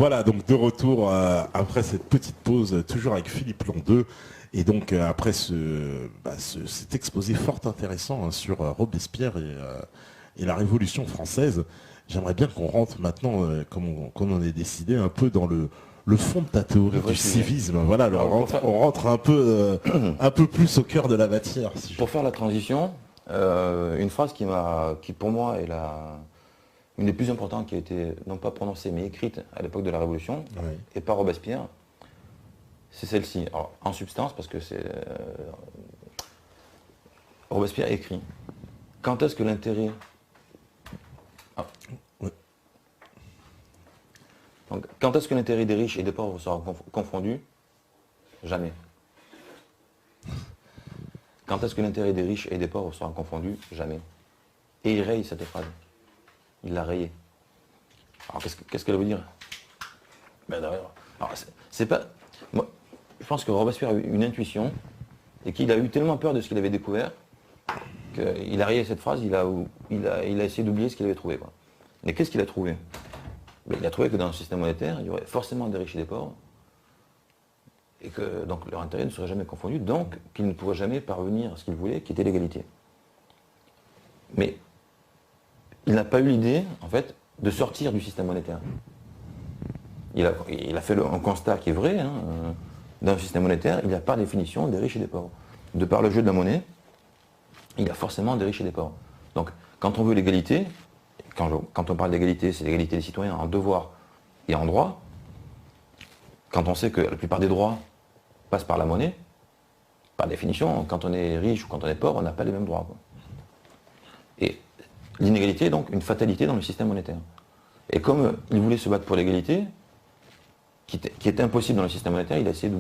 Voilà, donc de retour après cette petite pause, toujours avec Philippe Londeux. Et donc après cet exposé fort intéressant sur Robespierre et la Révolution française, j'aimerais bien qu'on rentre maintenant, comme on est décidé, un peu dans le fond de ta théorie du civisme. Voilà, on rentre un peu plus au cœur de la matière. Pour faire la transition, une phrase qui pour moi est une des plus importantes qui a été, non pas prononcée, mais écrite à l'époque de la Révolution, Oui. et par Robespierre, c'est celle-ci. Alors, en substance, parce que c'est... Robespierre écrit, quand est-ce que l'intérêt... Ah. Oui. Donc, quand est-ce que l'intérêt des riches et des pauvres sera confondu? Jamais. Quand est-ce que l'intérêt des riches et des pauvres sera confondu? Jamais. Et il raye cette phrase. Il l'a rayée. Alors qu'est-ce qu'elle veut dire? Ben d'ailleurs, c'est pas... Moi, je pense que Robespierre a eu une intuition et qu'il a eu tellement peur de ce qu'il avait découvert qu'il a rayé cette phrase, il a essayé d'oublier ce qu'il avait trouvé, quoi. Mais qu'est-ce qu'il a trouvé? Ben, il a trouvé que dans le système monétaire, il y aurait forcément des riches et des pauvres et que donc leur intérêt ne serait jamais confondu, donc qu'ils ne pourraient jamais parvenir à ce qu'ils voulaient, qui était l'égalité. Mais il n'a pas eu l'idée, en fait, de sortir du système monétaire. Il a fait un constat qui est vrai, hein, dans le système monétaire, il n'y a par définition des riches et des pauvres. De par le jeu de la monnaie, il y a forcément des riches et des pauvres. Donc, quand on veut l'égalité, quand on parle d'égalité, c'est l'égalité des citoyens en devoir et en droit. Quand on sait que la plupart des droits passent par la monnaie, par définition, quand on est riche ou quand on est pauvre, on n'a pas les mêmes droits, quoi. Et l'inégalité est donc une fatalité dans le système monétaire. Et comme il voulait se battre pour l'égalité, qui était impossible dans le système monétaire, il a essayé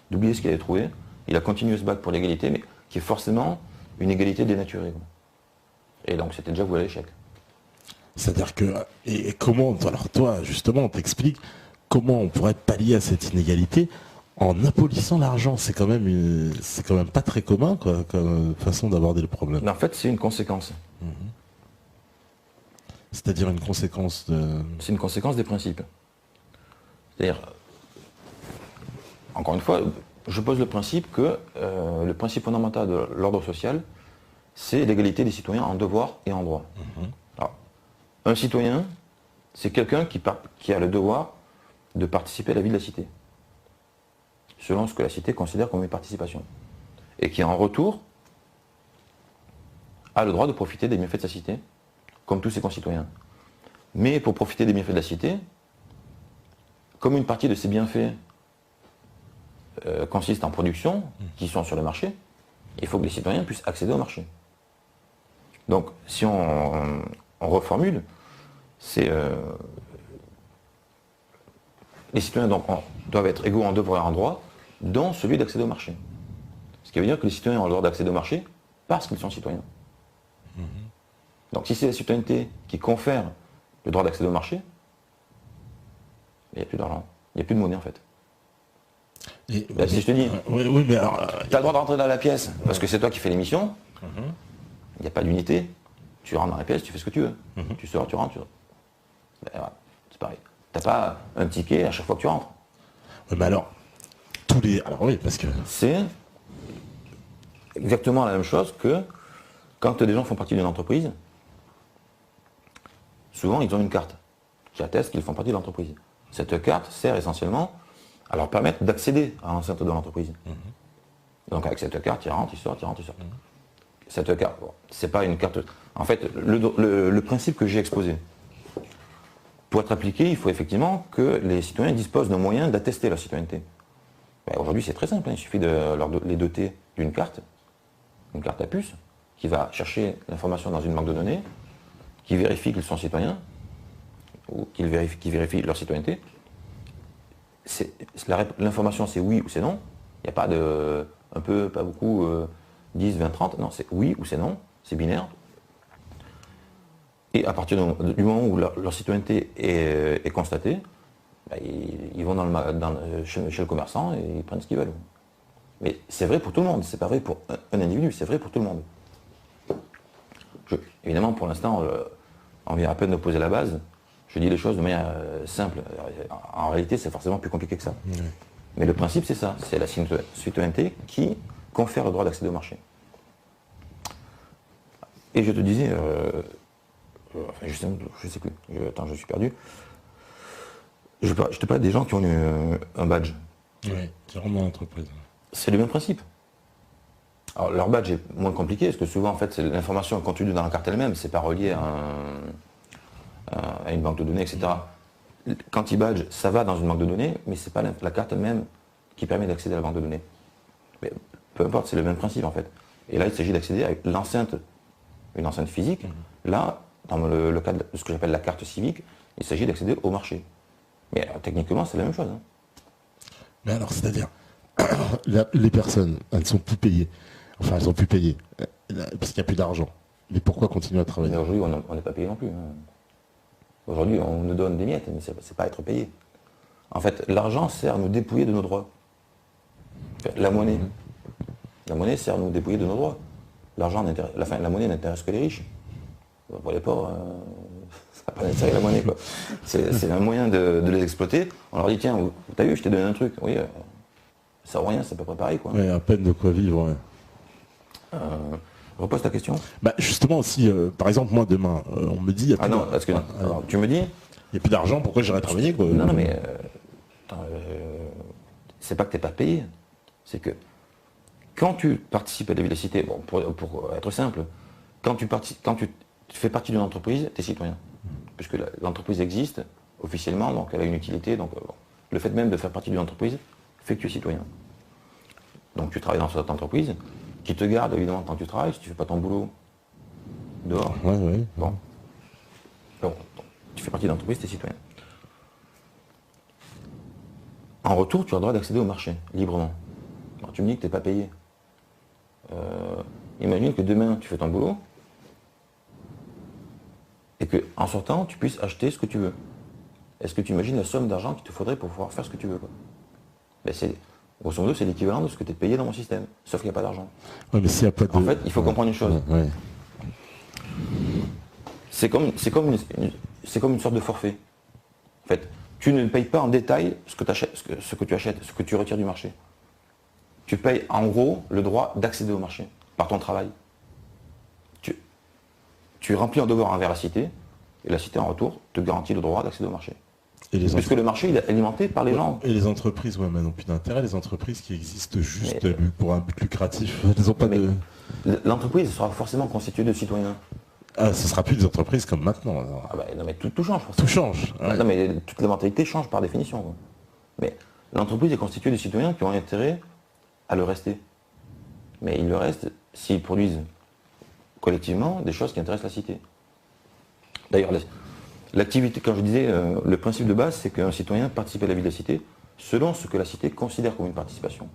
d'oublier ce qu'il avait trouvé. Il a continué à se battre pour l'égalité, mais qui est forcément une égalité dénaturée, quoi. Et donc c'était déjà voué à l'échec. C'est-à-dire que, et comment, alors toi justement on t'explique comment on pourrait pallier à cette inégalité en abolissant l'argent. C'est quand même pas très commun, quoi, comme façon d'aborder le problème. Mais en fait c'est une conséquence. C'est-à-dire une conséquence de... C'est une conséquence des principes. C'est-à-dire, encore une fois, je pose le principe que le principe fondamental de l'ordre social, c'est l'égalité des citoyens en devoir et en droit. Alors, un citoyen, c'est quelqu'un qui a le devoir de participer à la vie de la cité, selon ce que la cité considère comme une participation, et qui en retour a le droit de profiter des bienfaits de sa cité, comme tous ses concitoyens. Mais pour profiter des bienfaits de la cité, comme une partie de ces bienfaits consiste en production, qui sont sur le marché, il faut que les citoyens puissent accéder au marché. Donc, si on reformule, c'est les citoyens donc, doivent être égaux en devoir et en droit, dont celui d'accéder au marché. Ce qui veut dire que les citoyens ont le droit d'accéder au marché parce qu'ils sont citoyens. Donc, si c'est la citoyenneté qui confère le droit d'accéder au marché, il n'y a plus d'argent, il n'y a plus de monnaie en fait. Et, Là, si je te dis, oui, mais alors, tu as le droit de rentrer dans la pièce parce que c'est toi qui fais l'émission, il n'y a pas d'unité, tu rentres dans la pièce, tu fais ce que tu veux. Tu sors, tu rentres, Ben, voilà, c'est pareil. Tu n'as pas un ticket à chaque fois que tu rentres. mais alors, alors oui, parce que... C'est exactement la même chose que quand des gens font partie d'une entreprise, souvent ils ont une carte qui atteste qu'ils font partie de l'entreprise. Cette carte sert essentiellement à leur permettre d'accéder à l'enceinte de l'entreprise. Donc avec cette carte, ils rentrent, ils sortent, ils rentrent, ils sortent. Cette carte, bon, c'est pas une carte... En fait, le principe que j'ai exposé, pour être appliqué, il faut effectivement que les citoyens disposent d'un moyen d'attester leur citoyenneté. Ben, aujourd'hui, c'est très simple, hein, il suffit de les doter d'une carte, une carte à puce, qui va chercher l'information dans une banque de données, qui vérifie qu'ils sont citoyens, ou qui vérifie leur citoyenneté. L'information, c'est oui ou c'est non. Il n'y a pas de un peu, pas beaucoup, 10, 20, 30. Non, c'est oui ou c'est non. C'est binaire. Et à partir du moment où leur citoyenneté est constatée, ben, ils vont chez le commerçant et ils prennent ce qu'ils veulent. Mais c'est vrai pour tout le monde. C'est pas vrai pour un individu, c'est vrai pour tout le monde. Évidemment, pour l'instant, on vient à peine de poser la base. Je dis les choses de manière simple. En réalité, c'est forcément plus compliqué que ça. Ouais. Mais le principe, c'est ça. C'est la citoyenneté qui confère le droit d'accéder au marché. Et je te disais, enfin, je sais plus, attends, je suis perdu. Je te parle des gens qui ont eu un badge. Oui, qui rentrent dans l'entreprise. C'est le même principe. Alors, leur badge est moins compliqué, parce que souvent, en fait, l'information est contenue dans la carte elle-même, c'est pas relié à une banque de données, etc. Quand ils badge, ça va dans une banque de données, mais c'est pas la carte elle-même qui permet d'accéder à la banque de données. Mais peu importe, c'est le même principe, en fait. Et là, il s'agit d'accéder avec l'enceinte, une enceinte physique. Là, dans le cas de ce que j'appelle la carte civique, il s'agit d'accéder au marché. Mais techniquement, c'est la même chose. Hein. Mais alors, c'est-à-dire, les personnes, elles sont plus payées. Enfin, elles sont plus payées. Parce qu'il n'y a plus d'argent. Mais pourquoi continuer à travailler? Mais aujourd'hui, on n'est pas payé non plus. Hein. Aujourd'hui, on nous donne des miettes, mais ce n'est pas être payé. En fait, l'argent sert à nous dépouiller de nos droits. Enfin, la monnaie. La monnaie sert à nous dépouiller de nos droits. L'argent, la monnaie n'intéresse que les riches. Pour les pauvres, ça n'a pas d'intérêt la monnaie. C'est un moyen de les exploiter. On leur dit, tiens, t'as vu, je t'ai donné un truc. Oui, ça vaut rien, c'est à peu près pareil. Quoi. Ouais, à peine de quoi vivre. Ouais. Repose ta question. Bah, justement aussi, par exemple, moi demain, on me dit... Ah non, parce que alors, tu me dis... Il n'y a plus d'argent, pourquoi j'irai travailler quoi? Non, mais... c'est pas que tu n'es pas payé. C'est que quand tu participes à la vie de la cité, bon, pour être simple, quand tu fais partie d'une entreprise, tu es citoyen. Puisque l'entreprise existe officiellement, donc elle a une utilité. Donc le fait même de faire partie d'une entreprise fait que tu es citoyen. Donc tu travailles dans cette entreprise, qui te garde évidemment tant que tu travailles, si tu ne fais pas ton boulot dehors. Ouais. Bon. Donc, tu fais partie de l'entreprise, tu es citoyen. En retour, tu as le droit d'accéder au marché, librement. Alors, tu me dis que tu n'es pas payé. Imagine que demain, tu fais ton boulot, et qu'en sortant, tu puisses acheter ce que tu veux. Est-ce que tu imagines la somme d'argent qu'il te faudrait pour pouvoir faire ce que tu veux quoi? Ben, grosso modo, c'est l'équivalent de ce que tu es payé dans mon système, sauf qu'il n'y a pas d'argent. Ouais, mais s'il n'y a pas de... En fait, il faut comprendre une chose. Ouais. C'est comme une sorte de forfait. En fait, tu ne payes pas en détail ce que tu achètes, ce que tu retires du marché. Tu payes en gros le droit d'accéder au marché par ton travail. Tu remplis un devoir envers la cité, et la cité en retour te garantit le droit d'accéder au marché. Puisque le marché il est alimenté par les gens. Et les entreprises, ouais, mais n'ont plus d'intérêt. Les entreprises qui existent juste pour un but lucratif, elles n'ont pas de... L'entreprise sera forcément constituée de citoyens. Ah, ce sera plus des entreprises comme maintenant. Ah bah, non mais tout change. Tout change. Ouais. Non mais toute la mentalité change par définition. Quoi. Mais l'entreprise est constituée de citoyens qui ont intérêt à le rester. Mais ils le restent s'ils produisent collectivement des choses qui intéressent la cité. D'ailleurs, l'activité, quand je disais, le principe de base, c'est qu'un citoyen participe à la vie de la cité selon ce que la cité considère comme une participation.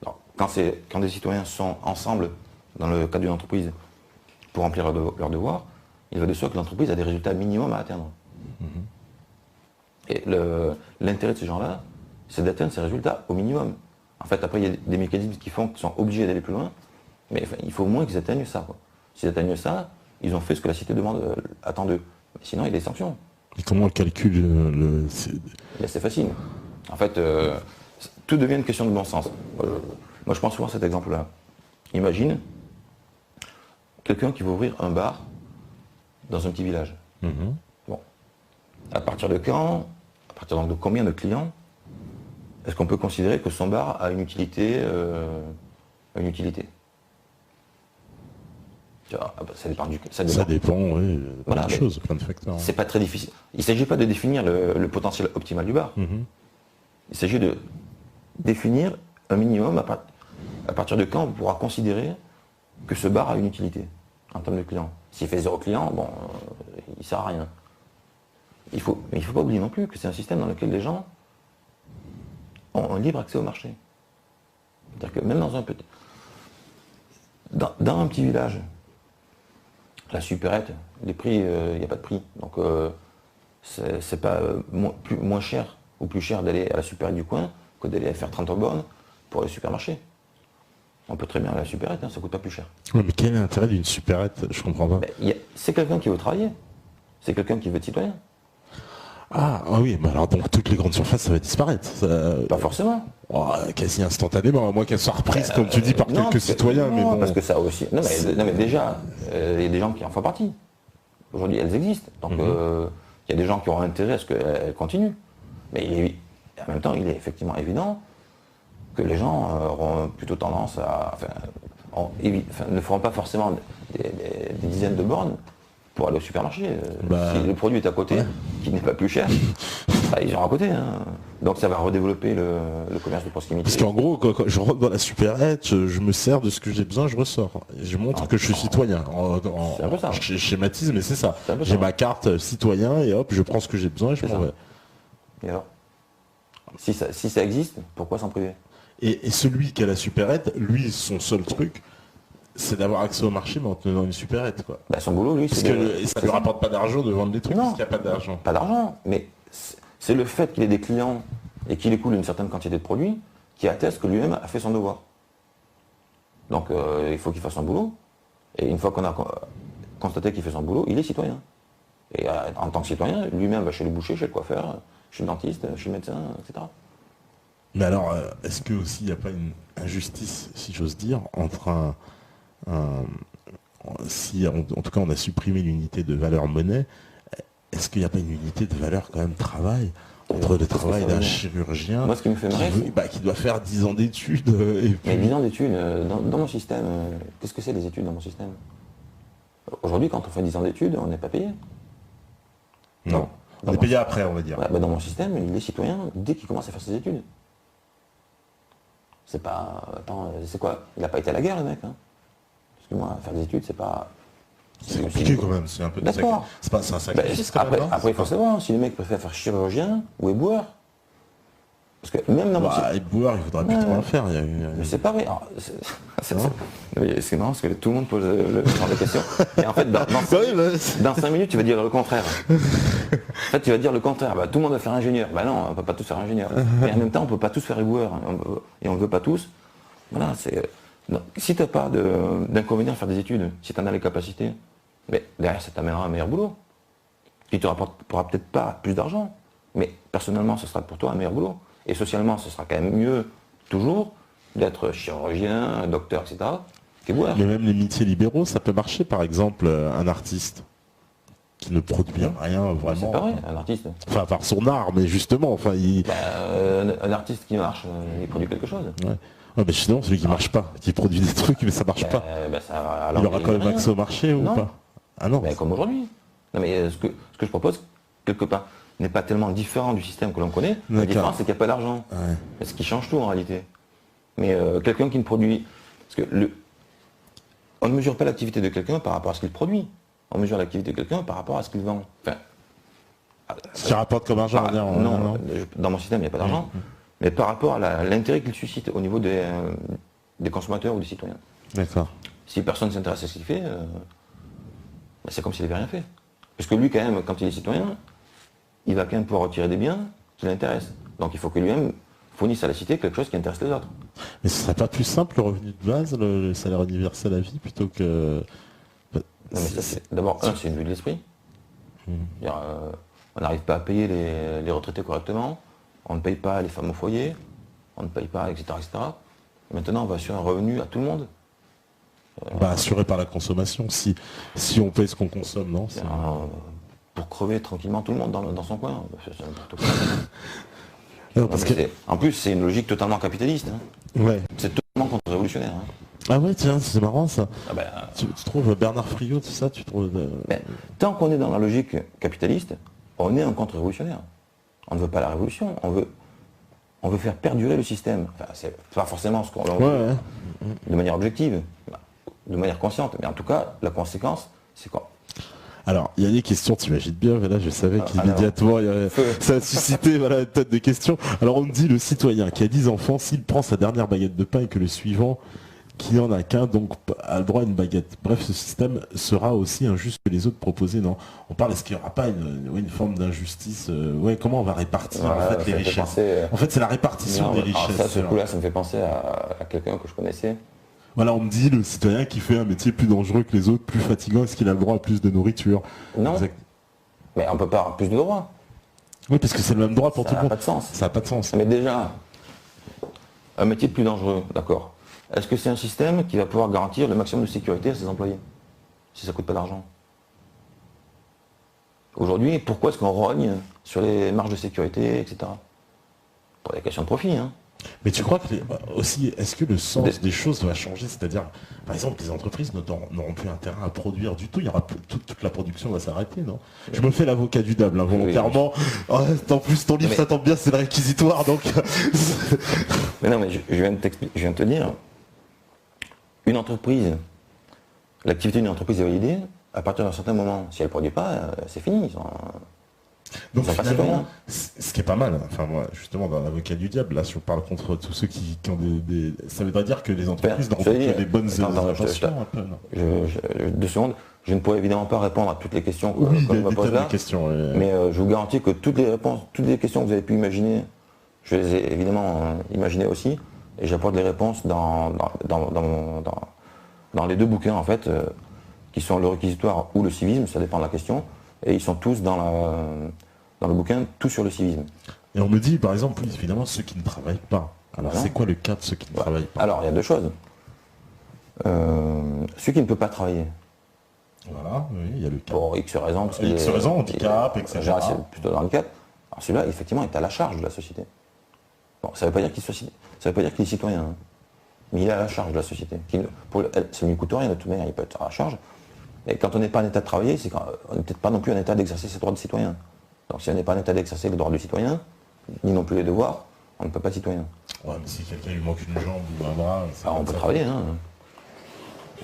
Alors, quand des citoyens sont ensemble dans le cadre d'une entreprise pour remplir leurs devoirs, il va de soi que l'entreprise a des résultats minimums à atteindre. Et l'intérêt de ces gens-là, c'est d'atteindre ces résultats au minimum. En fait, après, il y a des mécanismes qui font qu'ils sont obligés d'aller plus loin, mais enfin, il faut au moins qu'ils atteignent ça. S'ils atteignent ça, ils ont fait ce que la cité attend d'eux. Sinon, il y a des sanctions. Et comment on calcule C'est facile. En fait, tout devient une question de bon sens. Moi, je prends souvent cet exemple-là. Imagine quelqu'un qui veut ouvrir un bar dans un petit village. Bon. À partir de quand, à partir donc de combien de clients, est-ce qu'on peut considérer que son bar a une utilité, Ça dépend Ça dépend, oui, de voilà, plein de choses, plein de facteurs. C'est pas très difficile. Il ne s'agit pas de définir le potentiel optimal du bar. Il s'agit de définir un minimum à partir de quand on pourra considérer que ce bar a une utilité en termes de clients. S'il fait 0 client, bon, il ne sert à rien. Mais il ne faut pas oublier non plus que c'est un système dans lequel les gens ont un libre accès au marché. C'est-à-dire que même dans un petit... Dans un petit village, la supérette, les prix, il n'y a pas de prix. Donc c'est pas moins cher ou plus cher d'aller à la supérette du coin que d'aller faire 30 bornes pour le supermarché. On peut très bien aller à la supérette, ça ne coûte pas plus cher. Ouais, mais quel est l'intérêt d'une supérette? Je comprends pas. C'est quelqu'un qui veut travailler. C'est quelqu'un qui veut être citoyen. Oui, mais alors donc toutes les grandes surfaces, ça va disparaître. Pas forcément. Quasi instantanément, à moins qu'elles soient reprises, comme tu dis, par Non, quelques citoyens. non, Mais bon, parce que ça aussi. Non, mais déjà, il y a des gens qui en font partie. Aujourd'hui, elles existent. Donc, il y a des gens qui auront intérêt à ce qu'elles continuent. Mais en même temps, il est effectivement évident que les gens auront plutôt tendance à. Ne feront pas forcément des dizaines de bornes pour aller au supermarché. Si le produit est à côté, qui n'est pas plus cher, ils iront à côté. Hein. Donc ça va redévelopper le commerce de proximité. parce qu'en gros, quand je rentre dans la supérette, je me sers de ce que j'ai besoin, je ressors. Et je montre que je suis citoyen. C'est un peu ça. Je schématise, mais c'est ça. C'est un peu J'ai ça. ma carte citoyen et hop, je prends ce que j'ai besoin et je C'est m'en ça. vais. Et alors si ça existe, pourquoi s'en priver? Et celui qui a la supérette, lui, son seul truc, c'est d'avoir accès au marché, mais en tenant une supérette, quoi. Son boulot, lui, Parce c'est que ça lui rapporte pas d'argent de vendre des trucs, Non. parce qu'il n'y a pas d'argent. pas d'argent, mais c'est le fait qu'il ait des clients et qu'il écoule une certaine quantité de produits qui atteste que lui-même a fait son devoir. Donc il faut qu'il fasse son boulot. Et une fois qu'on a constaté qu'il fait son boulot, il est citoyen. Et en tant que citoyen, lui-même va chez le boucher, chez le coiffeur, chez le dentiste, chez le médecin, etc. Mais alors, est-ce que aussi il n'y a pas une injustice, si j'ose dire, entre si en tout cas on a supprimé l'unité de valeur monnaie, est-ce qu'il n'y a pas une unité de valeur quand même travail entre le travail d'un chirurgien Moi, ce qui me fait marrer, qui doit faire 10 ans d'études et mais puis 10 ans d'études, dans mon système, qu'est-ce que c'est les études dans mon système? Aujourd'hui, quand on fait 10 ans d'études, on n'est pas payé. non, on est payé après, on va dire. Dans mon système, il est citoyen dès qu'il commence à faire ses études. C'est pas... Attends, c'est quoi? Il n'a pas été à la guerre, le mec. Hein. Parce que moi, faire des études, c'est pas... C'est compliqué quand même, c'est un peu de D'accord. c'est un sacrifice quand même. non après, il faut savoir si le mec préfère faire chirurgien ou éboueur. Parce que même dans mon système... Éboueur, il faudra plus trop en faire. Mais c'est pas vrai. Alors, c'est marrant parce que tout le monde pose le genre de questions. Et en fait, dans 5 minutes, tu vas dire le contraire. En fait, tu vas dire le contraire. Tout le monde va faire ingénieur. Non, on ne peut pas tous faire ingénieur. Mais en même temps, on ne peut pas tous faire éboueur. Et on ne veut pas tous. Voilà, c'est... Non. Si tu n'as pas d'inconvénient à faire des études, si tu en as les capacités, mais derrière, ça t'amènera un meilleur boulot. Qui te rapportera peut-être pas plus d'argent. Mais personnellement, ce sera pour toi un meilleur boulot. Et socialement, ce sera quand même mieux, toujours, d'être chirurgien, docteur, etc., qu'éboueur. Mais même les métiers libéraux, ça peut marcher. Par exemple, un artiste qui ne produit rien vraiment. C'est pas vrai, un artiste. Enfin, par son art, mais justement, enfin, Un artiste qui marche, il produit quelque chose. Ouais. Ouais, mais sinon, celui qui marche pas, qui produit des trucs, mais ça marche pas. Il aura quand même accès au marché ou Non. pas? Ah non. Comme aujourd'hui. Non, mais ce que je propose, quelque part, n'est pas tellement différent du système que l'on connaît. La différence, c'est qu'il n'y a pas d'argent. Ouais. Ce qui change tout en réalité. Mais quelqu'un qui ne produit... Parce que on ne mesure pas l'activité de quelqu'un par rapport à ce qu'il produit. On mesure l'activité de quelqu'un par rapport à ce qu'il vend. Enfin, Ce qui rapporte comme argent, non, dans mon système, il n'y a pas d'argent. Mais par rapport à l'intérêt qu'il suscite au niveau des consommateurs ou des citoyens. D'accord. Si personne ne s'intéresse à ce qu'il fait, c'est comme s'il n'avait rien fait. Parce que lui, quand même, quand il est citoyen, il va quand même pouvoir retirer des biens qui l'intéressent. Donc il faut que lui-même fournisse à la cité quelque chose qui intéresse les autres. Mais ce serait pas plus simple le revenu de base, le salaire universel à vie, plutôt que... D'abord, c'est une vue de l'esprit. On n'arrive pas à payer les retraités correctement, on ne paye pas les femmes au foyer, on ne paye pas, etc. etc. Maintenant, on va assurer un revenu à tout le monde. Assuré par la consommation, si on paye ce qu'on consomme, non pour crever tranquillement tout le monde dans son coin. C'est n'importe quoi. Non, parce que... En plus, c'est une logique totalement capitaliste. Hein. Ouais. C'est totalement contre-révolutionnaire. Hein. Ah ouais, tiens, c'est marrant ça. Ah tu trouves Bernard Friot, tout ça, tu trouves... Tant qu'on est dans la logique capitaliste, on est un contre-révolutionnaire. On ne veut pas la révolution, on veut faire perdurer le système. Enfin, c'est pas forcément ce qu'on veut de manière objective, de manière consciente, mais en tout cas, la conséquence, c'est quoi? Alors, il y a des questions, tu imagines bien, mais là je savais qu'immédiatement ça a suscité une tonne de questions. Alors on me dit le citoyen qui a 10 enfants, s'il prend sa dernière baguette de pain et que le suivant qui n'en a qu'un, donc a le droit à une baguette. Bref, ce système sera aussi injuste que les autres proposés, non? On parle, est-ce qu'il n'y aura pas une forme d'injustice? Comment on va répartir en fait, les richesses? En fait, c'est la répartition des richesses. Ça, ce coup-là, ça me fait penser à quelqu'un que je connaissais. Voilà, on me dit le citoyen qui fait un métier plus dangereux que les autres, plus fatigant, est-ce qu'il a le droit à plus de nourriture? Non. Mais on ne peut pas avoir plus de droits. Oui, parce que c'est le même droit pour tout le Ça n'a monde. pas de sens. Ça n'a pas de sens. Mais déjà, un métier plus dangereux, d'accord. Est-ce que c'est un système qui va pouvoir garantir le maximum de sécurité à ses employés? Si ça ne coûte pas d'argent. Aujourd'hui, pourquoi est-ce qu'on rogne sur les marges de sécurité, etc. Pour des questions de profit, hein. Mais tu crois que aussi, est-ce que le sens des choses va changer? C'est-à-dire, par exemple, les entreprises n'auront plus intérêt à produire du tout. Il y aura toute la production va s'arrêter, non? Je me fais l'avocat du diable, hein, volontairement. Oh, en plus, ton livre, ça tombe bien, c'est le réquisitoire, donc. Mais non, mais je viens de te dire, une entreprise, l'activité d'une entreprise est validée, à partir d'un certain moment, si elle ne produit pas, c'est fini. Donc finalement, ce qui est pas mal, enfin moi justement dans l'avocat du diable, là je parle contre tous ceux qui ont des... Ça veudrait dire que les entreprises n'ont pas des bonnes intentions un peu, non? 2 secondes, je ne pourrais évidemment pas répondre à toutes les questions oui, qu'on me pose là, mais je vous garantis que toutes les réponses, toutes les questions que vous avez pu imaginer, je les ai évidemment imaginées aussi, et j'apporte les réponses dans les 2 bouquins en fait, qui sont le réquisitoire ou le civisme, ça dépend de la question. Et ils sont tous dans le bouquin, tout sur le civisme. Et on me dit, par exemple, oui, évidemment, ceux qui ne travaillent pas. Alors, c'est quoi le cas de ceux qui ne travaillent pas? Alors, il y a 2 choses. Ceux qui ne peuvent pas travailler. Voilà, oui, il y a le cas. Pour X raisons. X raisons, handicap, etc. C'est plutôt dans le handicap. Alors, celui-là, effectivement, est à la charge de la société. Bon, ça ne veut pas dire qu'il est citoyen, hein, mais il est à la charge de la société. Ça ne lui coûte rien, de toute manière, il peut être à la charge. Et quand on n'est pas en état de travailler, c'est qu'on n'est peut-être pas non plus en état d'exercer ses droits de citoyen. Donc si on n'est pas en état d'exercer les droits de citoyen, ni non plus les devoirs, on ne peut pas être citoyen. Ouais, mais si quelqu'un lui manque une jambe ou un bras... Alors on peut travailler, hein.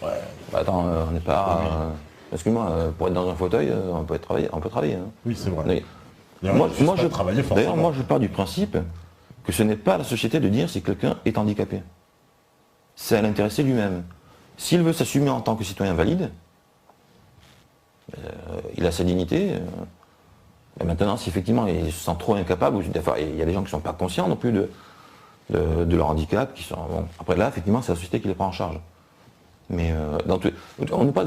Ouais. Bah attends, on n'est pas... Excuse-moi, pour être dans un fauteuil, on peut travailler, hein. Oui, c'est vrai. Moi, je pars du principe que ce n'est pas à la société de dire si quelqu'un est handicapé. C'est à l'intéresser lui-même. S'il veut s'assumer en tant que citoyen valide, il a sa dignité. Et maintenant, si effectivement il se sent trop incapable, il y a des gens qui ne sont pas conscients non plus de leur handicap, après là, effectivement, c'est la société qui les prend en charge. Mais on n'est pas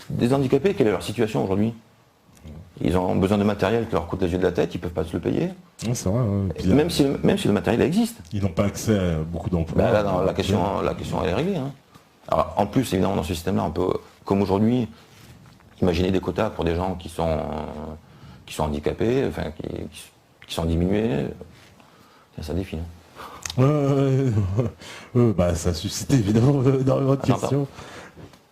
des handicapés, quelle est leur situation aujourd'hui? Ils ont besoin de matériel qui leur coûte les yeux de la tête, ils ne peuvent pas se le payer. Oui, c'est vrai. Ouais. Même si le matériel existe. Ils n'ont pas accès à beaucoup d'emplois. Là, la question elle est réglée, hein. Alors, en plus, évidemment, dans ce système-là, on peut, comme aujourd'hui, imaginer des quotas pour des gens qui sont handicapés, enfin, qui sont diminués. Ça défie. Bah, ça a suscité évidemment énormément de questions.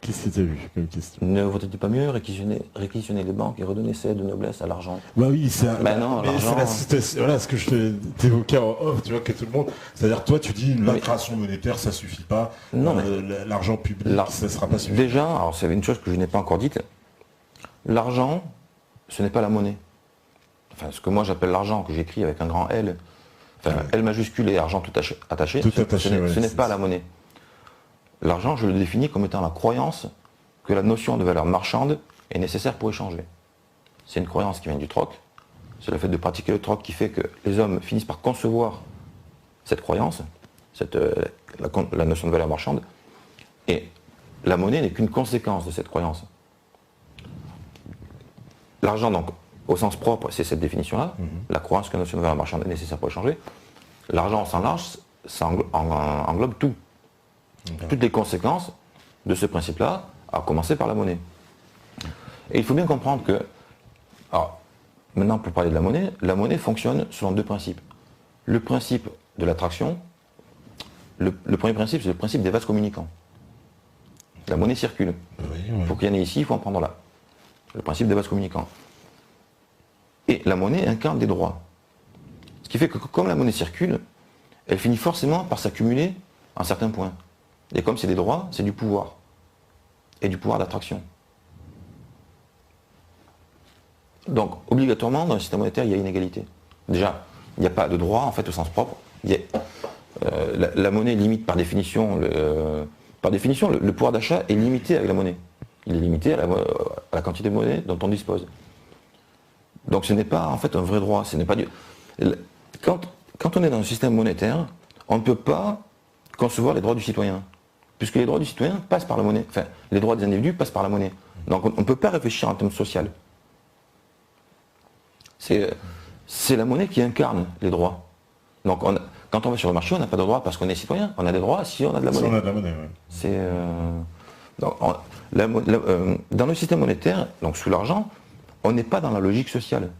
Qu'est-ce que tu as vu comme question? Ne vaut-il pas mieux réquisitionner les banques et redonner ces aides de noblesse à l'argent? Bah oui, c'est non, l'argent. Voilà ce que je t'évoquais en off, tu vois, que tout le monde. C'est-à-dire, toi, tu dis la création monétaire, ça suffit pas. Non, l'argent public, ça sera pas suffisant. Déjà, alors c'est une chose que je n'ai pas encore dite. L'argent, ce n'est pas la monnaie. Enfin, ce que moi j'appelle l'argent, que j'écris avec un grand L, enfin, L majuscule et argent tout attaché, ce n'est pas la monnaie. L'argent, je le définis comme étant la croyance que la notion de valeur marchande est nécessaire pour échanger. C'est une croyance qui vient du troc. C'est le fait de pratiquer le troc qui fait que les hommes finissent par concevoir cette croyance, la notion de valeur marchande, et la monnaie n'est qu'une conséquence de cette croyance. L'argent, donc, au sens propre, c'est cette définition-là, la croyance que la notion de valeur marchande est nécessaire pour échanger. L'argent, au sens large, ça englobe tout. Toutes les conséquences de ce principe-là, à commencer par la monnaie. Et il faut bien comprendre que, alors, maintenant pour parler de la monnaie fonctionne selon 2 principes. Le principe de l'attraction, le premier principe, c'est le principe des vases communicants. La monnaie circule. Pour qu'il y en ait ici, il faut en prendre là. Le principe des vases communicants. Et la monnaie incarne des droits. Ce qui fait que comme la monnaie circule, elle finit forcément par s'accumuler à un certain point. Et comme c'est des droits, c'est du pouvoir. Et du pouvoir d'attraction. Donc, obligatoirement, dans le système monétaire, il y a inégalité. Déjà, il n'y a pas de droit, en fait, au sens propre. La monnaie limite, par définition, le pouvoir d'achat est limité avec la monnaie. Il est limité à la quantité de monnaie dont on dispose. Donc, ce n'est pas, en fait, un vrai droit. Quand on est dans un système monétaire, on ne peut pas concevoir les droits du citoyen. Puisque les droits du citoyen passent par la monnaie. Enfin, les droits des individus passent par la monnaie. Donc on ne peut pas réfléchir en termes social. c'est la monnaie qui incarne les droits. Donc quand on va sur le marché, on n'a pas de droits parce qu'on est citoyen. On a des droits si on a de la monnaie. Si on a de la monnaie, ouais. C'est, donc, dans le système monétaire, donc sous l'argent, on n'est pas dans la logique sociale.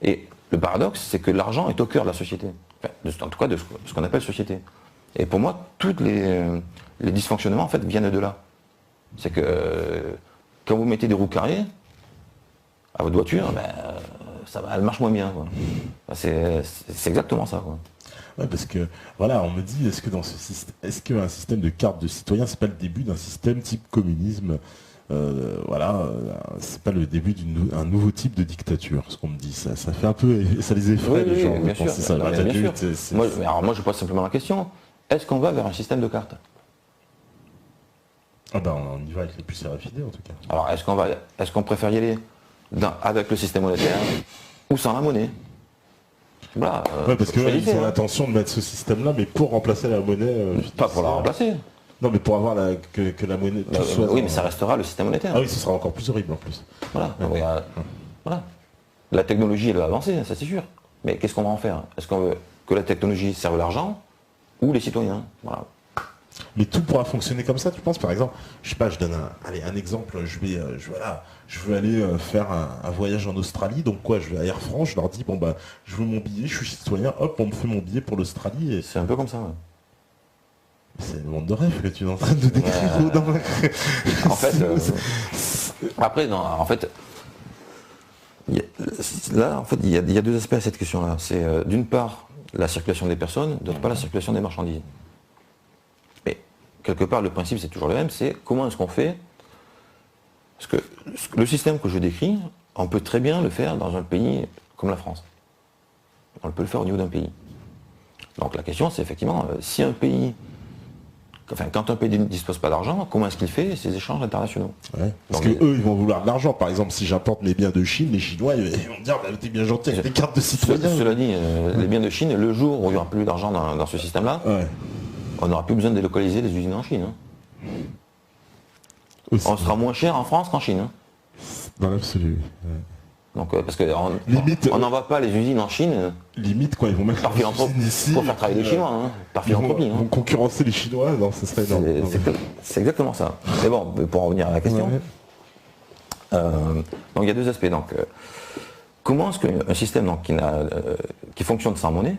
Et le paradoxe, c'est que l'argent est au cœur de la société. Enfin, en tout cas, de ce qu'on appelle société. Et pour moi, tous les dysfonctionnements, en fait, viennent de là. C'est que quand vous mettez des roues carrées à votre voiture, elle marche moins bien, quoi. C'est exactement ça, quoi. Ouais, parce que, voilà, on me dit, est-ce qu'un système de carte de citoyen, c'est pas le début d'un système type communisme, c'est pas le début d'un nouveau type de dictature, ce qu'on me dit. Ça fait un peu, ça les effraie, les gens. Bien sûr. Ça. Bien sûr. Moi, je pose simplement la question, est-ce qu'on va vers un système de cartes? Ah ben, on y va avec les puces RFID, en tout cas. Alors, est-ce qu'on préfère y aller avec le système monétaire ou sans la monnaie? Voilà, parce que ils ont l'intention de mettre ce système-là, mais pour remplacer la monnaie. Pas pour la remplacer. Non, mais pour avoir que la monnaie. Oui, mais ça restera le système monétaire. Ah oui, ce sera encore plus horrible en plus. Voilà. Voilà. La technologie, elle va avancer, ça c'est sûr. Mais qu'est-ce qu'on va en faire? Est-ce qu'on veut que la technologie serve l'argent ou les citoyens? Voilà. Mais tout pourra fonctionner comme ça, tu penses? Par exemple, je sais pas, je donne un exemple, je veux aller faire un voyage en Australie, donc quoi, je vais à Air France, je leur dis, je veux mon billet, je suis citoyen, hop, on me fait mon billet pour l'Australie. Et... C'est un peu comme ça, ouais. C'est le monde de rêve que tu es en train de décrire. En fait, après, non, en fait, il y a deux aspects à cette question-là. C'est d'une part la circulation des personnes, d'autre part la circulation des marchandises. Mais quelque part, le principe c'est toujours le même, c'est comment est-ce qu'on fait? Parce que le système que je décris, on peut très bien le faire dans un pays comme la France. On peut le faire au niveau d'un pays. Donc la question c'est effectivement, si un pays... quand un pays ne dispose pas d'argent, comment est-ce qu'il fait ces échanges internationaux? Ouais, parce qu'eux, ils vont vouloir de l'argent. Par exemple, si j'importe mes biens de Chine, les Chinois, ils vont me dire, t'es bien gentil avec des cartes de citoyen. Cela dit, les biens de Chine, le jour où il n'y aura plus d'argent dans ce système-là, on n'aura plus besoin de délocaliser les usines en Chine. On sera moins cher en France qu'en Chine. Dans l'absolu. Ouais. Donc, parce qu'on n'envoie pas les usines en Chine. Limite, quoi, ils vont mettre par philanthropie ici pour faire travailler les Chinois, par philanthropie. Ils vont concurrencer les Chinois, non, ce serait énorme. C'est exactement ça. Mais bon, pour en revenir à la question, donc il y a deux aspects. Donc, comment est-ce qu'un système donc, qui fonctionne sans monnaie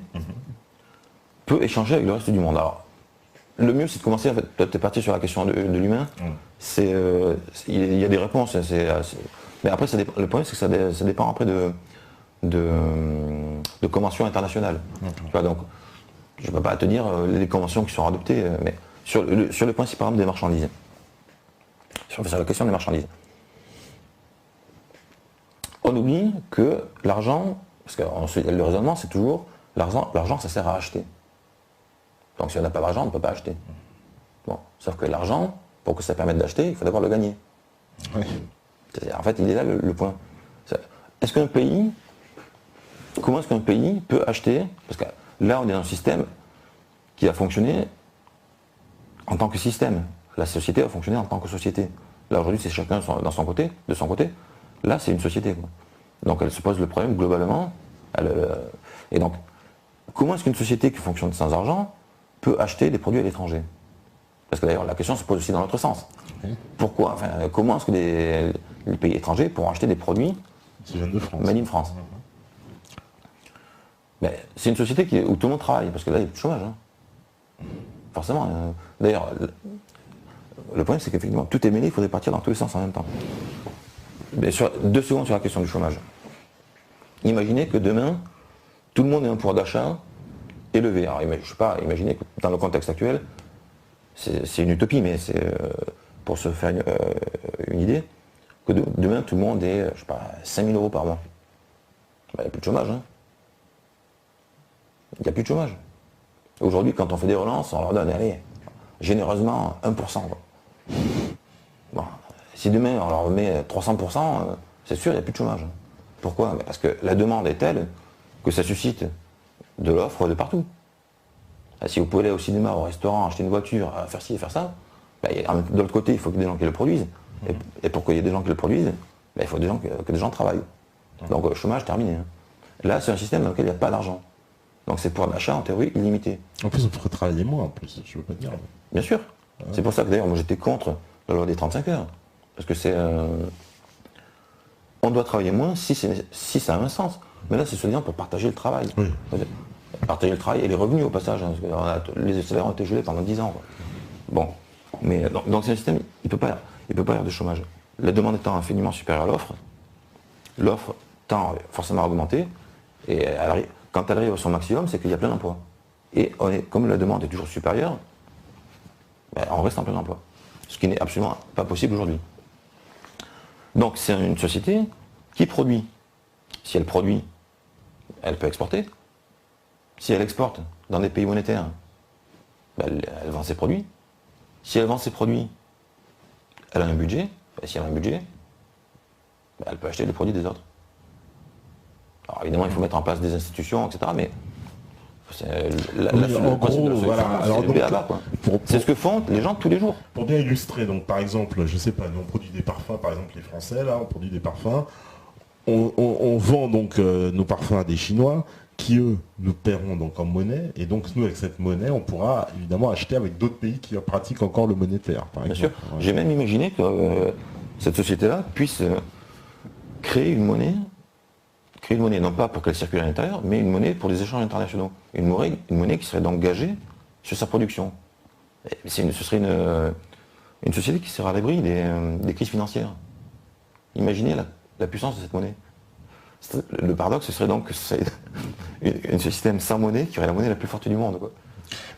peut échanger avec le reste du monde? Alors, le mieux, c'est de commencer, en fait, tu es parti sur la question de l'humain. Il y a des réponses. Mais après, le problème, c'est que ça dépend après de conventions internationales. Tu vois, donc, je ne peux pas te dire les conventions qui sont adoptées, mais sur le principe, par exemple, des marchandises. Sur la question des marchandises. On oublie que l'argent, parce que le raisonnement, c'est toujours l'argent, ça sert à acheter. Donc si on n'a pas d'argent, on ne peut pas acheter. Bon, sauf que l'argent, pour que ça permette d'acheter, il faut d'abord le gagner. Ouais. En fait, il est là le point. Comment est-ce qu'un pays peut acheter? Parce que là, on est dans un système qui va fonctionner en tant que système. La société va fonctionner en tant que société. Là, aujourd'hui, c'est chacun de son côté. Là, c'est une société, quoi. Donc, elle se pose le problème globalement. Et donc, comment est-ce qu'une société qui fonctionne sans argent peut acheter des produits à l'étranger? Parce que d'ailleurs, la question se pose aussi dans l'autre sens. Pourquoi? Comment est-ce que les pays étrangers pourront acheter des produits made in France? Mais c'est une société où tout le monde travaille, parce que là, il y a plus de chômage. Forcément. D'ailleurs, le problème, c'est qu'effectivement, tout est mêlé, il faudrait partir dans tous les sens en même temps. Mais 2 secondes sur la question du chômage. Imaginez que demain, tout le monde ait un pouvoir d'achat élevé. Alors, je ne sais pas, imaginez que dans le contexte actuel, c'est une utopie, mais c'est pour se faire une idée, que demain tout le monde ait, je sais pas, 5 000 euros par mois. Il n'y a plus de chômage. Il n'y a plus de chômage. Aujourd'hui, quand on fait des relances, on leur donne, allez, généreusement 1%. Quoi. Bon, si demain on leur met 300%, c'est sûr, il n'y a plus de chômage. Pourquoi? Parce que la demande est telle que ça suscite de l'offre de partout. Si vous pouvez aller au cinéma, au restaurant, acheter une voiture, faire ci et faire ça, de l'autre côté, il faut que des gens qui le produisent. Et pour qu'il y ait des gens qui le produisent, il faut que des gens travaillent. Donc le chômage terminé. Là, c'est un système dans lequel il n'y a pas d'argent. Donc c'est pouvoir d'achat, en théorie, illimité. En plus, on pourrait travailler moins, en plus, je veux pas dire. Bien sûr. C'est pour ça que d'ailleurs, moi j'étais contre la loi des 35 heures. Parce que c'est... on doit travailler moins si ça a un sens. Mais là, c'est soi-disant pour partager le travail. Oui. Partager le travail et les revenus au passage. Hein, parce que les salaires ont été gelés pendant 10 ans. Quoi. Bon. Mais donc c'est un système, il ne peut pas y avoir de chômage. La demande étant infiniment supérieure à l'offre tend forcément à augmenter. Et quand elle arrive à son maximum, c'est qu'il y a plein d'emplois. Et comme la demande est toujours supérieure, ben, on reste en plein emploi. Ce qui n'est absolument pas possible aujourd'hui. Donc c'est une société qui produit. Si elle produit, elle peut exporter. Si elle exporte dans des pays monétaires, ben, elle vend ses produits. Si elle vend ses produits, elle a un budget. Ben, si elle a un budget, ben, elle peut acheter les produits des autres. Alors évidemment, il faut mettre en place des institutions, etc. Mais en gros, voilà. C'est ce que font les gens tous les jours. Pour bien illustrer, donc par exemple, je sais pas, nous on produit des parfums, par exemple les Français, là, on produit des parfums. On vend donc nos parfums à des Chinois qui, eux, nous paieront donc en monnaie. Et donc, nous, avec cette monnaie, on pourra évidemment acheter avec d'autres pays qui pratiquent encore le monétaire, par exemple. Bien sûr. Ouais. J'ai même imaginé que cette société-là puisse créer une monnaie, non pas pour qu'elle circule à l'intérieur, mais une monnaie pour les échanges internationaux. Une monnaie qui serait donc gagée sur sa production. Ce serait une société qui serait à l'abri des crises financières. Imaginez la puissance de cette monnaie. Le paradoxe, ce serait donc que c'est un système sans monnaie qui aurait la monnaie la plus forte du monde. Quoi.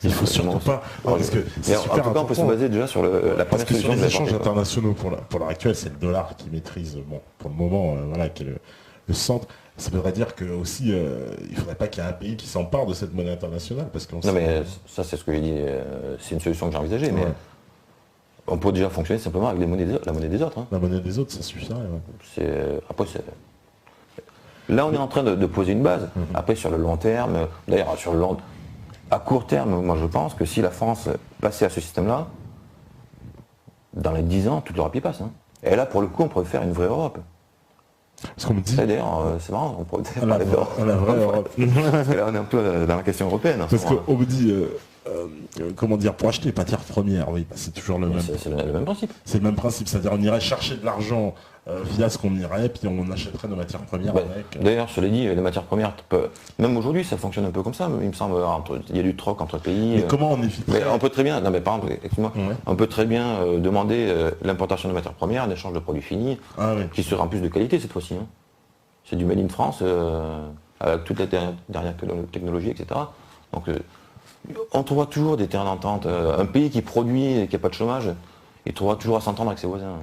Il ne faut surtout pas. Non, parce que c'est super en tout cas, on peut se baser déjà sur la première solution. Les échanges internationaux, pour l'heure actuelle, c'est le dollar qui maîtrise, bon, pour le moment, voilà, qui est le centre. Ça voudrait dire que aussi, il ne faudrait pas qu'il y ait un pays qui s'empare de cette monnaie internationale. Parce qu'on non, mais ça, c'est ce que j'ai dit. C'est une solution que j'ai envisagée. Ouais. Mais on peut déjà fonctionner simplement avec la monnaie des autres. Hein. La monnaie des autres, ça suffirait. Ouais. Après, là, on est en train de poser une base. Après, sur le long terme, d'ailleurs, à court terme, moi je pense que si la France passait à ce système-là, dans les 10 ans, toute l'Europe y passe. Hein. Et là, pour le coup, on pourrait faire une vraie Europe. Parce qu'on me dit. D'ailleurs, c'est marrant, on pourrait parler d'Europe. La vraie Europe. Parce que là, on est un peu dans la question européenne. Parce qu'on me dit. Comment dire, pour acheter les matières premières, oui, bah, c'est toujours le même. C'est le même principe. C'est le même principe, c'est-à-dire on irait chercher de l'argent via ce qu'on irait, puis on achèterait nos matières premières avec. D'ailleurs, cela dit, les matières premières, même aujourd'hui, ça fonctionne un peu comme ça, il me semble, il y a du troc entre pays. Mais comment on éviterait? On peut très bien, non mais par exemple, excuse-moi, on peut très bien demander l'importation de matières premières, un échange de produits finis, qui sera en plus de qualité cette fois-ci. Hein. C'est du Made in France, avec toute la dernière technologie, etc. Donc, on trouvera toujours des terrains d'entente. Un pays qui produit et qui n'a pas de chômage, il trouvera toujours à s'entendre avec ses voisins.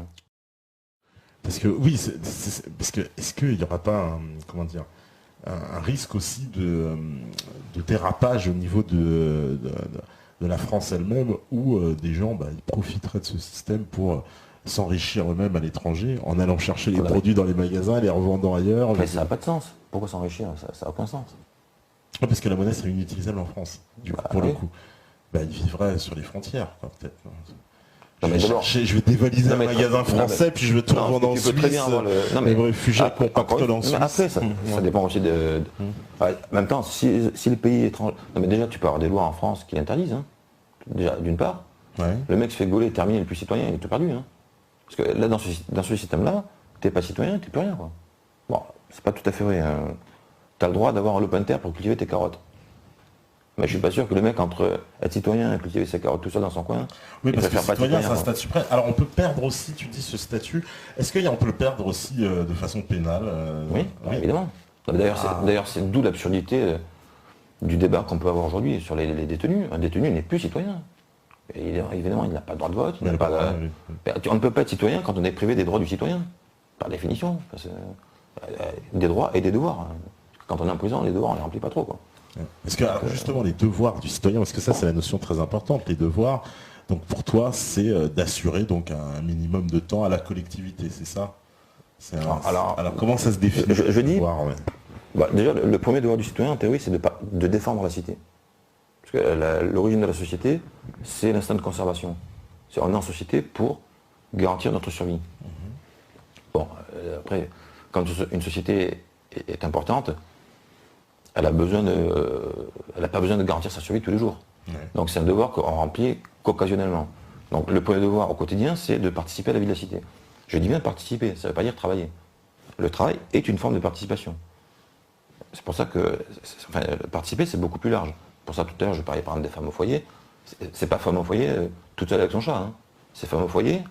Parce que oui, parce que est-ce qu'il n'y aura pas un risque aussi de dérapage au niveau de la France elle-même, où des gens ils profiteraient de ce système pour s'enrichir eux-mêmes à l'étranger en allant chercher les produits dans les magasins, les revendant ailleurs. Mais ça n'a pas de sens. Pourquoi s'enrichir? Ça n'a aucun sens. Parce que la monnaie serait inutilisable en France, du coup, pour le coup. Ils vivraient sur les frontières, peut-être. Je vais dévaliser un magasin français, puis je vais tout revendre en Suisse. Très bien avoir les réfugiés compactés en Suisse. Mais après, ça dépend aussi de... En même temps, si les pays étrangers... Non mais déjà, tu peux avoir des lois en France qui l'interdisent, hein. Déjà, d'une part. Ouais. Le mec se fait gauler, terminé, il n'est plus citoyen, il est tout perdu. Hein. Parce que là, dans ce système-là, t'es pas citoyen, t'es plus rien, quoi. Bon, c'est pas tout à fait vrai. Hein. Tu as le droit d'avoir un lopin de terre pour cultiver tes carottes. Mais je suis pas sûr que le mec, entre être citoyen et cultiver ses carottes tout seul dans son coin, oui, parce que citoyen, c'est un statut suprême. Alors on peut perdre aussi, tu dis, ce statut. Est-ce qu'on peut le perdre aussi de façon pénale Oui, évidemment. D'ailleurs, c'est d'où l'absurdité du débat qu'on peut avoir aujourd'hui sur les détenus. Un détenu n'est plus citoyen. Et évidemment, il n'a pas le droit de vote. On ne peut pas être citoyen quand on est privé des droits du citoyen, par définition. Des droits et des devoirs. Quand on est en prison, les devoirs, on ne les remplit pas trop, quoi. Parce que justement, les devoirs du citoyen, parce que ça, c'est la notion très importante, les devoirs, donc pour toi, c'est d'assurer donc un minimum de temps à la collectivité, c'est ça? Alors, comment ça se définit? Je dis, déjà, le premier devoir du citoyen, en théorie, c'est de défendre la cité. Parce que l'origine de la société, c'est l'instinct de conservation. On est en société pour garantir notre survie. Bon, après, quand une société est importante, elle n'a pas besoin de garantir sa survie tous les jours. Ouais. Donc c'est un devoir qu'on remplit qu'occasionnellement. Donc le premier devoir au quotidien, c'est de participer à la vie de la cité. Je dis bien participer, ça ne veut pas dire travailler. Le travail est une forme de participation. C'est pour ça que participer, c'est beaucoup plus large. Pour ça, tout à l'heure, je parlais par exemple des femmes au foyer. C'est pas femme au foyer toute seule avec son chat. Hein. C'est femme au foyer,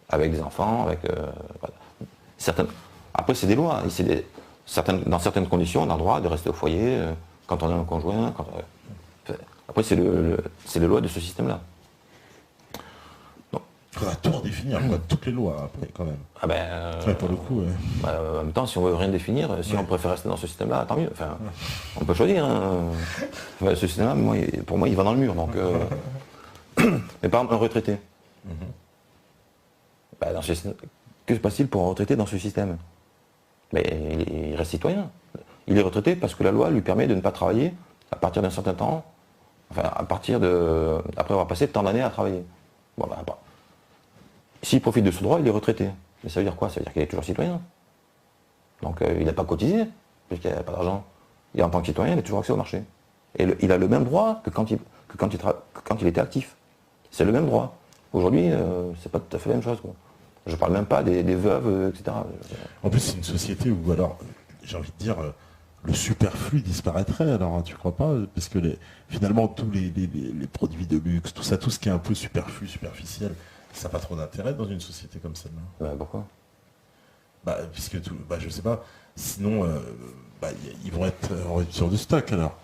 avec des enfants, avec... voilà. Après, c'est des lois. Dans certaines conditions, on a le droit de rester au foyer quand on a un conjoint. Après, c'est les lois de ce système-là. Il faudra tout redéfinir, quoi, toutes les lois après quand même. Ah ben, ouais, pour le coup, ouais. En même temps, si on veut rien définir, si on préfère rester dans ce système-là, tant mieux. Enfin, on peut choisir. Hein. Ce système-là, pour moi, il va dans le mur. Donc, mais par exemple, un retraité. Dans ce système, que se passe-t-il pour un retraité dans ce système? Il reste citoyen. Il est retraité parce que la loi lui permet de ne pas travailler à partir d'un certain temps, après avoir passé tant d'années à travailler. Bon, s'il profite de ce droit, il est retraité. Mais ça veut dire quoi? Ça veut dire qu'il est toujours citoyen. Donc il n'a pas cotisé, puisqu'il n'a pas d'argent. Et en tant que citoyen, il a toujours accès au marché. Et il a le même droit que quand il était actif. C'est le même droit. Aujourd'hui, c'est pas tout à fait la même chose, quoi. Je parle même pas des veuves, etc. En plus, c'est une société où, alors, j'ai envie de dire, le superflu disparaîtrait, alors, hein, tu crois pas? Parce que finalement, tous les produits de luxe, tout ce qui est un peu superflu, superficiel, ça n'a pas trop d'intérêt dans une société comme celle-là. Pourquoi? Puisque je sais pas, sinon, ils vont être en rupture de stock, alors.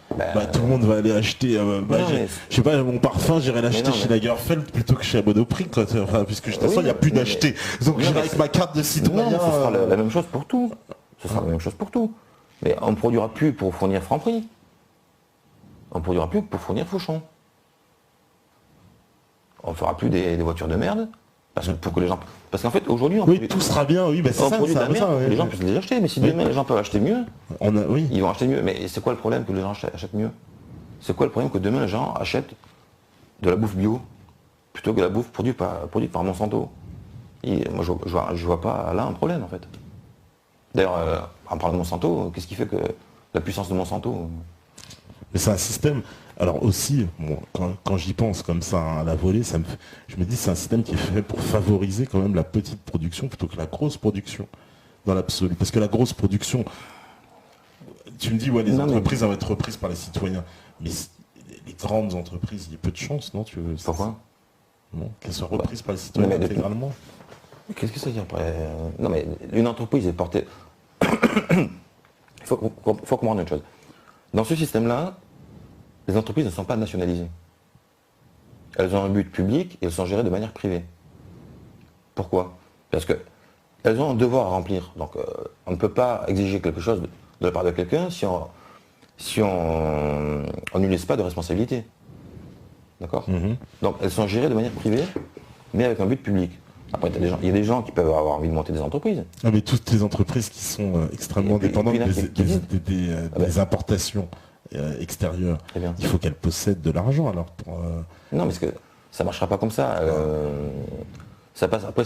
Tout le monde va aller acheter, je sais pas, mon parfum, j'irai l'acheter chez Lagerfeld plutôt que chez à Monoprix, quoi. Puisque de toute façon, il n'y a plus d'acheter. Donc j'irai avec ma carte de citoyen. Non, ce sera la même chose pour tout. Ce sera la même chose pour tout. Mais on ne produira plus pour fournir Franprix. On ne produira plus que pour fournir Fauchon. On ne fera plus des voitures de merde. Parce qu'en fait, aujourd'hui, tout sera bien, oui, c'est ça, produit de la merde, les gens peuvent les acheter, mais si demain les gens peuvent acheter mieux, ils vont acheter mieux. Mais c'est quoi le problème que les gens achètent mieux? C'est quoi le problème que demain les gens achètent de la bouffe bio plutôt que la bouffe produite par Monsanto? Moi, je vois pas là un problème, en fait. D'ailleurs, en parlant de Monsanto, qu'est-ce qui fait que la puissance de Monsanto... Mais c'est un système... Alors aussi, quand j'y pense comme ça, à la volée, je me dis c'est un système qui est fait pour favoriser quand même la petite production plutôt que la grosse production, dans l'absolu. Parce que la grosse production, tu me dis, les entreprises vont être reprises par les citoyens. Mais les grandes entreprises, il y a peu de chance, non? Pourquoi? Non, qu'elles soient reprises par les citoyens intégralement. Qu'est-ce que ça veut dire après? Non mais une entreprise est portée... Il faut comprendre une chose. Dans ce système-là, les entreprises ne sont pas nationalisées. Elles ont un but public et elles sont gérées de manière privée. Pourquoi? Parce qu'elles ont un devoir à remplir. Donc on ne peut pas exiger quelque chose de la part de quelqu'un si on ne lui laisse pas de responsabilité. D'accord? Donc elles sont gérées de manière privée, mais avec un but public. Après, il y a des gens qui peuvent avoir envie de monter des entreprises. Ah, mais toutes les entreprises qui sont extrêmement dépendantes des importations extérieures, il faut qu'elles possèdent de l'argent alors pour... Non, mais ça ne marchera pas comme ça. Ça passe après.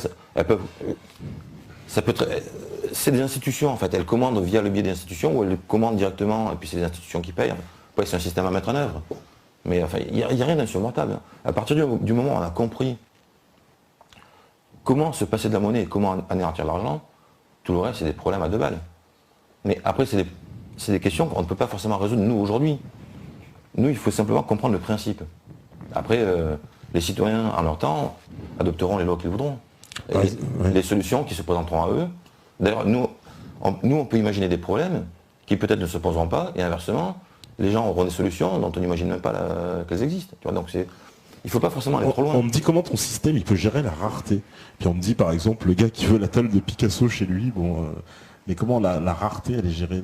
Ça peut être. C'est des institutions en fait. Elles commandent via le biais des institutions ou elles commandent directement et puis c'est les institutions qui payent. Après, c'est un système à mettre en œuvre. Mais enfin, il n'y a rien d'insurmontable. À partir du moment où on a compris comment se passer de la monnaie et comment anéantir l'argent, tout le reste c'est des problèmes à deux balles. Mais après, c'est des questions qu'on ne peut pas forcément résoudre nous aujourd'hui. Nous, il faut simplement comprendre le principe. Après, les citoyens, en leur temps, adopteront les lois qu'ils voudront. Les solutions qui se présenteront à eux. D'ailleurs, nous, on peut imaginer des problèmes qui peut-être ne se poseront pas, et inversement, les gens auront des solutions dont on n'imagine même pas qu'elles existent. Tu vois, donc il ne faut pas forcément aller trop loin. On me dit comment ton système il peut gérer la rareté. Puis on me dit par exemple, le gars qui veut la table de Picasso chez lui, mais comment la rareté elle est gérée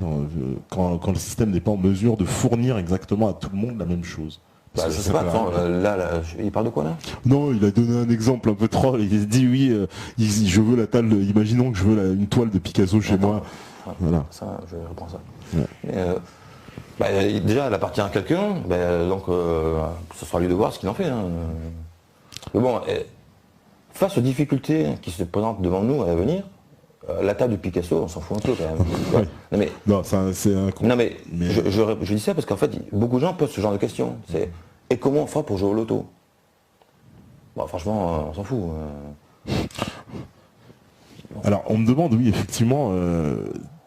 quand le système n'est pas en mesure de fournir exactement à tout le monde la même chose? Je sais pas, il parle de quoi là? Non, il a donné un exemple un peu troll, il se dit oui, je veux la table, imaginons que je veux une toile de Picasso chez moi. Voilà. Ça, je reprends ça. Ouais. Déjà, elle appartient à quelqu'un, donc ce sera à lui de voir ce qu'il en fait. Hein. Mais bon, face aux difficultés qui se présentent devant nous à l'avenir, La table de Picasso, on s'en fout un peu quand même. Oui. Non mais, Non, c'est un non, mais je dis ça parce qu'en fait, beaucoup de gens posent ce genre de questions. C'est et comment on fera pour jouer au loto? Bon, franchement, on s'en fout. Alors, on me demande, oui, effectivement,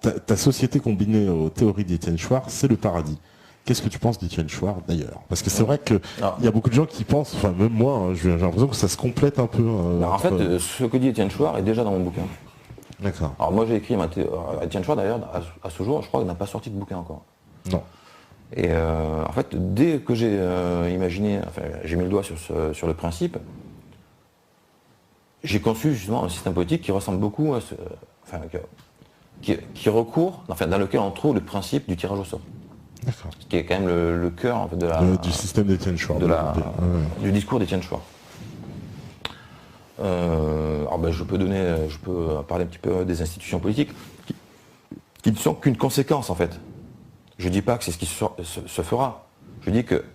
ta société combinée aux théories d'Étienne Chouard, c'est le paradis. Qu'est-ce que tu penses d'Étienne Chouard, d'ailleurs? Parce que c'est vrai qu'il y a beaucoup de gens qui pensent, enfin, même moi, hein, j'ai l'impression que ça se complète un peu. Alors, en fait, ce que dit Étienne Chouard est déjà dans mon bouquin. D'accord. Alors, moi, j'ai écrit Étienne Chouard, d'ailleurs, à ce jour, je crois qu'il n'a pas sorti de bouquin encore. Non. Et en fait, dès que j'ai imaginé, enfin, j'ai mis le doigt sur le principe, j'ai conçu justement un système politique qui ressemble beaucoup à qui recourt, enfin, dans lequel on trouve le principe du tirage au sort. D'accord. Ce qui est quand même le cœur en fait, du système d'Étienne Chouard. Du discours d'Étienne Chouard. Alors ben, je peux parler un petit peu des institutions politiques qui ne sont qu'une conséquence en fait. Je ne dis pas que c'est ce qui se fera. Je dis que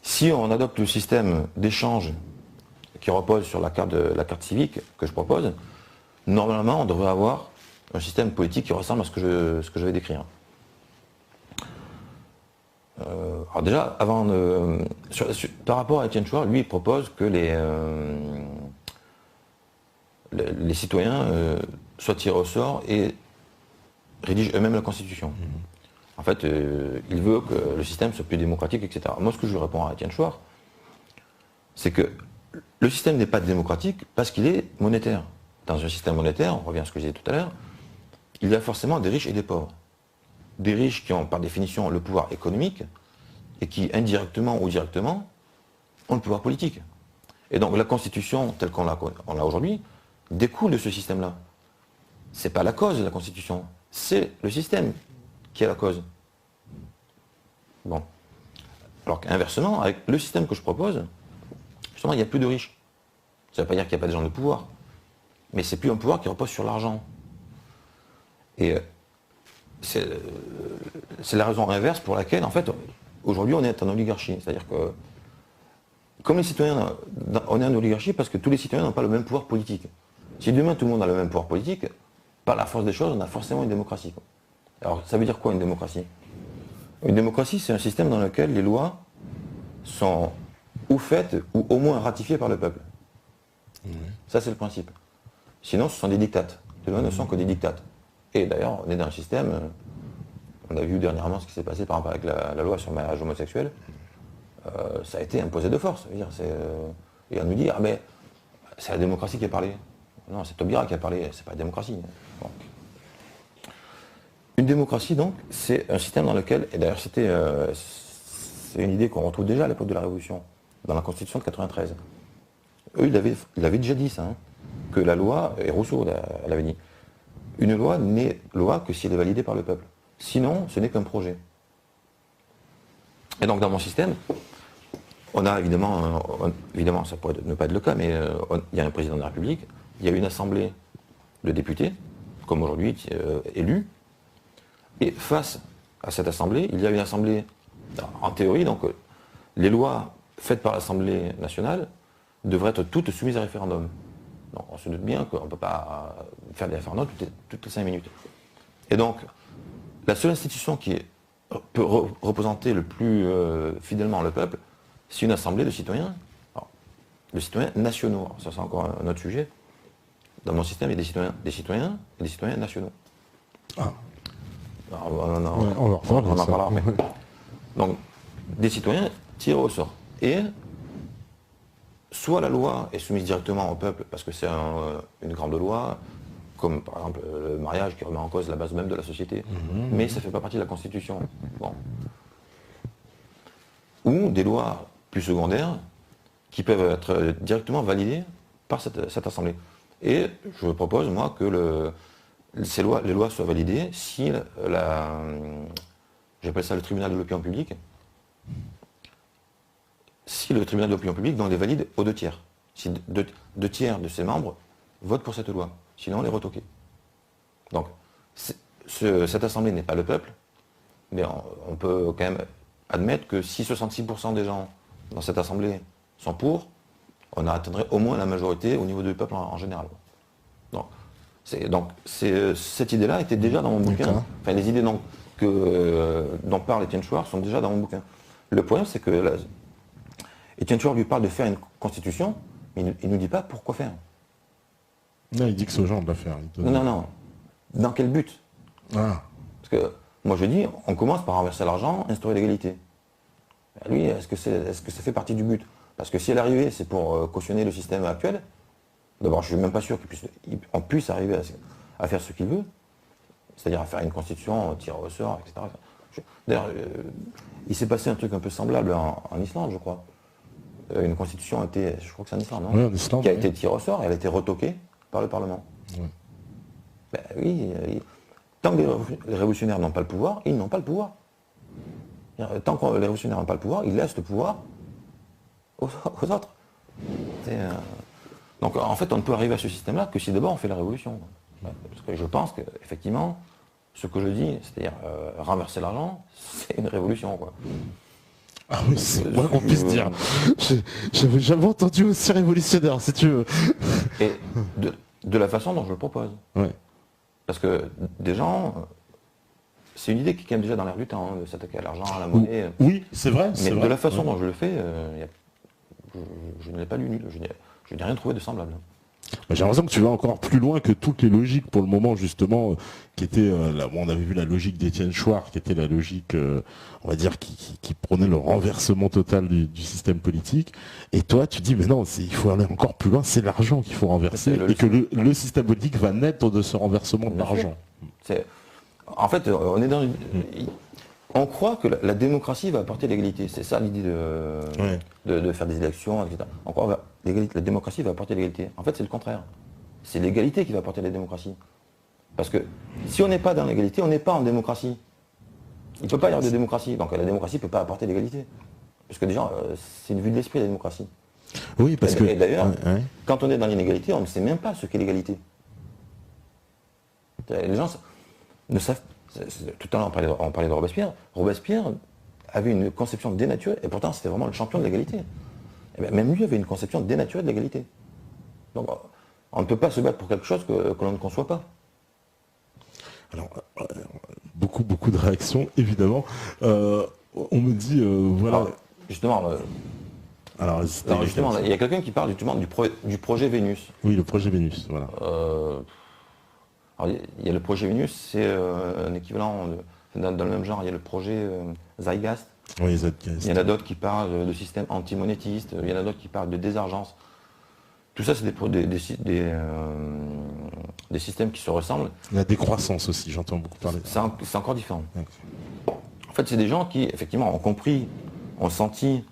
si on adopte le système d'échange qui repose sur la carte civique que je propose, normalement on devrait avoir un système politique qui ressemble à ce que je vais décrire. Alors déjà, par rapport à Étienne Chouard, lui il propose que les citoyens soient tirés au sort et rédigent eux-mêmes la Constitution. En fait, il veut que le système soit plus démocratique, etc. Moi, ce que je lui réponds à Étienne Chouard, c'est que le système n'est pas démocratique parce qu'il est monétaire. Dans un système monétaire, on revient à ce que je disais tout à l'heure, il y a forcément des riches et des pauvres. Des riches qui ont par définition le pouvoir économique et qui indirectement ou directement ont le pouvoir politique. Et donc la Constitution telle qu'on l'a aujourd'hui découle de ce système-là. Ce n'est pas la cause de la Constitution, c'est le système qui est la cause. Bon. Alors qu'inversement, avec le système que je propose, justement, il n'y a plus de riches. Ça ne veut pas dire qu'il n'y a pas de gens de pouvoir, mais c'est plus un pouvoir qui repose sur l'argent. Et c'est la raison inverse pour laquelle, en fait, aujourd'hui, on est en oligarchie. C'est-à-dire que, comme les citoyens, on est en oligarchie parce que tous les citoyens n'ont pas le même pouvoir politique. Si demain tout le monde a le même pouvoir politique, par la force des choses, on a forcément une démocratie. Alors, ça veut dire quoi une démocratie? Une démocratie, c'est un système dans lequel les lois sont ou faites ou au moins ratifiées par le peuple. Ça, c'est le principe. Sinon, ce sont des dictates. Les lois ne sont que des dictates. Et d'ailleurs, on est dans un système, on a vu dernièrement ce qui s'est passé par exemple avec la loi sur le mariage homosexuel, ça a été imposé de force. Et on nous dit, ah mais c'est la démocratie qui a parlé. Non, c'est Taubira qui a parlé, c'est pas la démocratie. Bon. Une démocratie, donc, c'est un système dans lequel, et d'ailleurs c'est une idée qu'on retrouve déjà à l'époque de la Révolution, dans la Constitution de 93. Eux, ils avaient déjà dit ça, hein, que la loi, et Rousseau l'avait dit, une loi n'est loi que si elle est validée par le peuple. Sinon, ce n'est qu'un projet. Et donc, dans mon système, on a évidemment, ça pourrait ne pas être le cas, mais il y a un président de la République, il y a une assemblée de députés, comme aujourd'hui, élus, et face à cette assemblée, il y a une assemblée, en théorie, donc les lois faites par l'Assemblée nationale devraient être toutes soumises à référendum. Donc on se doute bien qu'on ne peut pas faire des référendums toutes les 5 minutes. Et donc, la seule institution qui peut représenter le plus fidèlement le peuple, c'est une assemblée de citoyens, de citoyens nationaux. Alors, ça c'est encore un autre sujet. Dans mon système, il y a des citoyens et des citoyens nationaux. Ah. Alors, on en parlera après. Donc, des citoyens tirés au sort. Et soit la loi est soumise directement au peuple parce que c'est une grande loi, comme par exemple le mariage qui remet en cause la base même de la société, mais ça ne fait pas partie de la Constitution. Bon. Ou des lois plus secondaires qui peuvent être directement validées par cette Assemblée. Et je propose, moi, que les lois soient validées si j'appelle ça le tribunal de l'opinion publique, si le tribunal de l'opinion publique les valide aux 2 tiers. Si 2 tiers de ses membres votent pour cette loi, sinon on les retoquer. Donc, cette assemblée n'est pas le peuple, mais on peut quand même admettre que si 66% des gens dans cette assemblée sont pour, on atteindrait au moins la majorité au niveau du peuple en général. Donc, Cette idée-là était déjà dans mon bouquin. D'accord. Enfin, les idées dont parle Étienne Chouard sont déjà dans mon bouquin. Le problème, c'est que Étienne Chouard lui parle de faire une constitution, mais il ne nous dit pas pourquoi faire. Non, il dit que c'est aux gens de la faire. Non. Dans quel but? Ah. Parce que moi je dis, on commence par renverser l'argent, instaurer l'égalité. Lui, est-ce que ça fait partie du but? Parce que si l'arrivée, c'est pour cautionner le système actuel, d'abord, je ne suis même pas sûr qu'on puisse arriver à faire ce qu'il veut, c'est-à-dire à faire une constitution, tirer au sort, etc. D'ailleurs, il s'est passé un truc un peu semblable en Islande, je crois. Une constitution a été, je crois que c'est en Islande, non? Oui, en Islande. Qui a été tirée au sort et elle a été retoquée par le Parlement. Ouais. Ben oui, tant que les révolutionnaires n'ont pas le pouvoir, ils n'ont pas le pouvoir. Tant que les révolutionnaires n'ont pas le pouvoir, ils laissent le pouvoir aux autres. Donc en fait, on ne peut arriver à ce système-là que si d'abord on fait la révolution. Parce que je pense qu'effectivement, ce que je dis, c'est-à-dire renverser l'argent, c'est une révolution, quoi. Ah oui, c'est moi qu'on puisse dire. J'avais jamais entendu aussi révolutionnaire, si tu veux. Et de la façon dont je le propose. Ouais. Parce que des gens, c'est une idée qui est quand même déjà dans l'air du temps, de s'attaquer à l'argent, à la monnaie. Oui, c'est vrai. Mais de la façon dont je le fais, je ne l'ai pas lu nul. Je n'ai rien trouvé de semblable. J'ai l'impression que tu vas encore plus loin que toutes les logiques pour le moment, justement, qui étaient, on avait vu la logique d'Étienne Chouard, qui était la logique, on va dire, qui prônait le renversement total du système politique. Et toi, tu dis, mais non, il faut aller encore plus loin, c'est l'argent qu'il faut renverser, et que le système politique va naître de ce renversement de l'argent. En fait, on croit que la démocratie va apporter l'égalité. C'est ça l'idée de faire des élections, etc. On croit que la démocratie va apporter l'égalité. En fait, c'est le contraire. C'est l'égalité qui va apporter la démocratie. Parce que si on n'est pas dans l'égalité, on n'est pas en démocratie. Il ne peut pas y avoir de démocratie. Donc la démocratie ne peut pas apporter l'égalité. Parce que déjà, c'est une vue de l'esprit, la démocratie. Oui, parce que... Et d'ailleurs, quand on est dans l'inégalité, on ne sait même pas ce qu'est l'égalité. Les gens ne savent. Tout à l'heure, on parlait de Robespierre. Robespierre avait une conception dénaturée, et pourtant c'était vraiment le champion de l'égalité. Et bien, même lui avait une conception dénaturée de l'égalité. Donc on ne peut pas se battre pour quelque chose que l'on ne conçoit pas. Alors, beaucoup de réactions, évidemment. On me dit, voilà... Alors, justement, il y a quelqu'un qui parle justement du projet Vénus. Oui, le projet Vénus, voilà. Alors, il y a le projet Vénus, c'est un équivalent, dans le même genre, il y a le projet Zeitgeist. Oui, Zeitgeist. Il y en a d'autres qui parlent de système anti-monétiste, il y en a d'autres qui parlent de désargence. Tout ça, c'est des systèmes qui se ressemblent. La décroissance aussi, j'entends beaucoup parler. C'est encore différent. Okay. En fait, c'est des gens qui, effectivement, ont compris, ont senti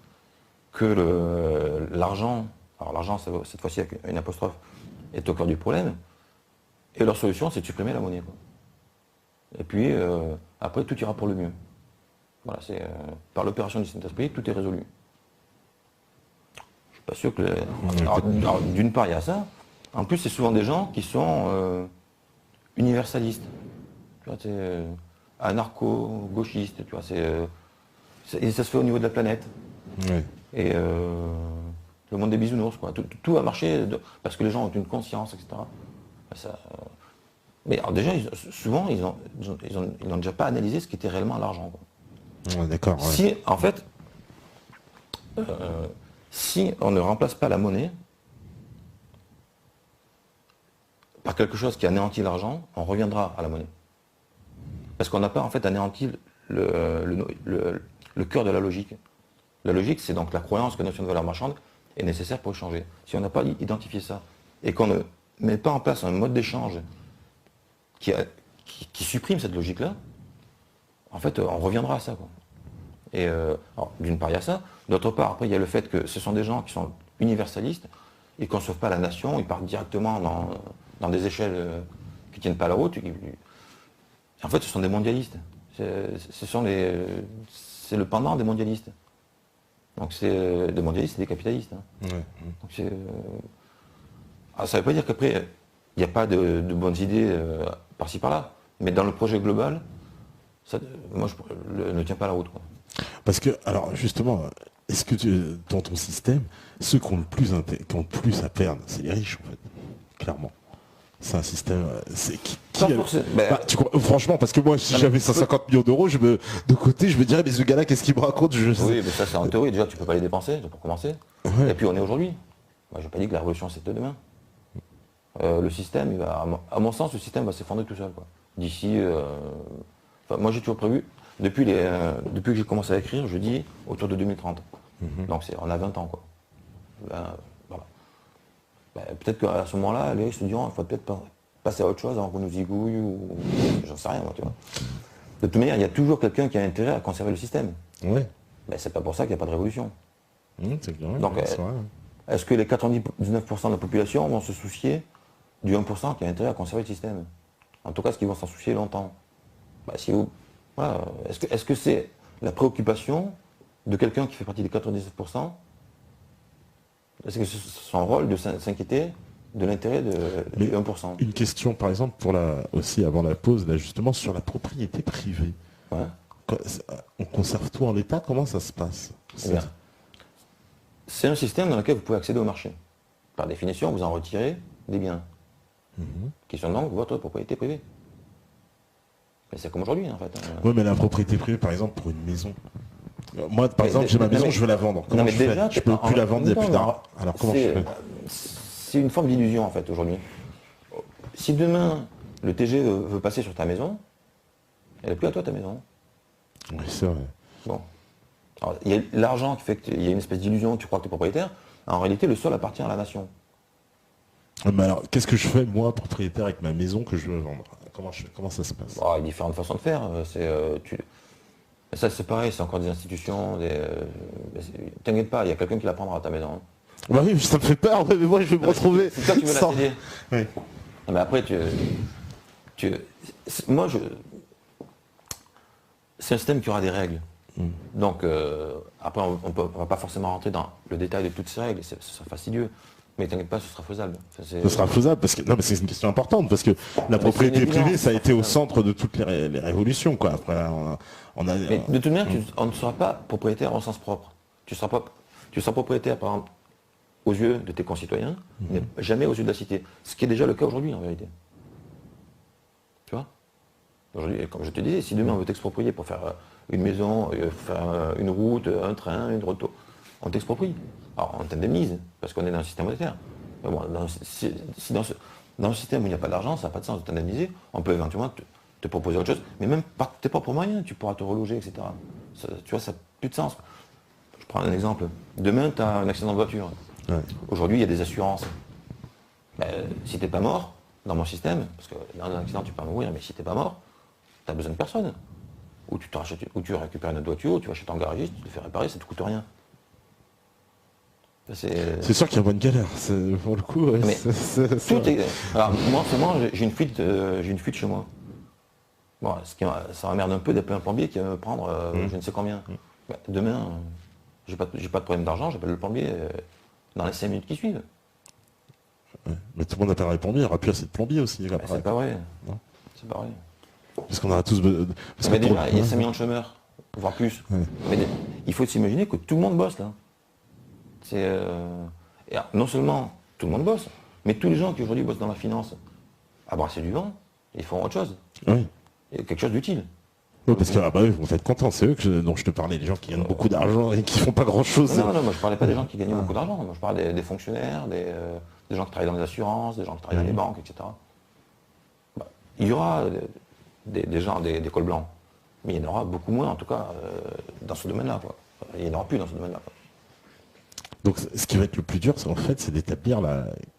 que l'argent, alors l'argent, cette fois-ci avec une apostrophe, est au cœur du problème. Et leur solution, c'est de supprimer la monnaie, quoi. Et puis, après, tout ira pour le mieux. Voilà, par l'opération du Saint-Esprit, tout est résolu. Je suis pas sûr que... Alors, d'une part, il y a ça. En plus, c'est souvent des gens qui sont universalistes. Tu vois, c'est anarcho-gauchistes, tu vois, et ça se fait au niveau de la planète. Oui. Et le monde des bisounours, quoi. Tout a marché parce que les gens ont une conscience, etc. Mais alors déjà, souvent, ils n'ont déjà pas analysé ce qu'était réellement l'argent. Ouais, d'accord. Ouais. Si, en fait, si on ne remplace pas la monnaie par quelque chose qui anéantit l'argent, on reviendra à la monnaie. Parce qu'on n'a pas, en fait, anéanti le cœur de la logique. La logique, c'est donc la croyance que la notion de valeur marchande est nécessaire pour échanger. Si on n'a pas identifié ça, et qu'on ne met pas en place un mode d'échange qui supprime cette logique-là, en fait, on reviendra à ça, quoi. Et d'une part, il y a ça. D'autre part, après, il y a le fait que ce sont des gens qui sont universalistes, ils ne conçoivent pas la nation, ils partent directement dans des échelles qui ne tiennent pas la route. En fait, ce sont des mondialistes. C'est le pendant des mondialistes. Donc, des mondialistes, c'est des capitalistes. Hein. Ouais. Donc, ça ne veut pas dire qu'après, il n'y a pas de bonnes idées par-ci par-là. Mais dans le projet global, ça, moi, ne tient pas la route, quoi. Parce que, alors justement, est-ce que dans ton système, ceux qui ont le plus à perdre, c'est les riches, en fait, clairement. C'est un système... Pas forcément. Franchement, parce que moi, si j'avais 150 millions d'euros, de côté, je me dirais, mais ce gars-là, qu'est-ce qu'il me raconte? Oui, mais ça c'est en théorie. Déjà, tu peux pas les dépenser, pour commencer. Ouais. Et puis on est aujourd'hui. Moi, j'ai pas dit que la révolution c'était demain. Le système, à mon sens, le système va s'effondrer tout seul, quoi. D'ici... moi, j'ai toujours prévu, depuis que j'ai commencé à écrire, je dis autour de 2030. Donc on a 20 ans, quoi. Voilà. Peut-être qu'à ce moment-là, les riches se diront, il faut peut-être passer à autre chose avant qu'on nous zigouille, ou j'en sais rien, moi, tu vois. De toute manière, il y a toujours quelqu'un qui a intérêt à conserver le système. Ouais. C'est pas pour ça qu'il n'y a pas de révolution. C'est clair. Donc, est-ce que les 99% de la population vont se soucier du 1% qui a intérêt à conserver le système? En tout cas, est-ce qu'ils vont s'en soucier longtemps? Voilà. Est-ce que c'est la préoccupation de quelqu'un qui fait partie des 97%? Est-ce que c'est son rôle de s'inquiéter de l'intérêt du 1%? Une question, par exemple, aussi avant la pause, là, justement, sur la propriété privée. Ouais. On conserve tout en l'état, comment ça se passe? C'est un système dans lequel vous pouvez accéder au marché. Par définition, vous en retirez des biens, qui sont donc votre propriété privée. Mais c'est comme aujourd'hui, en fait. Oui, mais la propriété privée, par exemple, pour une maison. Moi, par exemple, j'ai ma maison, je veux la vendre. Comment je fais? Je peux plus la vendre, il n'y a plus d'argent. Alors comment je fais? C'est une forme d'illusion, en fait, aujourd'hui. Si demain, le TG veut passer sur ta maison, elle n'est plus à toi, ta maison. Oui, c'est vrai. Bon. Alors, il y a l'argent qui fait qu'il y a une espèce d'illusion, tu crois que tu es propriétaire. En réalité, le sol appartient à la nation. Mais alors, qu'est-ce que je fais, moi, propriétaire, avec ma maison que je veux vendre? Comment ça se passe? Il y a différentes façons de faire. Ça, c'est pareil, c'est encore des institutions. T'inquiète pas, il y a quelqu'un qui la prendra à ta maison. Bah oui, ça me fait peur, mais moi, je vais me retrouver. C'est toi qui veux la céder. Oui. Non, mais après, c'est un système qui aura des règles. Donc, après, on ne va pas forcément rentrer dans le détail de toutes ces règles, ce sera fastidieux. Mais t'inquiète pas, ce sera faisable. Ce sera faisable, parce que non, mais c'est une question importante, parce que la propriété privée, ça a été au centre de toutes les révolutions, quoi. Après, mais de toute manière, on ne sera pas propriétaire au sens propre. Tu seras propriétaire, par exemple, aux yeux de tes concitoyens, mais jamais aux yeux de la cité. Ce qui est déjà le cas aujourd'hui, en vérité. Tu vois? Aujourd'hui, comme je te disais, si demain on veut t'exproprier pour faire une maison, faire une route, un train, une route, on t'exproprie. Alors on t'indemnise, parce qu'on est dans un système monétaire. Mais bon, dans le système où il n'y a pas d'argent, ça n'a pas de sens de t'indemniser. On peut éventuellement te proposer autre chose, mais même par tes propres moyens, tu pourras te reloger, etc. Tu vois, ça n'a plus de sens. Je prends un exemple. Demain, tu as un accident de voiture. Ouais. Aujourd'hui, il y a des assurances. Si tu n'es pas mort, dans mon système, parce que dans un accident, tu peux mourir, mais si tu n'es pas mort, tu as besoin de personne. Ou tu récupères une autre voiture, ou tu achètes un garagiste, tu te fais réparer, ça ne te coûte rien. C'est sûr qu'il y a bonne galère, pour le coup. Ouais, Alors, moi, en ce moment, j'ai une fuite chez moi. Bon, ça m'emmerde un peu d'appeler un plombier qui va me prendre je ne sais combien. Demain, j'ai pas de problème d'argent, j'appelle le plombier dans les 5 minutes qui suivent. Ouais. Mais tout le monde appellera le plombier, il n'y aura plus assez de plombiers aussi. C'est pas vrai. Non. C'est pas vrai. Parce qu'on aura tous... Mais déjà, il y a 5 millions de chômeurs, voire plus. Ouais. Mais il faut s'imaginer que tout le monde bosse là. Non seulement tout le monde bosse, mais tous les gens qui aujourd'hui bossent dans la finance, à brasser du vent, ils font autre chose. Oui. Et quelque chose d'utile. Oui, parce que vous faites content, c'est eux dont je te parlais, les gens qui gagnent beaucoup d'argent et qui font pas grand chose. Non, moi je parlais pas des gens qui gagnent beaucoup d'argent, moi je parlais des fonctionnaires, des gens qui travaillent dans les assurances, des gens qui travaillent dans les banques, etc. Il y aura des gens, des cols blancs, mais il y en aura beaucoup moins en tout cas dans ce domaine-là. Il n'y en aura plus dans ce domaine-là. Donc ce qui va être le plus dur, c'est d'établir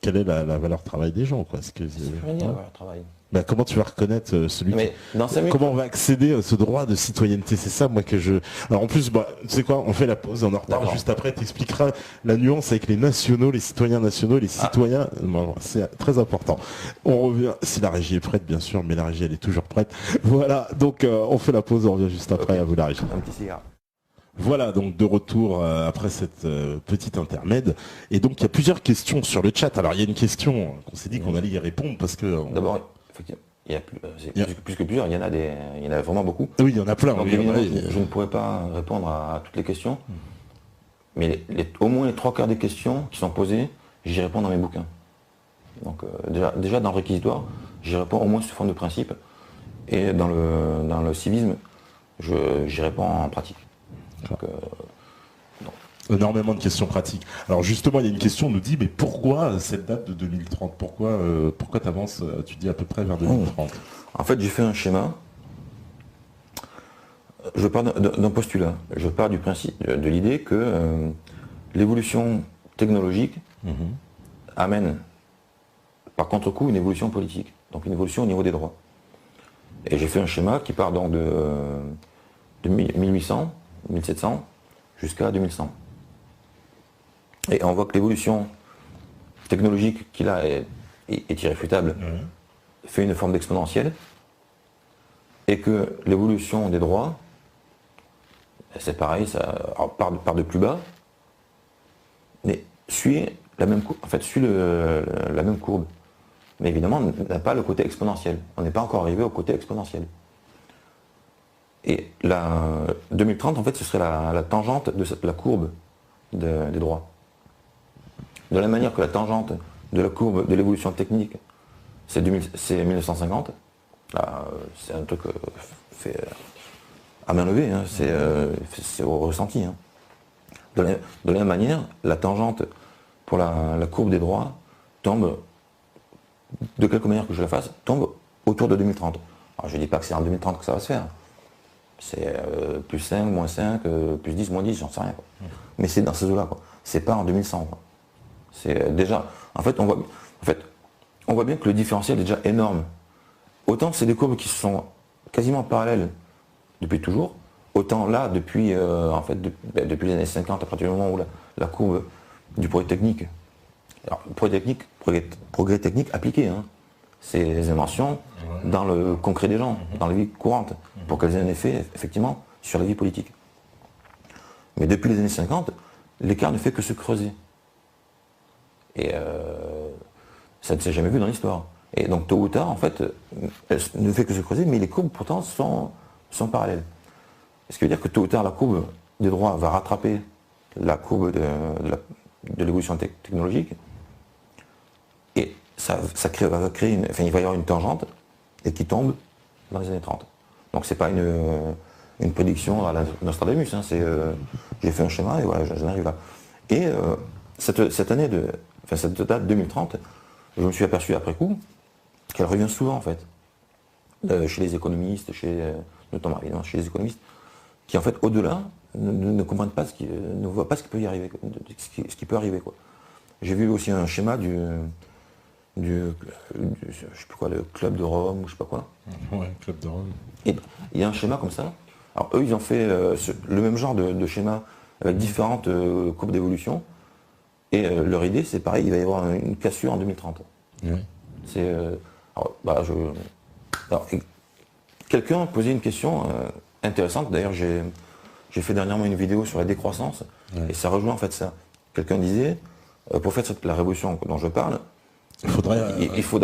quelle est la valeur travail des gens. C'est plus rien, la valeur travail. Comment tu vas reconnaître celui comment on va accéder à ce droit de citoyenneté? C'est ça, moi, que je... Alors en plus, tu sais quoi, on fait la pause, on en reparle juste après, tu expliqueras la nuance avec les nationaux, les citoyens nationaux, les citoyens... c'est très important. On revient, si la régie est prête, bien sûr, mais la régie, elle est toujours prête. Voilà, donc on fait la pause, on revient juste après, à vous la régie. Un petit cigare. Voilà, donc de retour après cette petite intermède. Et donc il y a plusieurs questions sur le chat. Alors il y a une question qu'on s'est dit qu'on allait y répondre parce que... D'abord, effectivement, il y a plus que plusieurs, il y en a vraiment beaucoup. Oui, il y en a plein. Donc, évidemment, je ne pourrais pas répondre à toutes les questions. Mais au moins les 3 quarts des questions qui sont posées, j'y réponds dans mes bouquins. Donc déjà dans le réquisitoire, j'y réponds au moins sous forme de principe, et dans le civisme, j'y réponds en pratique. Donc, énormément de questions pratiques. Alors justement, il y a une question, on nous dit, mais pourquoi cette date de 2030? Pourquoi tu avances, tu dis à peu près vers 2030? En fait, j'ai fait un schéma. Je pars d'un postulat. Je pars du principe, de l'idée que l'évolution technologique amène par contre-coup une évolution politique, donc une évolution au niveau des droits. Et j'ai fait un schéma qui part donc de 1800, 1700 jusqu'à 2100. Et on voit que l'évolution technologique qui là est irréfutable, fait une forme d'exponentielle, et que l'évolution des droits, c'est pareil, ça part de plus bas, mais suit la même courbe. Mais évidemment, on n'a pas le côté exponentiel. On n'est pas encore arrivé au côté exponentiel. Et 2030, en fait, ce serait la tangente de la courbe des droits. De la même manière que la tangente de la courbe de l'évolution technique, c'est 1950. Là, c'est un truc fait à main levée, hein, c'est au ressenti. Hein. De la même manière, la tangente pour la courbe des droits tombe, de quelque manière que je la fasse, tombe autour de 2030. Alors je ne dis pas que c'est en 2030 que ça va se faire. C'est plus 5, moins 5, plus 10, moins 10, j'en sais rien. Quoi. Mais c'est dans ces eaux-là. C'est pas en 2100. Quoi. C'est déjà. En fait, on voit bien que le différentiel est déjà énorme. Autant c'est des courbes qui sont quasiment parallèles depuis toujours, autant là, depuis les années 50, à partir du moment où la courbe du progrès technique, alors progrès technique appliqué, hein, c'est les inventions dans le concret des gens, dans la vie courante, pour qu'elles aient un effet, effectivement, sur la vie politique. Mais depuis les années 50, l'écart ne fait que se creuser. Et ça ne s'est jamais vu dans l'histoire. Et donc tôt ou tard, en fait, elle ne fait que se creuser, mais les courbes pourtant sont parallèles. Ce qui veut dire que tôt ou tard, la courbe des droits va rattraper la courbe de l'évolution technologique, et il va y avoir une tangente, et qui tombe dans les années 30. Donc c'est pas une prédiction à la Nostradamus, hein, j'ai fait un schéma et voilà, j'en arrive là. Et cette date 2030, je me suis aperçu après coup qu'elle revient souvent en fait, chez les économistes, notamment évidemment chez les économistes, qui en fait au-delà ne comprennent pas ne voient pas ce qui peut y arriver, ce qui peut arriver quoi. J'ai vu aussi un schéma je sais plus quoi, le club de Rome ou je sais pas quoi. Ouais, club de Rome. Et il y a un schéma comme ça. Alors eux ils ont fait le même genre de schéma avec différentes courbes d'évolution. Et leur idée c'est pareil, il va y avoir une cassure en 2030. Ouais. Quelqu'un posait une question intéressante, d'ailleurs j'ai fait dernièrement une vidéo sur la décroissance, et ça rejoint en fait ça. Quelqu'un disait, pour faire la révolution dont je parle, il faut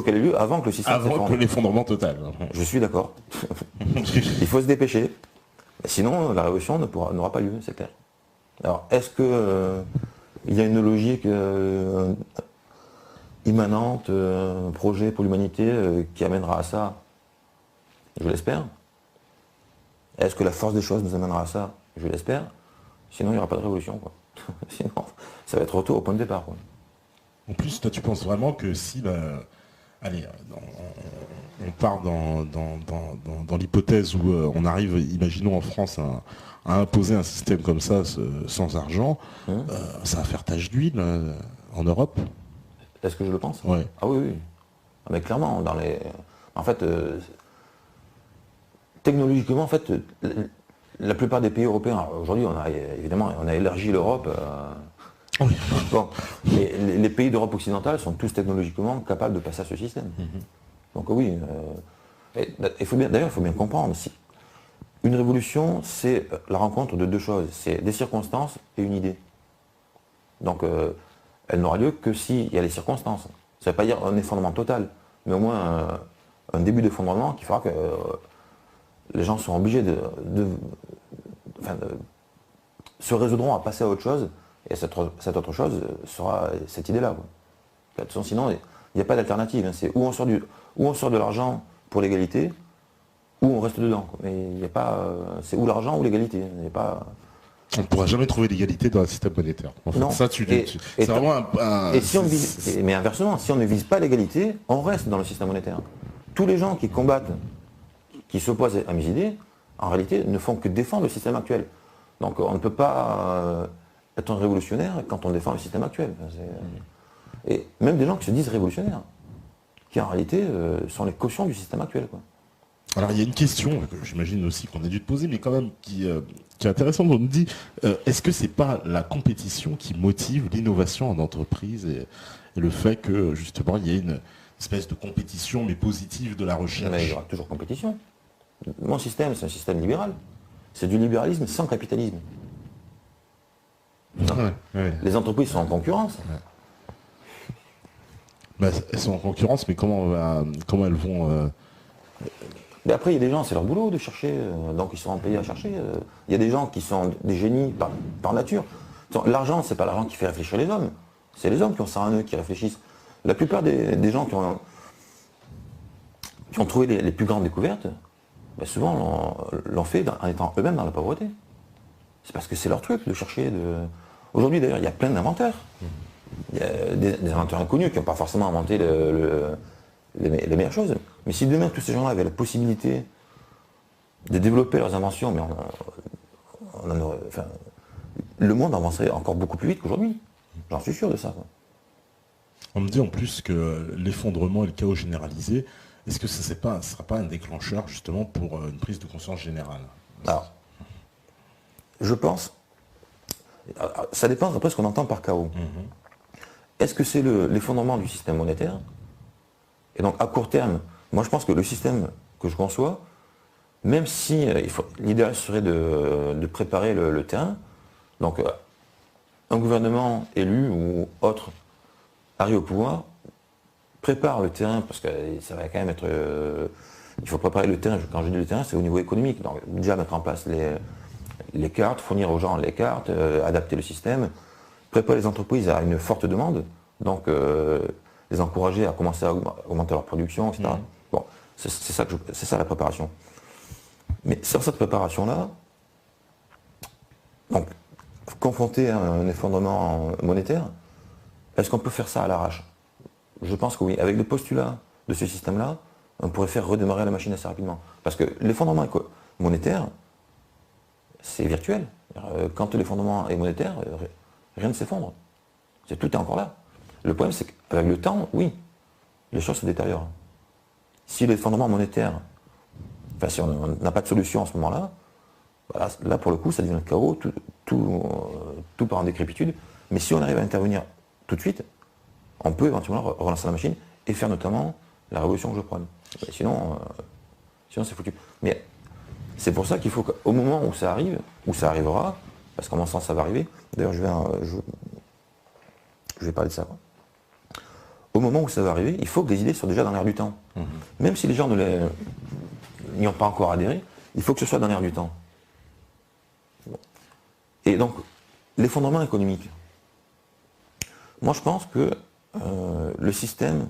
qu'elle ait lieu avant que le système s'effondre. Avant que l'effondrement total. Je suis d'accord. Il faut se dépêcher. Sinon, la révolution n'aura pas lieu, c'est clair. Alors, est-ce que il y a une logique immanente, un projet pour l'humanité qui amènera à ça? Je l'espère. Est-ce que la force des choses nous amènera à ça? Je l'espère. Sinon, il n'y aura pas de révolution, quoi. Sinon, ça va être retour au point de départ, quoi. En plus, toi, tu penses vraiment que si, allez, on part dans l'hypothèse où on arrive, imaginons en France, à imposer un système comme ça, sans argent, ça va faire tache d'huile en Europe? Est-ce que je le pense? Ouais. Ah oui, oui. Ah, mais clairement, en fait, technologiquement, en fait, la plupart des pays européens, aujourd'hui, on a élargi l'Europe. Oui. Bon, mais les pays d'Europe occidentale sont tous technologiquement capables de passer à ce système. Donc oui, d'ailleurs, il faut bien comprendre, une révolution, c'est la rencontre de deux choses, c'est des circonstances et une idée. Donc elle n'aura lieu que s'il y a les circonstances. Ça ne veut pas dire un effondrement total, mais au moins un début d'effondrement qui fera que les gens seront obligés se résoudront à passer à autre chose, et cette autre chose sera cette idée-là. De toute façon, sinon, il n'y a pas d'alternative. Hein. C'est où on sort de l'argent pour l'égalité, ou on reste dedans. Quoi. Mais il n'y a pas. C'est ou l'argent ou l'égalité. Il n'y a pas. On ne pourra jamais trouver l'égalité dans un système monétaire. En fait, Non. ça, c'est vraiment et si on vise, mais inversement, si on ne vise pas l'égalité, on reste dans le système monétaire. Tous les gens qui combattent, qui s'opposent à mes idées, en réalité, ne font que défendre le système actuel. Donc on ne peut pas être un révolutionnaire quand on défend le système actuel. Et même des gens qui se disent révolutionnaires, qui en réalité sont les cautions du système actuel. Quoi. Alors il y a une question que j'imagine aussi qu'on a dû te poser, mais quand même qui est intéressante. On nous dit, est-ce que c'est pas la compétition qui motive l'innovation en entreprise et le fait que justement il y ait une espèce de compétition mais positive de la recherche? Mais il y aura toujours compétition. Mon système, c'est un système libéral. C'est du libéralisme sans capitalisme. Ouais. Les entreprises sont en concurrence. Bah, elles sont en concurrence, mais comment elles vont... Mais après, il y a des gens, c'est leur boulot de chercher, donc ils seront payés à chercher. Il y a des gens qui sont des génies par nature. L'argent, c'est pas l'argent qui fait réfléchir les hommes. C'est les hommes qui ont ça en eux, qui réfléchissent. La plupart des gens qui ont trouvé les plus grandes découvertes, ben souvent l'ont fait en étant eux-mêmes dans la pauvreté. C'est parce que c'est leur truc de chercher. Aujourd'hui, d'ailleurs, il y a plein d'inventeurs. Il y a des inventeurs inconnus qui n'ont pas forcément inventé les meilleures choses. Mais si demain tous ces gens-là avaient la possibilité de développer leurs inventions, mais le monde avancerait encore beaucoup plus vite qu'aujourd'hui. J'en suis sûr de ça. Quoi. On me dit en plus que l'effondrement et le chaos généralisé, est-ce que ce ne sera pas un déclencheur justement pour une prise de conscience générale? Alors, je pense, ça dépend après ce qu'on entend par chaos. Est-ce que c'est l'effondrement du système monétaire? Et donc à court terme, moi je pense que le système que je conçois, même si l'idéal serait de préparer le terrain, donc un gouvernement élu ou autre arrive au pouvoir, prépare le terrain, parce que ça va quand même être... il faut préparer le terrain, quand je dis le terrain, c'est au niveau économique. Donc déjà mettre en place les cartes, fournir aux gens les cartes, adapter le système, préparer les entreprises à une forte demande, donc les encourager à commencer à augmenter leur production, etc. Bon, c'est ça la préparation. Mais sans cette préparation-là, donc confronté à un effondrement monétaire, est-ce qu'on peut faire ça à l'arrache? Je pense que oui. Avec le postulat de ce système-là, on pourrait faire redémarrer la machine assez rapidement. Parce que l'effondrement monétaire, c'est virtuel. Quand l'effondrement est monétaire, rien ne s'effondre. Tout est encore là. Le problème, c'est qu'avec le temps, oui, les choses se détériorent. Si l'effondrement monétaire, enfin si on n'a pas de solution à ce moment-là, là pour le coup, ça devient le chaos, tout part en décrépitude. Mais si on arrive à intervenir tout de suite, on peut éventuellement relancer la machine et faire notamment la révolution que je prône. Sinon c'est foutu. Mais c'est pour ça qu'il faut qu'au moment où ça arrive, où ça arrivera, parce qu'en mon sens ça va arriver, d'ailleurs je vais parler de ça. Quoi. Au moment où ça va arriver, il faut que les idées soient déjà dans l'air du temps. Même si les gens n'y ont pas encore adhéré, il faut que ce soit dans l'air du temps. Bon. Et donc, l'effondrement économique. Moi je pense que le système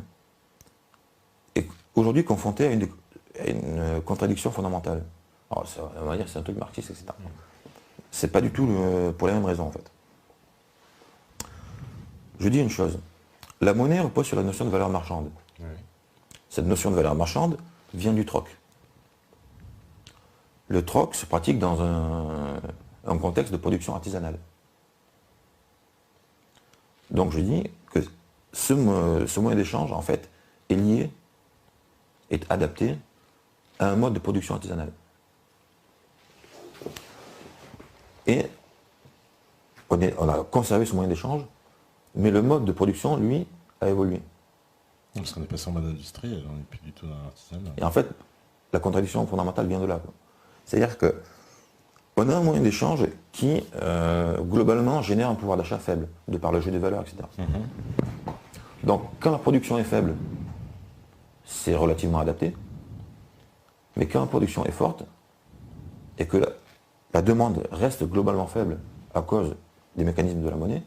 est aujourd'hui confronté à une contradiction fondamentale. Alors, on va dire que c'est un truc marxiste, etc. C'est pas du tout pour les mêmes raisons en fait. Je dis une chose, la monnaie repose sur la notion de valeur marchande. Oui. Cette notion de valeur marchande vient du troc. Le troc se pratique dans un contexte de production artisanale. Donc je dis que ce moyen d'échange, en fait, est lié, est adapté à un mode de production artisanale. Et on a conservé ce moyen d'échange, mais le mode de production, lui, a évolué. Parce qu'on est passé en mode industriel, on n'est plus du tout dans l'artisanat. Et en fait, la contradiction fondamentale vient de là. C'est-à-dire qu'on a un moyen d'échange qui, globalement, génère un pouvoir d'achat faible, de par le jeu des valeurs, etc. Donc, quand la production est faible, c'est relativement adapté. Mais quand la production est forte, et que la demande reste globalement faible à cause des mécanismes de la monnaie,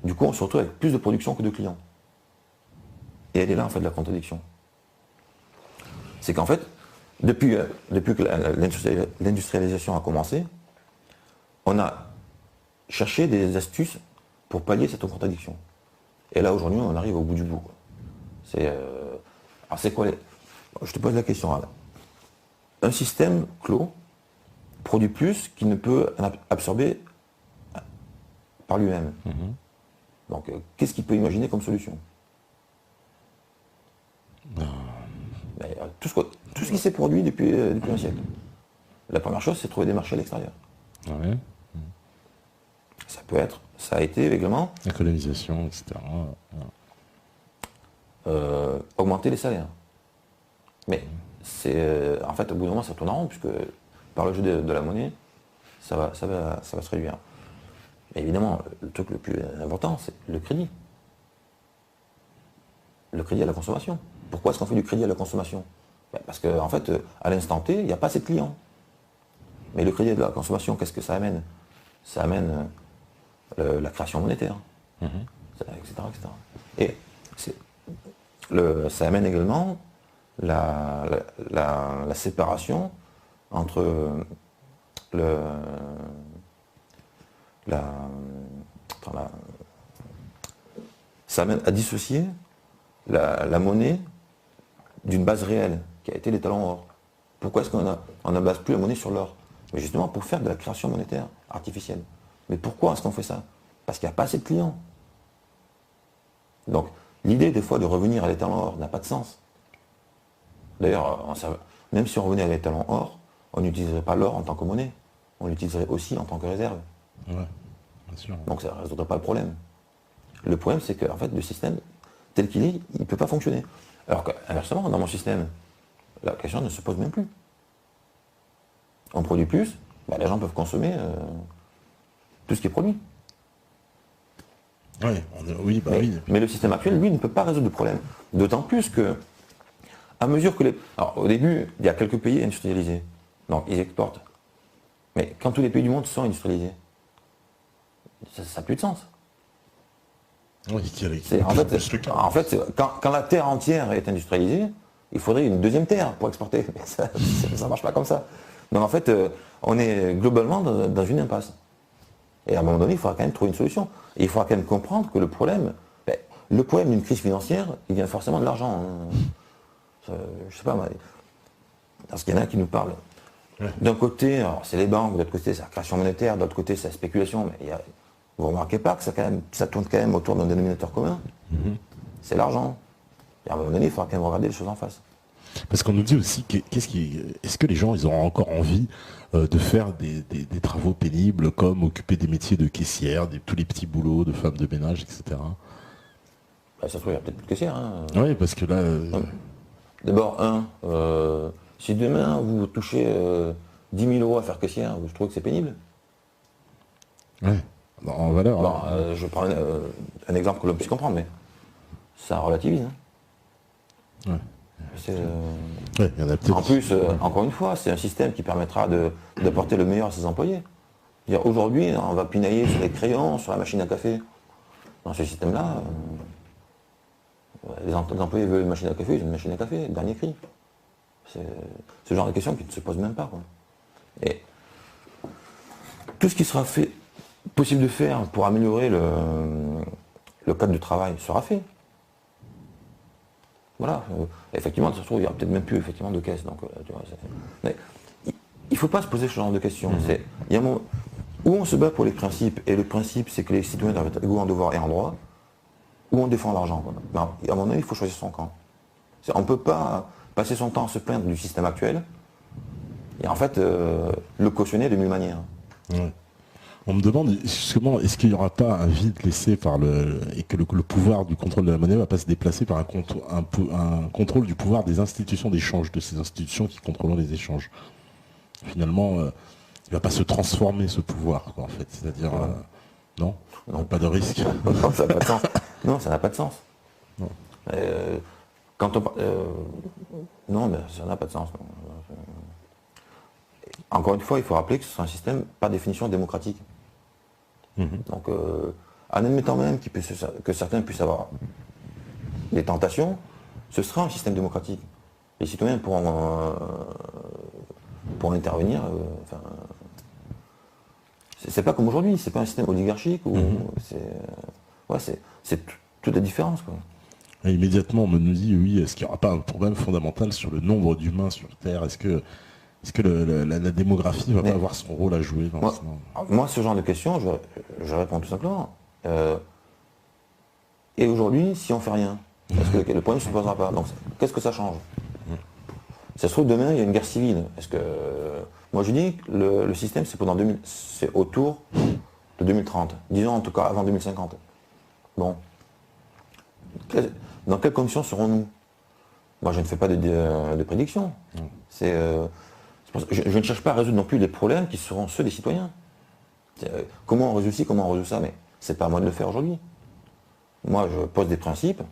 du coup, on se retrouve avec plus de production que de clients. Et elle est là en fait la contradiction. C'est qu'en fait, depuis que l'industrialisation a commencé, on a cherché des astuces pour pallier cette contradiction. Et là aujourd'hui on arrive au bout du bout. Alors c'est quoi Je te pose la question. Là. Un système clos produit plus qu'il ne peut absorber par lui-même. Donc qu'est-ce qu'il peut imaginer comme solution? Tout ce qui s'est produit depuis un siècle. La première chose, c'est trouver des marchés à l'extérieur. Ouais. Ça a été également la colonisation, etc. augmenter les salaires. Mais en fait, au bout d'un moment, ça tourne en rond, puisque par le jeu de la monnaie, ça va se réduire. Mais évidemment, le truc le plus important, c'est le crédit. Le crédit à la consommation. Pourquoi est-ce qu'on fait du crédit à la consommation? Parce qu'en fait, à l'instant T, il n'y a pas assez de clients. Mais le crédit à la consommation, qu'est-ce que ça amène? Ça amène la création monétaire, etc., etc. Et ça amène également la séparation entre ça amène à dissocier la monnaie d'une base réelle, qui a été les talons or. Pourquoi est-ce qu'on ne base plus la monnaie sur l'or? Mais justement pour faire de la création monétaire artificielle. Mais pourquoi est-ce qu'on fait ça? Parce qu'il n'y a pas assez de clients. Donc l'idée des fois de revenir à l'étalon or n'a pas de sens. D'ailleurs, même si on revenait à l'étalon or, on n'utiliserait pas l'or en tant que monnaie. On l'utiliserait aussi en tant que réserve. Ouais, bien sûr. Donc ça ne résoudrait pas le problème. Le problème, c'est que en fait, le système, tel qu'il est, il ne peut pas fonctionner. Alors qu'inversement, dans mon système, la question ne se pose même plus. On produit plus, les gens peuvent consommer tout ce qui est produit. Ouais, oui. Mais le système actuel, lui, ne peut pas résoudre le problème. D'autant plus que, à mesure que Alors, au début, il y a quelques pays industrialisés. Donc, ils exportent. Mais quand tous les pays du monde sont industrialisés, ça n'a plus de sens. Oui, en fait, quand la terre entière est industrialisée, il faudrait une deuxième terre pour exporter. Mais ça ne marche pas comme ça. Donc en fait, on est globalement dans une impasse. Et à un moment donné, il faudra quand même trouver une solution. Et il faudra quand même comprendre que le problème d'une crise financière, il vient forcément de l'argent. Je ne sais pas, parce qu'il y en a qui nous parlent. Ouais. D'un côté, c'est les banques, de l'autre côté, c'est la création monétaire, de l'autre côté, c'est la spéculation. Mais vous ne remarquez pas que ça tourne quand même autour d'un dénominateur commun. C'est l'argent. Et à un moment donné, il faudra quand même regarder les choses en face. Parce qu'on nous dit aussi est-ce que les gens ils auront encore envie de faire des travaux pénibles comme occuper des métiers de caissière, tous les petits boulots de femmes de ménage, etc. Ça se trouve, il y a peut-être plus de caissière. Oui, parce que là... D'abord, si demain vous touchez 10 000 euros à faire caissière, vous trouvez que c'est pénible? Ouais. En valeur. Je prends un exemple que l'on puisse comprendre, mais ça relativise. Ouais. Y en a en plus, encore une fois, c'est un système qui permettra d'apporter le meilleur à ses employés. Aujourd'hui, on va pinailler sur les crayons, sur la machine à café. Dans ce système-là, les employés veulent une machine à café, ils ont une machine à café, dernier cri. C'est ce genre de question qui ne se pose même pas. Et tout ce qui sera possible de faire pour améliorer le cadre du travail sera fait. Voilà. Effectivement, ça se trouve, il n'y aura peut-être même plus effectivement de caisse. Donc, mais il ne faut pas se poser ce genre de questions. Il y a où on se bat pour les principes, et le principe, c'est que les citoyens doivent être égaux en devoir et en droit, où on défend l'argent. À un moment donné, il faut choisir son camp. On ne peut pas passer son temps à se plaindre du système actuel, et en fait, le cautionner de mille manières. Ouais. On me demande justement, est-ce qu'il n'y aura pas un vide laissé et que le pouvoir du contrôle de la monnaie ne va pas se déplacer par un contrôle du pouvoir des institutions d'échange, de ces institutions qui contrôlent les échanges. Finalement, il ne va pas se transformer ce pouvoir, en fait. C'est-à-dire, non, pas de risque. Non, ça n'a pas de sens. Non, ça n'a pas de sens. Non. Non, mais ça n'a pas de sens. Encore une fois, il faut rappeler que c'est un système par définition démocratique. Donc, en admettant même que certains puissent avoir les tentations, ce sera un système démocratique. Les citoyens pourront intervenir. C'est pas comme aujourd'hui, c'est pas un système oligarchique où c'est toute la différence, quoi. Et immédiatement, on me nous dit, oui, est-ce qu'il n'y aura pas un problème fondamental sur le nombre d'humains sur Terre? Est-ce que la démographie va pas avoir son rôle à jouer dans moi, ce genre de questions, je réponds tout simplement. Et aujourd'hui, si on fait rien, est-ce que le problème ne se posera pas? Donc, qu'est-ce que ça change? Ça se trouve, demain, il y a une guerre civile. Est-ce que moi, je dis que le système, c'est autour de 2030. Disons en tout cas avant 2050. Bon. Dans quelles conditions serons-nous? Moi, je ne fais pas de prédiction. Je ne cherche pas à résoudre non plus les problèmes qui seront ceux des citoyens. Comment on résout ci, comment on résout ça, mais c'est pas à moi de le faire aujourd'hui. Moi, je pose des principes,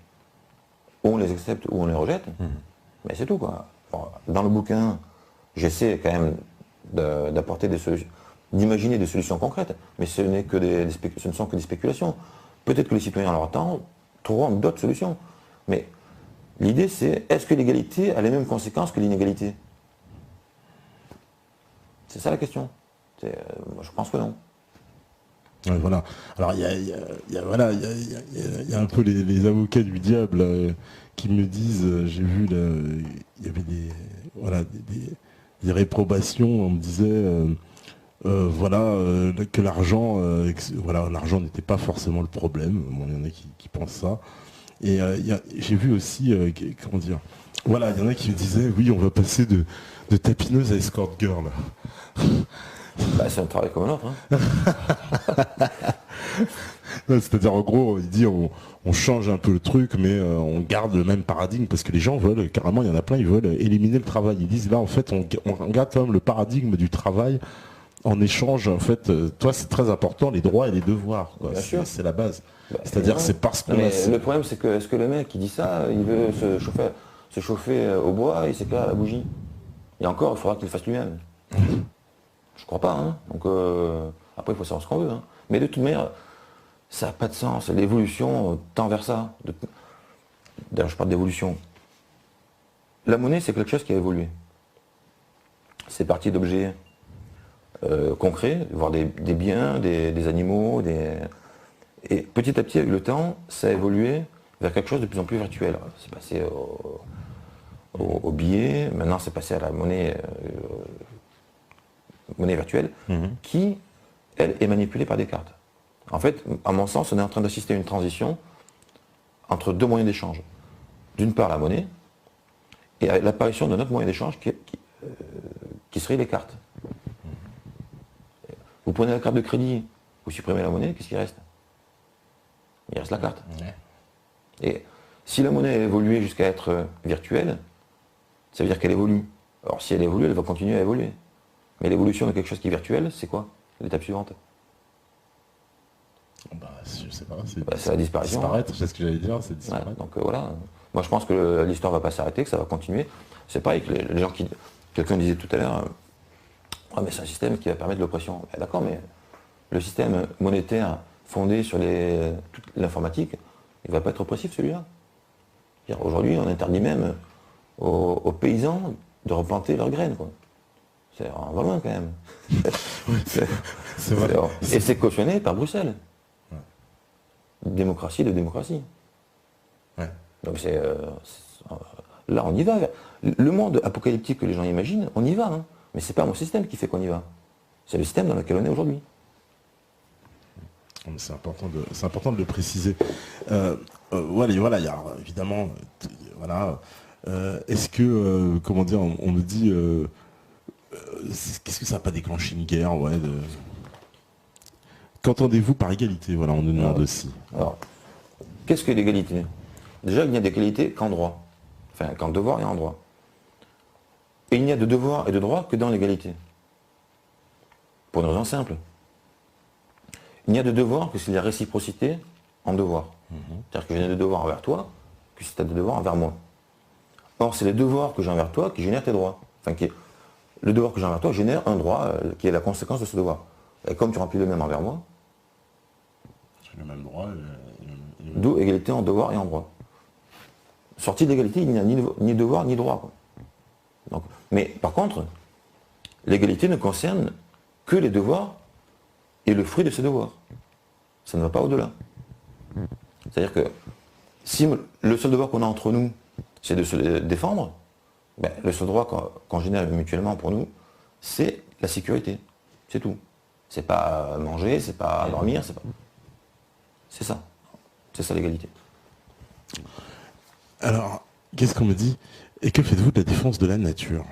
ou on les accepte ou on les rejette, mais c'est tout, quoi. Alors, dans le bouquin, j'essaie quand même d'apporter des solutions, d'imaginer des solutions concrètes, mais ce ne sont que des spéculations. Peut-être que les citoyens, à leur temps, trouveront d'autres solutions. Mais l'idée, c'est, est-ce que l'égalité a les mêmes conséquences que l'inégalité? C'est ça la question. Moi, je pense que non. Ouais, voilà. Alors il y a un peu les avocats du diable qui me disent, j'ai vu il y avait des réprobations, on me disait que l'argent l'argent n'était pas forcément le problème. Bon, il y en a qui pensent ça. Et j'ai vu aussi comment dire, voilà, il y en a qui me disaient, oui, on va passer de tapineuse à escort girl. Bah, c'est un travail comme un autre. Hein. C'est-à-dire, en gros, il dit on change un peu le truc, mais on garde le même paradigme, parce que les gens veulent, carrément, il y en a plein, ils veulent éliminer le travail. Ils disent, là, en fait, on garde quand même le paradigme du travail en échange. En fait, toi, c'est très important, les droits et les devoirs. C'est la base. C'est-à-dire, c'est parce qu'on a... Le problème, c'est que, est-ce que le mec qui dit ça, il veut se chauffer au bois et s'éclairer à la bougie? Et encore, il faudra qu'il le fasse lui-même. Je crois pas, hein. Donc après il faut savoir ce qu'on veut, hein. Mais de toute manière, ça n'a pas de sens. L'évolution tend vers ça. D'ailleurs, je parle d'évolution. La monnaie, c'est quelque chose qui a évolué. C'est parti d'objets concrets, voire des biens, des animaux, et petit à petit, avec le temps, ça a évolué vers quelque chose de plus en plus virtuel. C'est passé au billet, maintenant c'est passé à la monnaie virtuelle, qui, elle, est manipulée par des cartes. En fait, à mon sens, on est en train d'assister à une transition entre deux moyens d'échange. D'une part, la monnaie, et l'apparition d'un autre moyen d'échange qui serait les cartes. Vous prenez la carte de crédit, vous supprimez la monnaie, qu'est-ce qui reste? Il reste la carte. Et si la monnaie a évolué jusqu'à être virtuelle, ça veut dire qu'elle évolue. Alors si elle évolue, elle va continuer à évoluer. Mais l'évolution de quelque chose qui est virtuel, c'est quoi? L'étape suivante? Je sais pas. C'est la disparition. Disparaître, c'est ce que j'allais dire, c'est disparaître. Ouais, donc voilà. Moi je pense que l'histoire ne va pas s'arrêter, que ça va continuer. C'est pareil que les gens qui... Quelqu'un disait tout à l'heure, mais c'est un système qui va permettre l'oppression. D'accord, mais le système monétaire fondé sur toute l'informatique, il ne va pas être oppressif celui-là. Aujourd'hui, on interdit même aux paysans de replanter leurs graines, quoi. On va loin quand même. C'est vrai. Et c'est cautionné par Bruxelles. Ouais. Démocratie de démocratie. Ouais. Donc là on y va. Le monde apocalyptique que les gens imaginent, on y va. Hein. Mais c'est pas mon système qui fait qu'on y va. C'est le système dans lequel on est aujourd'hui. C'est important de le préciser. Voilà, il y a évidemment, voilà. Est-ce que, comment dire, on me dit, qu'est-ce que ça n'a pas déclenché une guerre, ouais. Qu'entendez-vous par égalité? Voilà, on nous demande aussi. Alors, qu'est-ce que l'égalité? Déjà, il n'y a d'égalité qu'en droit. Enfin, qu'en devoir et en droit. Et il n'y a de devoir et de droit que dans l'égalité. Pour une raison simple. Il n'y a de devoir que s'il y a réciprocité en devoir. C'est-à-dire que j'ai des devoirs envers toi, que si tu as des devoirs envers moi. Or, c'est les devoirs que j'ai envers toi qui génèrent tes droits. Enfin, le devoir que j'ai envers toi génère un droit qui est la conséquence de ce devoir. Et comme tu remplis le même envers moi, le même droit. D'où égalité en devoir et en droit. sorti de l'égalité, il n'y a ni devoir ni droit, quoi. Donc, mais par contre, l'égalité ne concerne que les devoirs et le fruit de ces devoirs. Ça ne va pas au-delà. C'est-à-dire que si le seul devoir qu'on a entre nous, c'est de se défendre, ben, le seul droit qu'on génère mutuellement pour nous, c'est la sécurité. C'est tout. C'est pas manger, c'est pas dormir, c'est pas... C'est ça. C'est ça l'égalité. Alors, qu'est-ce qu'on me dit? Et que faites-vous de la défense de la nature?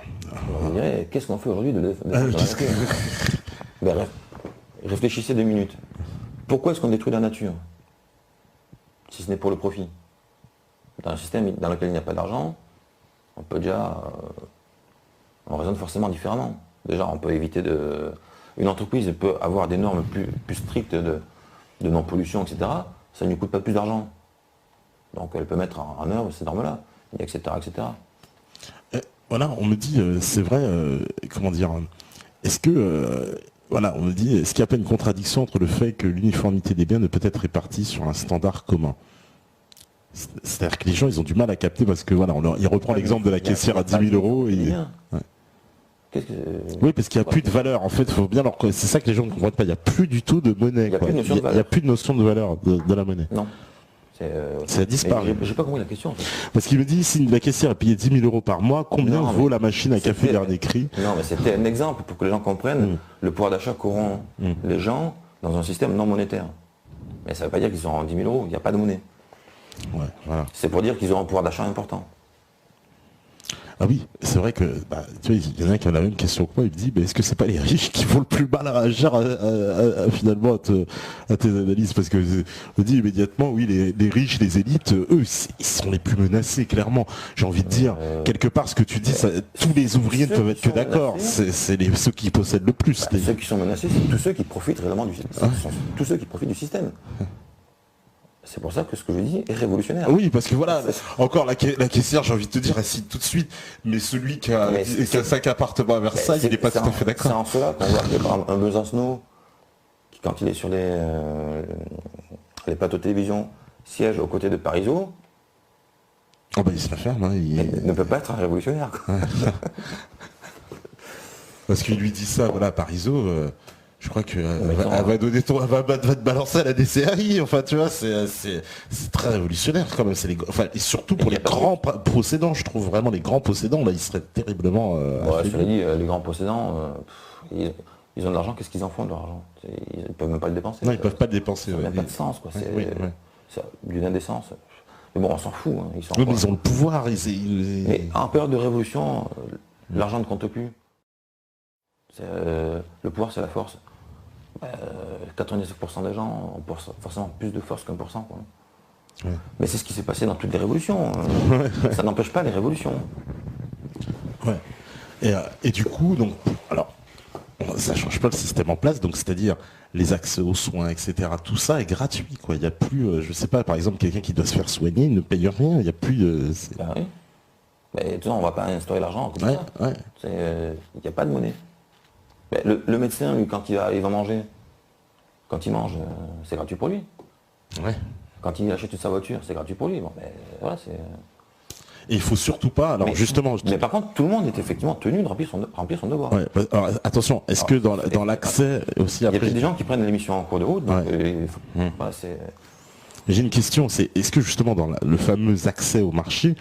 On me dirait, qu'est-ce qu'on fait aujourd'hui de la nature? Ben, réfléchissez 2 minutes. Pourquoi est-ce qu'on détruit la nature? Si ce n'est pour le profit. Dans un système dans lequel il n'y a pas d'argent, on peut déjà... on raisonne forcément différemment. Déjà, on peut éviter de... Une entreprise peut avoir des normes plus strictes de non-pollution, etc. Ça ne lui coûte pas plus d'argent. Donc elle peut mettre en œuvre ces normes-là, etc., etc. Voilà, on me dit, c'est vrai, comment dire, est-ce que, voilà, on me dit, est-ce qu'il n'y a pas une contradiction entre le fait que l'uniformité des biens ne peut être répartie sur un standard commun? C'est-à-dire que les gens, ils ont du mal à capter parce que, voilà, il reprend l'exemple de la caissière à 10 000 euros. Et... Ouais. Oui, parce qu'il n'y a plus de valeur. En fait, faut bien c'est ça que les gens ne comprennent pas. Il n'y a plus du tout de monnaie. Il n'y a plus de notion de valeur de la monnaie. Non. Ça disparaît. J'ai pas compris la question en fait. Parce qu'il me dit, si la caissière a payé 10 000 euros par mois, combien vaut la machine à café dernier cri? Non, mais c'était un exemple pour que les gens comprennent le pouvoir d'achat qu'auront les gens dans un système non monétaire. Mais ça ne veut pas dire qu'ils auront 10 000 euros, il n'y a pas de monnaie. Ouais, voilà. C'est pour dire qu'ils auront un pouvoir d'achat important. Ah oui, c'est vrai que, tu vois, il y en a qui a la même question que moi, il me dit, est-ce que c'est pas les riches qui font le plus mal à réagir finalement à tes analyses? Parce que je me dis immédiatement, oui, les riches, les élites, eux, ils sont les plus menacés, clairement. J'ai envie de dire, quelque part, ce que tu dis, tous les ouvriers ne peuvent être que d'accord. C'est ceux qui possèdent le plus. Ceux qui sont menacés, c'est tous ceux qui profitent réellement du système. Tous ceux qui profitent du système. C'est pour ça que ce que je dis est révolutionnaire. Oui, parce que voilà, encore la caissière, j'ai envie de te dire, elle cite tout de suite, mais celui qui a 5 appartements à Versailles, il n'est pas tout à fait d'accord. C'est en cela qu'on voit que par exemple, un Besancenot, qui quand il est sur les plateaux de télévision, siège aux côtés de Parisot, oh ben il se la ferme, hein, il ne peut pas être un révolutionnaire. Parce qu'il lui dit ça, voilà, Parisot... je crois qu'elle va donner va te balancer à la DCRI. Enfin, tu vois, c'est très révolutionnaire quand même. Et surtout pour les grands possédants, je trouve vraiment les grands possédants là, ils seraient terriblement. Cela dit, les grands possédants, ils ont de l'argent. Qu'est-ce qu'ils en font de leur argent? Ils ne peuvent même pas le dépenser. Non, ils ne peuvent pas le dépenser. Ça n'a pas de sens, quoi. C'est d'une indécence. Mais bon, on s'en fout. Hein. Mais ils ont le pouvoir. Mais en période de révolution, l'argent ne compte plus. Le pouvoir, c'est la force. 99% des gens ont forcément plus de force qu'1%. Ouais. Mais c'est ce qui s'est passé dans toutes les révolutions. Ça n'empêche pas les révolutions. Ouais. Et du coup, donc, alors, ça ne change pas le système en place, donc c'est-à-dire les accès aux soins, etc. Tout ça est gratuit, quoi. Il n'y a plus, je sais pas, par exemple, quelqu'un qui doit se faire soigner, il ne paye rien. Il n'y a plus. Oui. Mais tu sais, on ne va pas instaurer l'argent comme ça. Ouais. Il n'y a pas de monnaie. Mais le médecin, lui, quand il va manger, quand il mange, c'est gratuit pour lui. Ouais. Quand il achète sa voiture, c'est gratuit pour lui. Bon, mais voilà, c'est... Et il faut surtout pas, alors justement... Mais par contre, tout le monde est effectivement tenu de remplir son devoir. Ouais, alors, attention, est-ce que dans l'accès aussi... Il y a des gens qui prennent l'émission en cours de route, donc j'ai une question, c'est est-ce que justement dans le fameux accès au marché,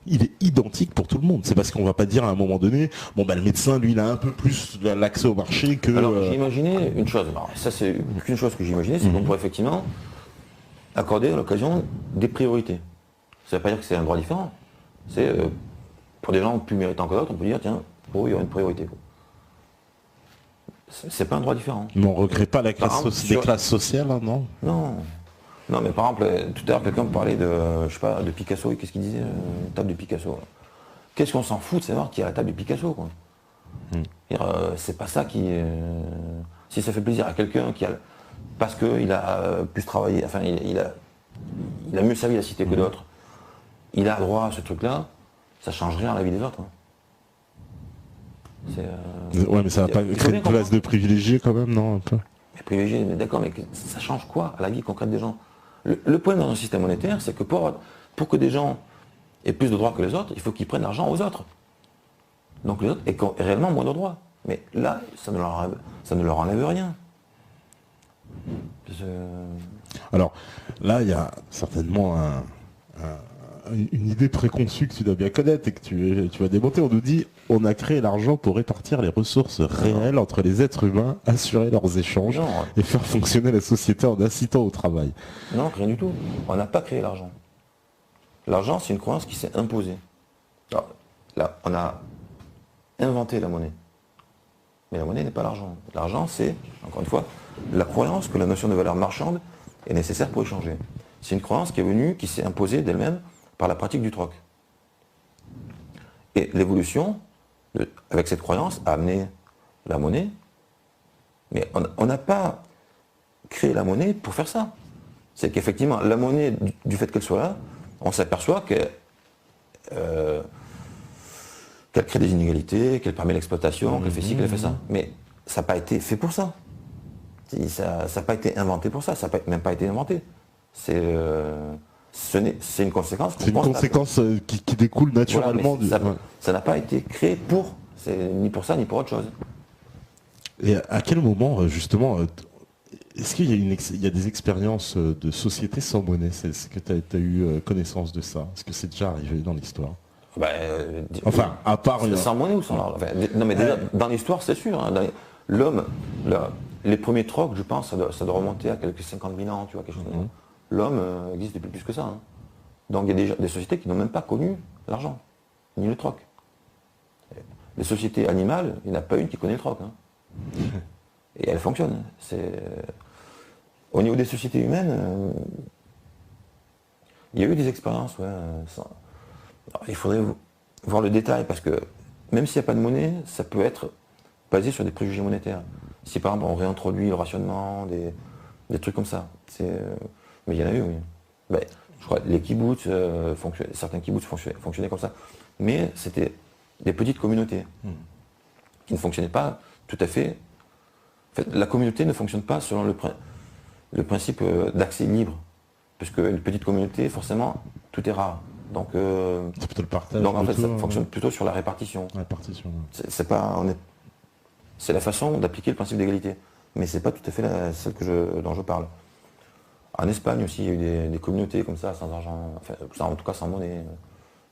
il est identique pour tout le monde? C'est parce qu'on va pas dire à un moment donné, bon le médecin, lui, il a un peu plus l'accès au marché que... Alors j'ai imaginé une chose, alors, ça c'est qu'une chose que j'ai imaginé, c'est qu'on pourrait effectivement accorder à l'occasion des priorités. Ça ne veut pas dire que c'est un droit différent. C'est pour des gens plus méritants que d'autres, on peut dire, tiens, pour eux, il y aura une priorité. C'est pas un droit différent. Mais on ne regrette pas la classe des classes sociales, hein, non? Non, mais par exemple, tout à l'heure, quelqu'un me parlait de, je sais pas, de Picasso, et qu'est-ce qu'il disait, une table de Picasso. Qu'est-ce qu'on s'en fout de savoir qui a la table de Picasso, quoi. C'est pas ça qui... si ça fait plaisir à quelqu'un qui a... Parce qu'il a pu travailler, enfin, il a mieux servi la cité que d'autres, il a droit à ce truc-là, ça change rien à la vie des autres. Ouais, mais ça va pas créer une place de privilégié quand même, non, un peu. Mais privilégié, mais d'accord, mais ça change quoi à la vie concrète des gens? Le problème dans un système monétaire, c'est que pour que des gens aient plus de droits que les autres, il faut qu'ils prennent l'argent aux autres. Donc les autres aient réellement moins de droits. Mais là, ça ne leur enlève rien. Alors, là, il y a certainement une idée préconçue que tu dois bien connaître et que tu vas démonter. On nous dit, on a créé l'argent pour répartir les ressources réelles entre les êtres humains, assurer leurs échanges et faire fonctionner la société en incitant au travail. Non, rien du tout. On n'a pas créé l'argent. L'argent, c'est une croyance qui s'est imposée. Alors, là, on a inventé la monnaie. Mais la monnaie n'est pas l'argent. L'argent, c'est, encore une fois, la croyance que la notion de valeur marchande est nécessaire pour échanger. C'est une croyance qui est venue, qui s'est imposée d'elle-même par la pratique du troc. Et l'évolution, avec cette croyance, a amené la monnaie. Mais on n'a pas créé la monnaie pour faire ça. C'est qu'effectivement, la monnaie, du fait qu'elle soit là, on s'aperçoit qu'elle crée des inégalités, qu'elle permet l'exploitation, qu'elle fait ci, qu'elle fait ça. Mais ça n'a pas été fait pour ça. Ça n'a pas été inventé pour ça, ça n'a même pas été inventé. C'est une conséquence. C'est une conséquence qui découle naturellement. Voilà, ça n'a pas été créé pour. C'est ni pour ça, ni pour autre chose. Et à quel moment, justement, est-ce qu'il y a des expériences de société sans monnaie? Est-ce que tu as eu connaissance de ça? Est-ce que c'est déjà arrivé dans l'histoire? Enfin, à part... Sans monnaie ou sans argent? Non, mais déjà, dans l'histoire, c'est sûr. Hein, l'homme, les premiers trocs, je pense, ça doit remonter à quelques 50 000 ans, tu vois, quelque chose comme ça. L'homme existe depuis plus que ça. Hein. Donc il y a déjà des sociétés qui n'ont même pas connu l'argent, ni le troc. Les sociétés animales, il n'y en a pas une qui connaît le troc. Hein. Et elles fonctionnent. Au niveau des sociétés humaines, il y a eu des expériences. Ouais, alors, il faudrait voir le détail, parce que même s'il n'y a pas de monnaie, ça peut être basé sur des préjugés monétaires. Si par exemple on réintroduit le rationnement, des trucs comme ça. Mais il y en a eu, oui. Je crois que les kibbutz, certains kibbutz fonctionnaient comme ça. Mais c'était des petites communautés qui ne fonctionnaient pas tout à fait. En fait, la communauté ne fonctionne pas selon le principe d'accès libre. Puisque les petites communautés, forcément, tout est rare. Donc, c'est plutôt le partage. Donc en fait, ça fonctionne plutôt sur la répartition. C'est la façon d'appliquer le principe d'égalité. Mais c'est pas tout à fait celle dont je parle. En Espagne aussi, il y a eu des communautés comme ça, sans argent, enfin, en tout cas sans monnaie.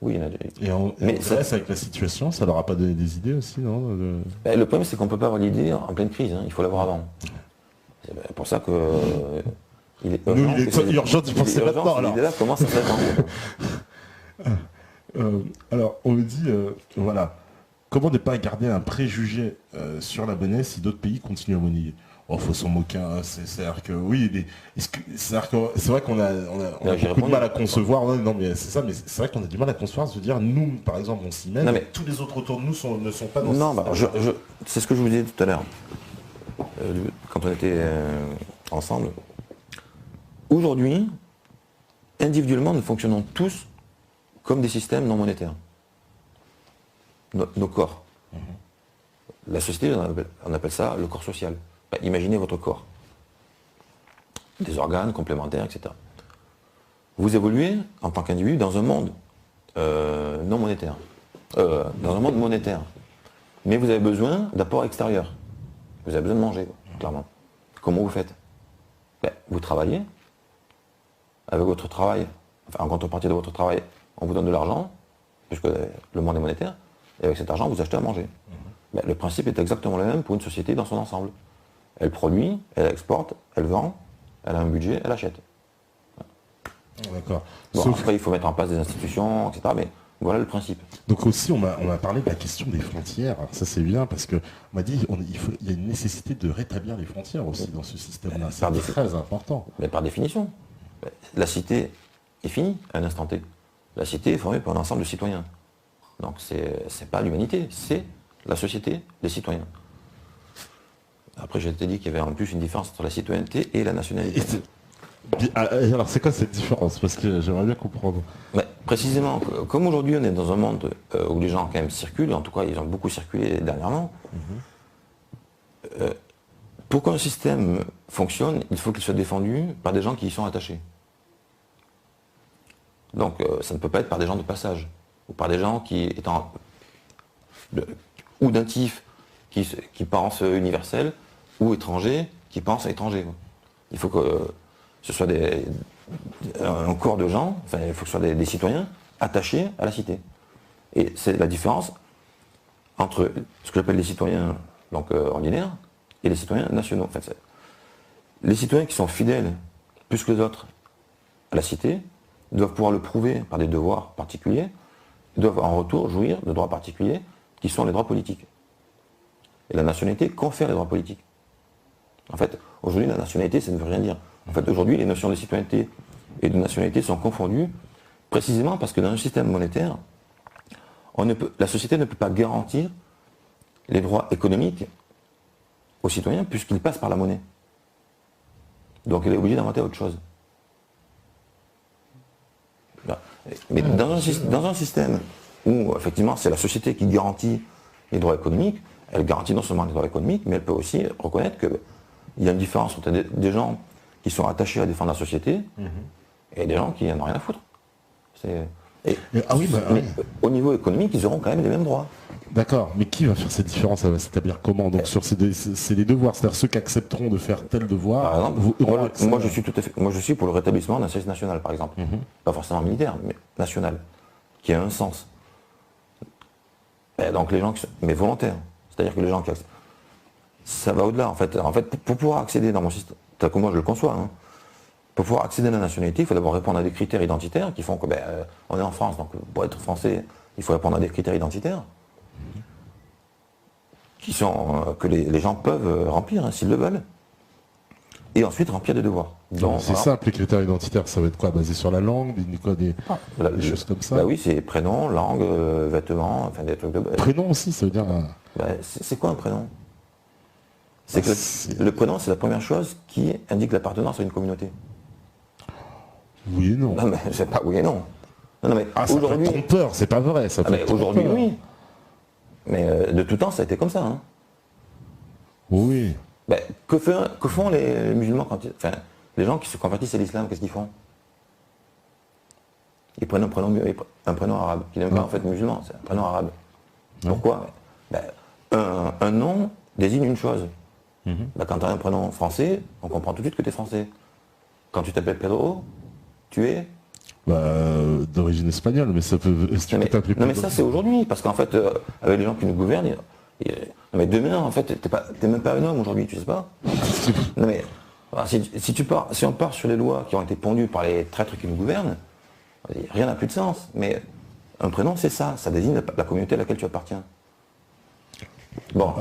Oui, il y en a des... Et en Grèce, avec la situation, ça leur a pas donné des idées aussi, non Le problème, c'est qu'on ne peut pas avoir l'idée en pleine crise, hein, il faut l'avoir avant. C'est pour ça que... il est urgent d'y penser maintenant. Alors. L'idée là commence à s'attendre. Alors, on me dit, voilà, comment ne pas garder un préjugé sur la monnaie si d'autres pays continuent à monnayer? Oh, faut s'en moquer, hein. C'est-à-dire que oui, c'est vrai qu'on a beaucoup de mal à concevoir. Non, mais c'est ça, mais c'est vrai qu'on a du mal à concevoir, se dire, nous, par exemple, on s'y met, mais tous les autres autour de nous ne sont pas dans c'est ce que je vous disais tout à l'heure, quand on était ensemble. Aujourd'hui, individuellement, nous fonctionnons tous comme des systèmes non monétaires. Nos corps. La société, on appelle ça le corps social. Imaginez votre corps. Des organes complémentaires, etc. Vous évoluez en tant qu'individu dans un monde non monétaire. Dans un monde monétaire. Mais vous avez besoin d'apports extérieurs. Vous avez besoin de manger, clairement. Comment vous faites? Vous travaillez. Avec votre travail, en contrepartie de votre travail, on vous donne de l'argent, puisque le monde est monétaire, et avec cet argent, vous achetez à manger. Le principe est exactement le même pour une société dans son ensemble. Elle produit, elle exporte, elle vend, elle a un budget, elle achète. D'accord. Bon, après, il faut mettre en place des institutions, etc. Mais voilà le principe. Donc aussi, on m'a parlé de la question des frontières. Alors ça, c'est bien, parce qu'on m'a dit il y a une nécessité de rétablir les frontières aussi dans ce système-là. C'est très important. Mais par définition. La cité est finie à un instant T. La cité est formée par un ensemble de citoyens. Donc c'est pas l'humanité, c'est la société des citoyens. Après, je t'ai dit qu'il y avait en plus une différence entre la citoyenneté et la nationalité. Alors c'est quoi cette différence? Parce que j'aimerais bien comprendre. Précisément, comme aujourd'hui on est dans un monde où les gens quand même circulent, en tout cas ils ont beaucoup circulé dernièrement, pour qu'un système fonctionne, il faut qu'il soit défendu par des gens qui y sont attachés. Donc ça ne peut pas être par des gens de passage, ou par des gens ou d'un TIF qui pensent universel, ou étrangers qui pensent étrangers. Il faut que ce soit un corps de gens, enfin il faut que ce soit des citoyens attachés à la cité. Et c'est la différence entre ce que j'appelle les citoyens ordinaires et les citoyens nationaux. En fait, les citoyens qui sont fidèles plus que les autres à la cité doivent pouvoir le prouver par des devoirs particuliers, doivent en retour jouir de droits particuliers qui sont les droits politiques. Et la nationalité confère les droits politiques. En fait, aujourd'hui, la nationalité, ça ne veut rien dire. En fait, aujourd'hui, les notions de citoyenneté et de nationalité sont confondues précisément parce que dans un système monétaire, la société ne peut pas garantir les droits économiques aux citoyens puisqu'ils passent par la monnaie. Donc elle est obligée d'inventer autre chose. Mais dans un système où effectivement c'est la société qui garantit les droits économiques, elle garantit non seulement les droits économiques, mais elle peut aussi reconnaître qu'il y a une différence entre des gens qui sont attachés à défendre la société et des gens qui n'en ont rien à foutre. Mais au niveau économique, ils auront quand même les mêmes droits. D'accord, mais qui va faire cette différence? Ça va s'établir comment? Donc c'est les devoirs, c'est-à-dire ceux qui accepteront de faire tel devoir. Par exemple, moi je suis pour le rétablissement d'un service national, par exemple. Pas forcément militaire, mais national, qui a un sens. Et donc les gens mais volontaires. C'est-à-dire que les gens qui acceptent. Ça va au-delà, en fait. Pour pouvoir accéder dans mon système, tel que moi je le conçois, pour pouvoir accéder à la nationalité, il faut d'abord répondre à des critères identitaires qui font que on est en France, donc pour être français, il faut répondre à des critères identitaires qui sont que les gens peuvent remplir s'ils le veulent, et ensuite remplir des devoirs. C'est simple, les critères identitaires, ça va être quoi? Basé sur la langue, des choses comme ça? Oui, c'est prénom, langue, vêtements, enfin des trucs de... Prénom aussi, ça veut dire... c'est quoi un prénom? Le prénom, c'est la première chose qui indique l'appartenance à une communauté. Oui et non. Non, mais c'est pas oui et non. Non, mais aujourd'hui, ça peut être trompeur, c'est pas vrai. Aujourd'hui, oui. Mais de tout temps, ça a été comme ça. Oui. Que font les musulmans les gens qui se convertissent à l'islam, qu'est-ce qu'ils font? Ils prennent un prénom arabe, qui n'est même pas en fait musulman, c'est un prénom arabe. Pourquoi? Un nom désigne une chose. Quand tu as un prénom français, on comprend tout de suite que tu es français. Quand tu t'appelles Pedro, tu es d'origine espagnole, mais ça peut... Non mais ça c'est aujourd'hui, parce qu'en fait, avec les gens qui nous gouvernent, mais demain en fait, t'es même pas un homme aujourd'hui, tu sais pas. Non mais, si on part sur les lois qui ont été pondues par les traîtres qui nous gouvernent, rien n'a plus de sens. Mais un prénom c'est ça désigne la communauté à laquelle tu appartiens. Bon,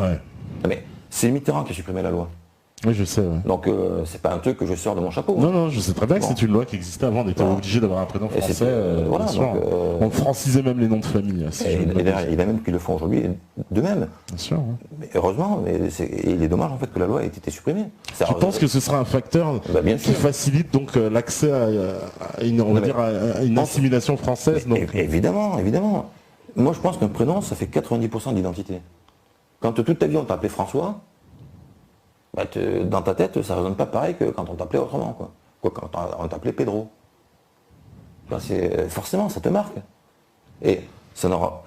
mais c'est Mitterrand qui a supprimé la loi. Oui, je sais. Ouais. Donc, c'est pas un truc que je sors de mon chapeau. Non, je sais très bien que c'est une loi qui existait avant. On était obligé d'avoir un prénom français. On francisait même les noms de famille. Il y a même qui le font aujourd'hui de même. Bien sûr. Mais heureusement, il est dommage en fait que la loi ait été supprimée. Tu penses que ce sera un facteur qui facilite donc l'accès à une assimilation française? Évidemment. Moi, je pense qu'un prénom, ça fait 90% d'identité. Quand toute ta vie on t'appelait François, dans ta tête, ça ne résonne pas pareil que quand on t'appelait autrement, quand on t'appelait Pedro. Forcément, ça te marque. Et ça n'aura.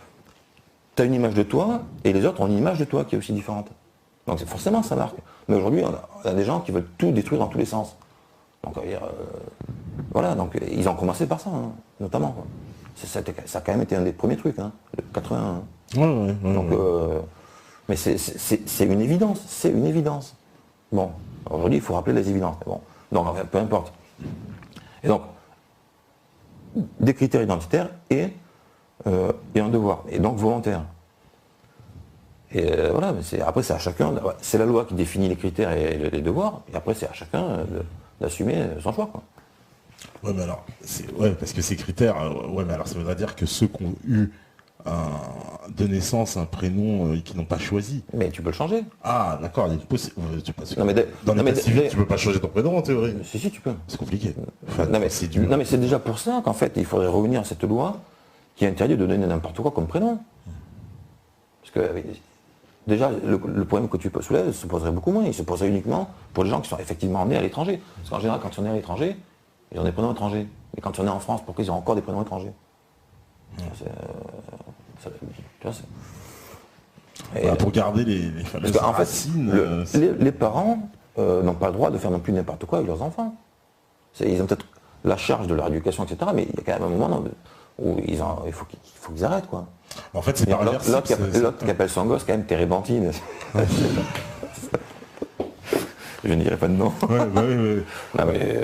Tu as une image de toi, et les autres ont une image de toi qui est aussi différente. Donc forcément, ça marque. Mais aujourd'hui, on a des gens qui veulent tout détruire dans tous les sens. Donc, donc ils ont commencé par ça, notamment. Ça a quand même été un des premiers trucs, le 81. Donc, mais c'est une évidence. Bon, aujourd'hui, il faut rappeler les évidences. Bon, donc, peu importe. Et donc, des critères identitaires et un devoir, et donc volontaire. Et après, c'est à chacun, c'est la loi qui définit les critères et les devoirs, et après, c'est à chacun d'assumer son choix. Ouais, mais alors, parce que ces critères, mais alors ça voudrait dire que ceux qui ont eu de naissance un prénom qui n'ont pas choisi. Mais tu peux le changer. Ah, d'accord, il y a une possibilité. Dans l'état civil, tu peux pas changer ton prénom en théorie. Si, tu peux. C'est compliqué. C'est dur. Non, mais c'est déjà pour ça qu'en fait, il faudrait revenir à cette loi qui interdit de donner n'importe quoi comme prénom. Parce que déjà, le problème que tu soulèves se poserait beaucoup moins. Il se poserait uniquement pour les gens qui sont effectivement nés à l'étranger. Parce qu'en général, quand ils sont nés à l'étranger, ils ont des prénoms étrangers. Mais quand on est en France, pourquoi ils ont encore des prénoms étrangers? Tu vois, Voilà, pour garder les fameuses parce qu'en fait, racines. les parents n'ont pas le droit de faire non plus n'importe quoi avec leurs enfants. Ils ont peut-être la charge de leur éducation, etc. Mais il y a quand même un moment où il faut qu'ils arrêtent, quoi. En fait, c'est pas L'autre qui appelle son gosse quand même Térébenthine. Je ne dirais pas de nom. Ouais. Non, mais,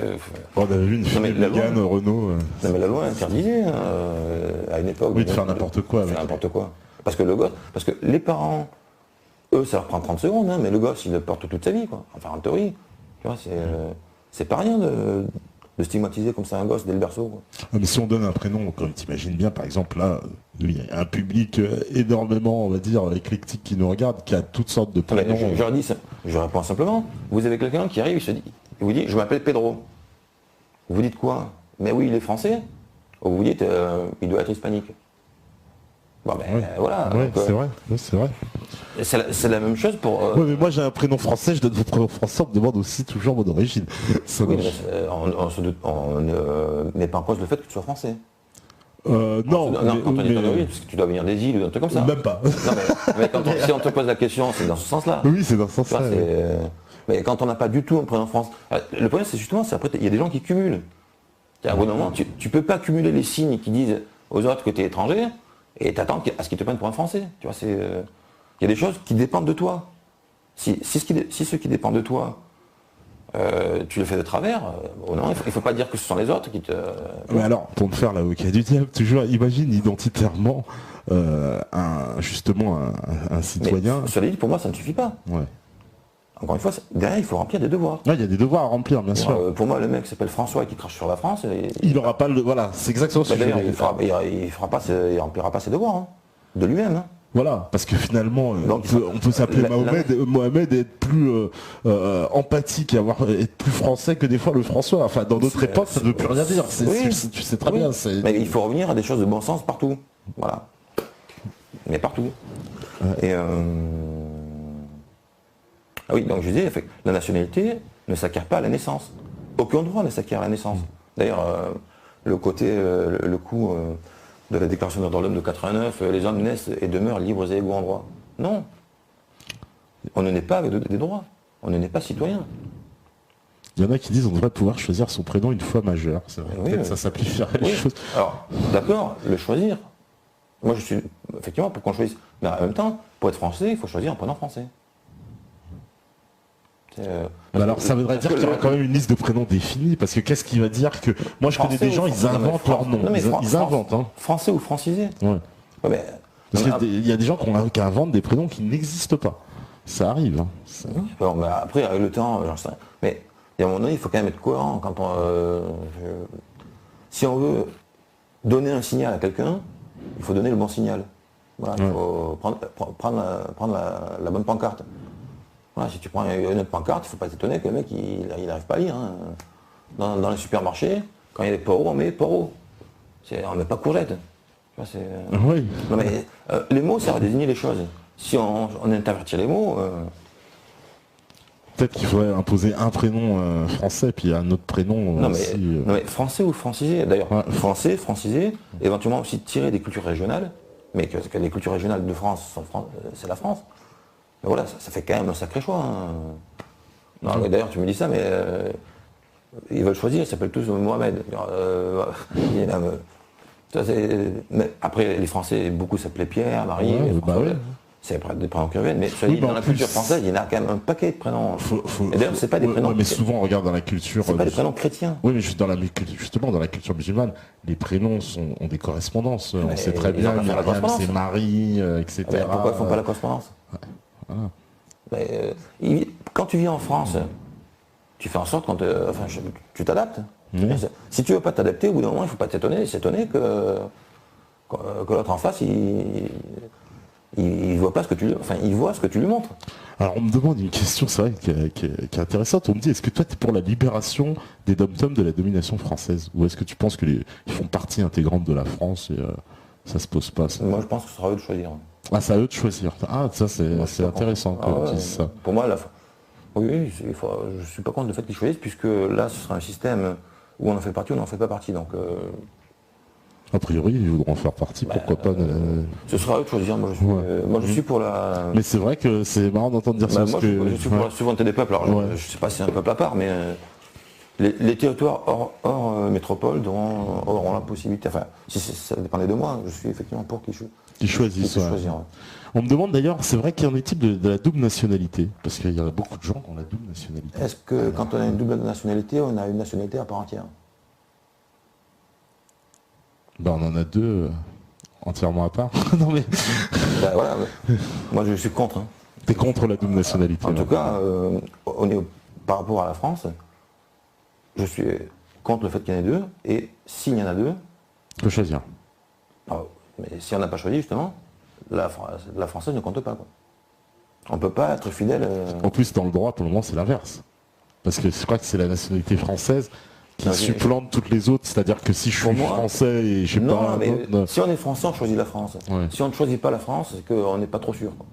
On avait vu une fille mais la Mégane, Renault. non, mais la loi interdisait à une époque. Oui, de faire n'importe quoi avec. Faire n'importe quoi. Parce que les parents, eux, ça leur prend 30 secondes, hein, mais le gosse, il le porte toute sa vie, quoi. Enfin, en théorie. Tu vois, c'est pas rien de stigmatiser comme ça un gosse dès le berceau, quoi. Mais si on donne un prénom, comme tu imagines bien, par exemple, là, il y a un public énormément, on va dire, éclectique qui nous regarde, qui a toutes sortes de prénoms. Je réponds simplement. Vous avez quelqu'un qui arrive, il vous dit, je m'appelle Pedro. Vous dites quoi? Mais oui, il est français. Ou vous dites, il doit être hispanique. Bon, ben voilà. Ouais, c'est vrai. Ouais, c'est vrai. C'est la même chose pour. Ouais, mais moi j'ai un prénom français, je donne mon prénom français, on me demande aussi toujours mon origine. Ça Oui, marche. on ne met pas en cause le fait que tu sois français. Non, Quand on dit ton origine, parce que tu dois venir des îles ou un truc comme ça. même pas. Non, mais si on te pose la question, c'est dans ce sens-là. Oui, c'est dans ce sens-là. Tu vois, mais quand on n'a pas du tout un prénom français. Le problème, c'est justement, après, il y a des gens qui cumulent. À un bon moment, tu ne peux pas cumuler les signes qui disent aux autres que tu es étranger et t'attends à ce qu'ils te prennent pour un français. Tu vois, il y a des choses qui dépendent de toi. Si ceux qui dépendent de toi, tu le fais de travers, non, il ne faut pas dire que ce sont les autres qui te. Mais alors, pour me faire l'avocat du diable, toujours, imagine identitairement justement un citoyen. Mais, cela dit, pour moi, ça ne suffit pas. Ouais. Encore une fois, derrière, il faut remplir des devoirs. Il y a des devoirs à remplir, bien sûr. Pour moi, le mec qui s'appelle François et qui crache sur la France, il n'aura pas le. Voilà, c'est exactement ce que je d'ailleurs, voulais dire. il remplira pas ses devoirs, hein, de lui-même. Hein. Voilà, parce que finalement, Donc, on peut s'appeler Mohamed et être plus empathique et être plus français que des fois le François. Enfin, dans notre époque, ça ne veut plus rien dire. Tu sais très bien. Mais il faut revenir à des choses de bon sens partout. Voilà. Mais partout. Ouais. Et ah oui, donc je disais, la nationalité ne s'acquiert pas à la naissance. Aucun droit ne s'acquiert à la naissance. D'ailleurs, le coup de la Déclaration des droits de l'homme de 89, les hommes naissent et demeurent libres et égaux en droit. Non. On ne naît pas avec des droits. On ne naît pas citoyen. Il y en a qui disent qu'on devrait pouvoir choisir son prénom une fois majeur. C'est vrai. Peut-être ça simplifierait les choses. Alors, d'accord, le choisir. Moi, je suis effectivement pour qu'on choisisse. Mais en même temps, pour être français, il faut choisir un prénom français. Alors ça voudrait dire qu'il y aura quand même une liste de prénoms définie, parce que qu'est-ce qui va dire que... Moi je connais des gens, ils inventent leur nom. Ils inventent. Hein. Français ou francisé. Ouais. Parce qu'il y a des gens qui inventent des prénoms qui n'existent pas. Ça arrive. Hein. Bon, mais après, avec le temps, j'en sais rien. Mais il y a un moment donné, il faut quand même être cohérent. Si on veut donner un signal à quelqu'un, il faut donner le bon signal. Voilà, il faut prendre la bonne pancarte. Voilà, si tu prends une autre pancarte, il ne faut pas t'étonner que le mec il n'arrive pas à lire. Hein. Dans les supermarchés, quand il y a des poros, on met poros. On ne met pas courgette. Oui. Non, mais, les mots servent à désigner les choses. Si on intervertit les mots. Peut-être qu'il faudrait imposer un prénom français puis un autre prénom. Non, mais français ou francisé. D'ailleurs, français, francisé, éventuellement aussi tirer des cultures régionales, mais que les cultures régionales de France, c'est la France. Mais voilà, ça fait quand même un sacré choix. Hein. D'ailleurs, tu me dis ça, mais ils veulent choisir, ils s'appellent tous Mohamed. Mais après, les Français, beaucoup s'appelaient Pierre, Marie. C'est des prénoms qui reviennent. Mais dans la culture française, il y en a quand même un paquet de prénoms. Et d'ailleurs, c'est pas des prénoms. Mais souvent, on regarde dans la culture. C'est pas des prénoms chrétiens. Oui, mais justement, dans la culture musulmane, les prénoms ont des correspondances. On sait très bien, c'est Marie, etc. Mais pourquoi ils ne font pas la correspondance? Quand tu vis en France, tu fais en sorte tu t'adaptes. Si tu ne veux pas t'adapter, au bout d'un moment, il ne faut pas s'étonner que l'autre en face, il voit pas ce que tu il voit ce que tu lui montres. Alors on me demande une question, c'est vrai, qui est intéressante. On me dit, est-ce que toi tu es pour la libération des dom-toms de la domination française? Ou est-ce que tu penses qu'ils font partie intégrante de la France et ça se pose pas ça? Moi je pense que ce sera à eux de choisir. Ah, c'est à eux de choisir. Ah, ça c'est intéressant quand tu dis ça. Pour moi, oui, je ne suis pas contre le fait qu'ils choisissent, puisque là, ce sera un système ou on en fait partie ou on n'en fait pas partie. Donc, A priori, ils voudront en faire partie, pourquoi pas. ce sera à eux de choisir. Moi, je suis pour la... Mais c'est vrai que c'est marrant d'entendre dire ça. Moi, je suis pour la souveraineté des peuples. Alors, je ne sais pas si c'est un peuple à part, mais les territoires hors métropole auront la possibilité, enfin, si ça dépendait de moi, je suis effectivement pour qu'ils choisissent. choisir. On me demande d'ailleurs, c'est vrai qu'il y en est-il de la double nationalité? Parce qu'il y a beaucoup de gens qui ont la double nationalité. Est-ce que quand on a une double nationalité, on a une nationalité à part entière? Ben, on en a deux entièrement à part. Non mais... Ben, voilà, moi je suis contre. Hein. T'es contre la double nationalité? En tout cas, par rapport à la France, je suis contre le fait qu'il y en ait deux, et s'il y en a deux... Il faut choisir. Mais si on n'a pas choisi, justement, la française ne compte pas. Quoi. On ne peut pas être fidèle... En plus, dans le droit, pour le moment, c'est l'inverse. Parce que je crois que c'est la nationalité française qui supplante toutes les autres. C'est-à-dire que si je suis français et je sais pas... Mais si on est français, on choisit la France. Ouais. Si on ne choisit pas la France, c'est qu'on n'est pas trop sûr. Quoi.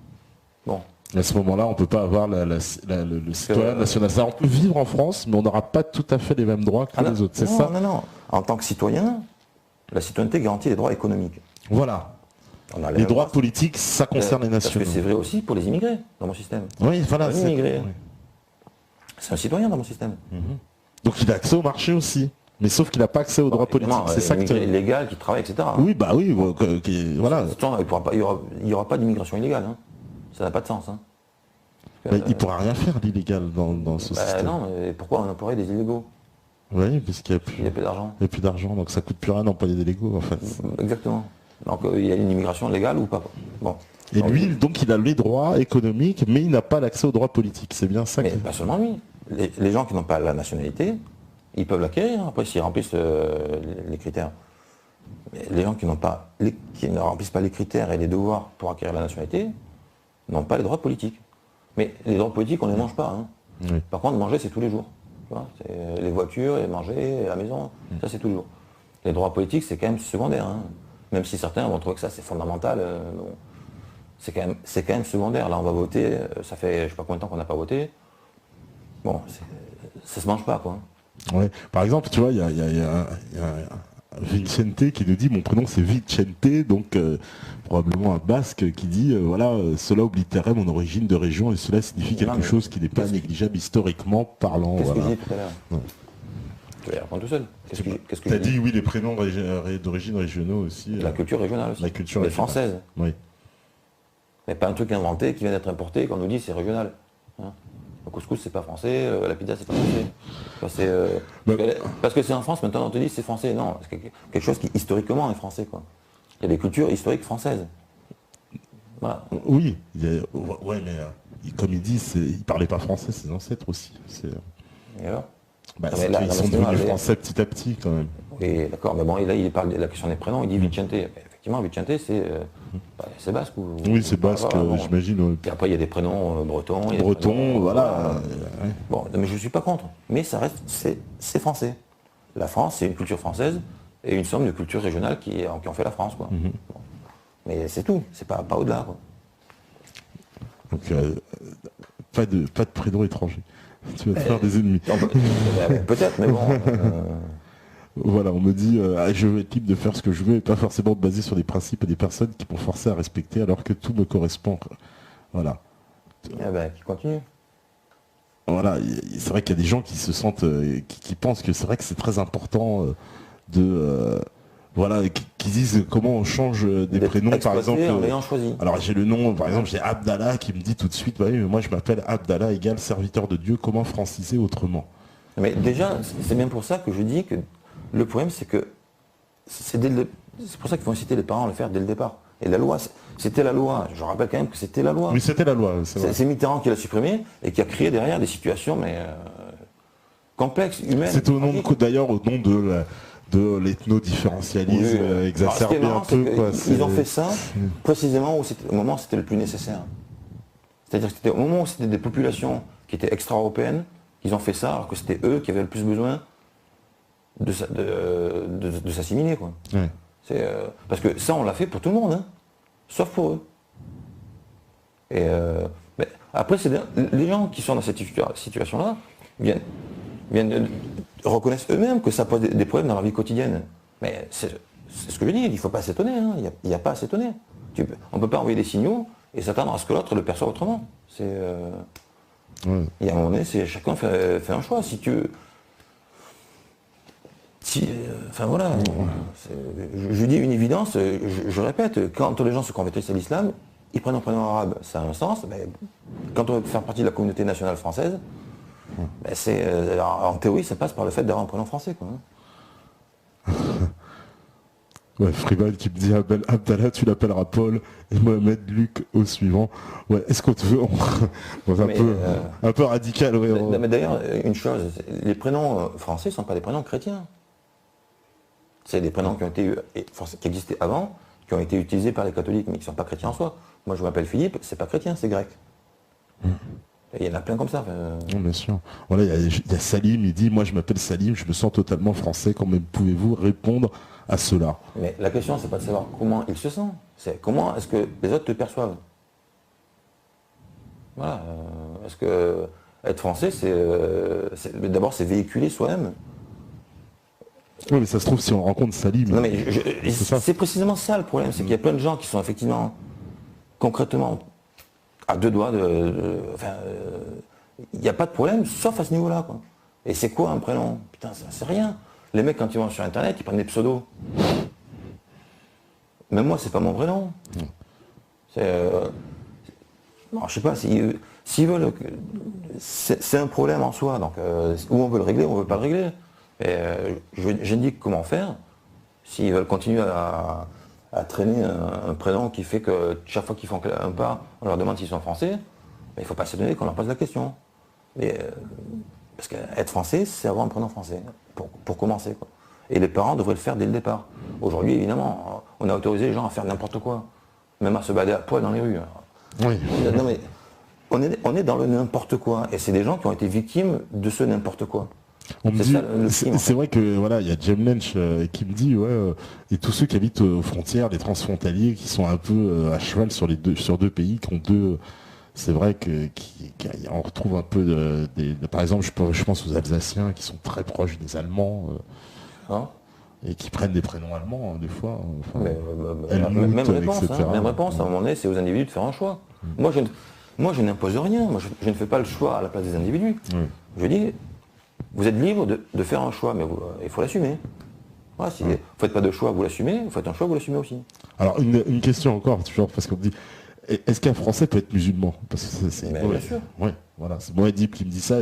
Bon. À ce moment-là, on ne peut pas avoir le citoyen national. On peut vivre en France, mais on n'aura pas tout à fait les mêmes droits que les autres. C'est ça? Non. En tant que citoyen, la citoyenneté garantit les droits économiques. Voilà. Les droits politiques, ça concerne les nations. Parce que c'est vrai aussi pour les immigrés dans mon système. Oui, voilà. C'est un citoyen dans mon système. Donc il a accès au marché aussi. Mais sauf qu'il n'a pas accès aux droits politiques. C'est ça que illégal, qui travaille, etc. Oui, bah oui. Voilà. Il n'y aura pas d'immigration illégale. Hein. Ça n'a pas de sens. Hein. Il ne pourra rien faire l'illégal dans ce système. Non, mais pourquoi on emploierait des illégaux? Oui, parce qu'il n'y a plus d'argent. Il n'y a plus d'argent, donc ça ne coûte plus rien d'employer des illégaux en fait. Exactement. Donc il y a une immigration légale ou pas. Bon. Et lui, donc il a les droits économiques, mais il n'a pas l'accès aux droits politiques. C'est bien ça. Mais pas seulement lui. Les gens qui n'ont pas la nationalité, ils peuvent l'acquérir, après s'ils remplissent les critères. Mais les gens qui ne remplissent pas les critères et les devoirs pour acquérir la nationalité n'ont pas les droits politiques. Mais les droits politiques, on ne les mange pas. Hein. Oui. Par contre, manger, c'est tous les jours. C'est les voitures, et manger, et la maison, ça c'est tous les jours. Les droits politiques, c'est quand même secondaire. Hein. Même si certains vont trouver que ça c'est fondamental, bon, c'est quand même secondaire. Là, on va voter, ça fait je ne sais pas combien de temps qu'on n'a pas voté. Bon, ça se mange pas, quoi. Ouais. Par exemple, tu vois, il y a Vicente qui nous dit mon prénom c'est Vicente, donc probablement un basque qui dit voilà, cela obliterait mon origine de région et cela signifie quelque chose qui n'est pas négligeable historiquement parlant. Qu'est-ce que j'ai dit tout à l'heure? Tu vas y répondre tout seul. Qu'est-ce que tu as dit oui, les prénoms d'origine régionaux aussi. La culture régionale aussi. La culture régionale. Française. Oui. Mais pas un truc inventé qui vient d'être importé qu'on nous dit c'est régional. Hein, le couscous c'est pas français, la pizza c'est pas français. Parce que c'est en France, maintenant on te dit c'est français. Non, c'est quelque chose qui historiquement est français, quoi. Il y a des cultures historiques françaises. Voilà. Oui, mais comme il dit, il parlait pas français, ses ancêtres aussi. Et alors ils sont devenus français petit à petit quand même. Oui, d'accord, mais bon, là il parle de la question des prénoms, il dit Vicente. Effectivement, Vicente c'est basque ou... Oui, c'est basque, j'imagine. Ouais. Et après il y a des prénoms bretons. Bretons, voilà. Bon, mais je ne suis pas contre, mais ça reste, c'est français. La France, c'est une culture française et une somme de cultures régionales qui ont fait la France, quoi. Bon. Mais c'est tout, c'est pas au-delà, quoi. Donc, pas de prénom étranger. Tu vas te faire des ennemis. Peut-être, mais bon... Voilà, on me dit je veux être libre de faire ce que je veux et pas forcément basé sur des principes et des personnes qui m'ont forcé à respecter alors que tout me correspond. Voilà. Qui continue. Voilà, c'est vrai qu'il y a des gens qui se sentent, qui pensent que c'est vrai que c'est très important voilà, qui disent comment on change des prénoms, par exemple. Alors j'ai le nom, par exemple j'ai Abdallah qui me dit tout de suite, bah oui, mais moi je m'appelle Abdallah égale serviteur de Dieu, comment franciser autrement? Mais déjà, c'est bien pour ça que je dis que le problème c'est que c'est pour ça qu'il faut inciter les parents à le faire dès le départ. Et la loi, c'était la loi. Je rappelle quand même que c'était la loi. Oui, c'était la loi. C'est Mitterrand qui l'a supprimé et qui a créé derrière des situations complexes, humaines. C'est d'ailleurs au nom de l'ethno-différentialisme exacerbé un peu. Ils ont fait ça précisément au moment où c'était le plus nécessaire. C'est-à-dire que c'était au moment où c'était des populations qui étaient extra-européennes, ils ont fait ça alors que c'était eux qui avaient le plus besoin de s'assimiler, quoi. Ouais. Parce que ça, on l'a fait pour tout le monde, hein, sauf pour eux. Et après, les gens qui sont dans cette situation-là viennent reconnaissent eux-mêmes que ça pose des problèmes dans leur vie quotidienne. Mais c'est ce que je dis, il ne faut pas s'étonner, hein. Il n'y a pas à s'étonner. On ne peut pas envoyer des signaux et s'attendre à ce que l'autre le perçoive autrement. Et à un moment donné, chacun fait un choix. Enfin voilà, je dis une évidence, je répète, quand les gens se convertissent à l'islam, ils prennent un prénom arabe, ça a un sens, mais quand on veut faire partie de la communauté nationale française, en théorie, ça passe par le fait d'avoir un prénom français, quoi. Ouais, Freeman qui me dit Abdallah, tu l'appelleras Paul, et Mohamed Luc au suivant. Ouais, est-ce qu'on te veut un peu radical, ouais. Mais d'ailleurs, une chose, les prénoms français ne sont pas des prénoms chrétiens. C'est des prénoms qui existaient avant, qui ont été utilisés par les catholiques, mais qui ne sont pas chrétiens en soi. Moi, je m'appelle Philippe, c'est pas chrétien, c'est grec. Et il y en a plein comme ça. Non, bien sûr. Voilà, il y a Salim, il dit, moi je m'appelle Salim, je me sens totalement français, quand même pouvez-vous répondre à cela? Mais la question, c'est pas de savoir comment il se sent, c'est comment est-ce que les autres te perçoivent. Voilà. Est-ce que être français, d'abord c'est véhiculer soi-même. Oui, mais ça se trouve, si on rencontre Salim... Non, mais c'est précisément ça le problème, c'est qu'il y a plein de gens qui sont effectivement, concrètement, à deux doigts il n'y a pas de problème, sauf à ce niveau-là, quoi. Et c'est quoi un prénom? Putain, ça c'est rien. Les mecs, quand ils vont sur Internet, ils prennent des pseudos. Même moi, c'est pas mon prénom. Non, je sais pas, s'ils veulent... C'est un problème en soi, donc où on veut le régler, ou on veut pas le régler. Et j'indique comment faire. S'ils veulent continuer à traîner un prénom qui fait que chaque fois qu'ils font un pas, on leur demande s'ils sont français, mais il ne faut pas s'étonner qu'on leur pose la question. Parce qu'être français, c'est avoir un prénom français, pour commencer, quoi. Et les parents devraient le faire dès le départ. Aujourd'hui, évidemment, on a autorisé les gens à faire n'importe quoi, même à se balader à poil dans les rues. Oui. Non, mais on est dans le n'importe quoi, et c'est des gens qui ont été victimes de ce n'importe quoi. C'est vrai que voilà, il y a Jem Lench qui me dit et tous ceux qui habitent aux frontières, les transfrontaliers qui sont un peu à cheval sur deux pays, qui ont deux. C'est vrai qu'on retrouve un peu par exemple, je pense aux Alsaciens qui sont très proches des Allemands et qui prennent des prénoms allemands des fois. Même réponse, à un moment donné, c'est aux individus de faire un choix. Moi, je n'impose rien. Moi, je ne fais pas le choix à la place des individus. Je dis. Vous êtes libre de faire un choix, mais il faut l'assumer. Voilà, si vous ne faites pas de choix, vous l'assumez, vous faites un choix, vous l'assumez aussi. Alors, une question encore, toujours, parce qu'on me dit, est-ce qu'un Français peut être musulman? Parce que bien sûr. Oui, voilà, c'est Moedib qui me dit ça,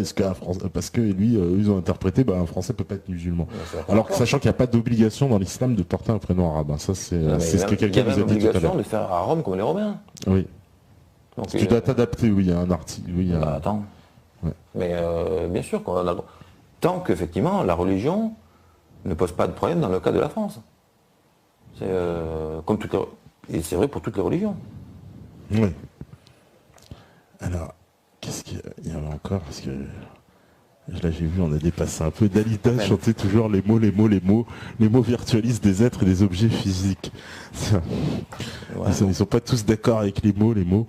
parce que lui, ils ont interprété, un Français peut pas être musulman. Alors, sachant qu'il n'y a pas d'obligation dans l'islam de porter un prénom arabe. Hein. Ça, c'est ce que quelqu'un nous a dit tout à l'heure. Il y a l'obligation de faire à Rome comme les Romains. Oui. Donc, tu dois t'adapter, oui, à un article. Oui, attends. Ouais. Mais bien sûr qu'on a le droit. Tant qu'effectivement, la religion ne pose pas de problème dans le cas de la France. C'est et c'est vrai pour toutes les religions. Oui. Alors, qu'est-ce qu'il y avait encore? Parce que là, j'ai vu, on a dépassé un peu. Dalida chantait toujours les mots virtualisent des êtres et des objets physiques. Ils sont pas tous d'accord avec les mots.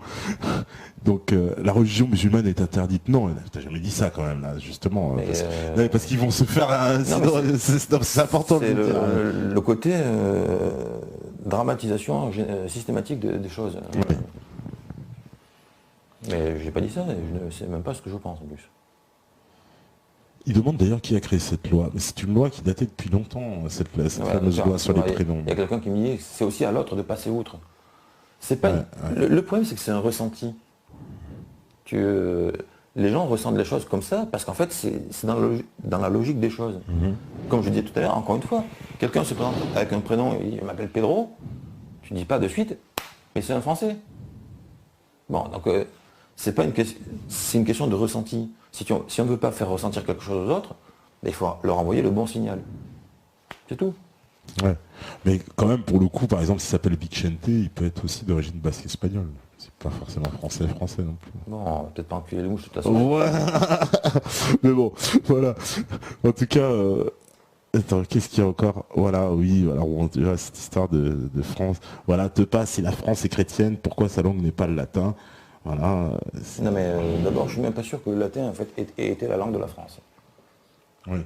Donc la religion musulmane est interdite. Non, t'as jamais dit ça quand même, là, justement. Parce qu'ils vont se faire... c'est important de dire. Le côté dramatisation systématique des choses. Ouais. Mais j'ai pas dit ça, je ne sais même pas ce que je pense en plus. Il demande d'ailleurs qui a créé cette loi. Mais c'est une loi qui datait depuis longtemps, cette fameuse loi sur les prénoms. Il y a quelqu'un qui me dit que c'est aussi à l'autre de passer outre. C'est pas le problème, c'est que c'est un ressenti. Les gens ressentent les choses comme ça parce qu'en fait, c'est dans la logique des choses. Comme je disais tout à l'heure, encore une fois, quelqu'un se présente avec un prénom, il m'appelle Pedro, tu ne dis pas de suite, mais c'est un Français. Bon, donc c'est une question de ressenti. Si on ne veut pas faire ressentir quelque chose aux autres, il faut leur envoyer le bon signal. C'est tout. Ouais. Mais quand même, pour le coup, par exemple, s'il s'appelle Vicente, il peut être aussi d'origine basque espagnole. C'est pas forcément français non plus. Bon, peut-être pas enculer les mouches de toute façon. Ouais. Mais bon, voilà. En tout cas, attends, qu'est-ce qu'il y a encore? Voilà, oui, alors on dirait cette histoire de France. Voilà, si la France est chrétienne, pourquoi sa langue n'est pas le latin? Voilà. Non mais d'abord, je suis même pas sûr que le latin en fait ait été la langue de la France. Oui.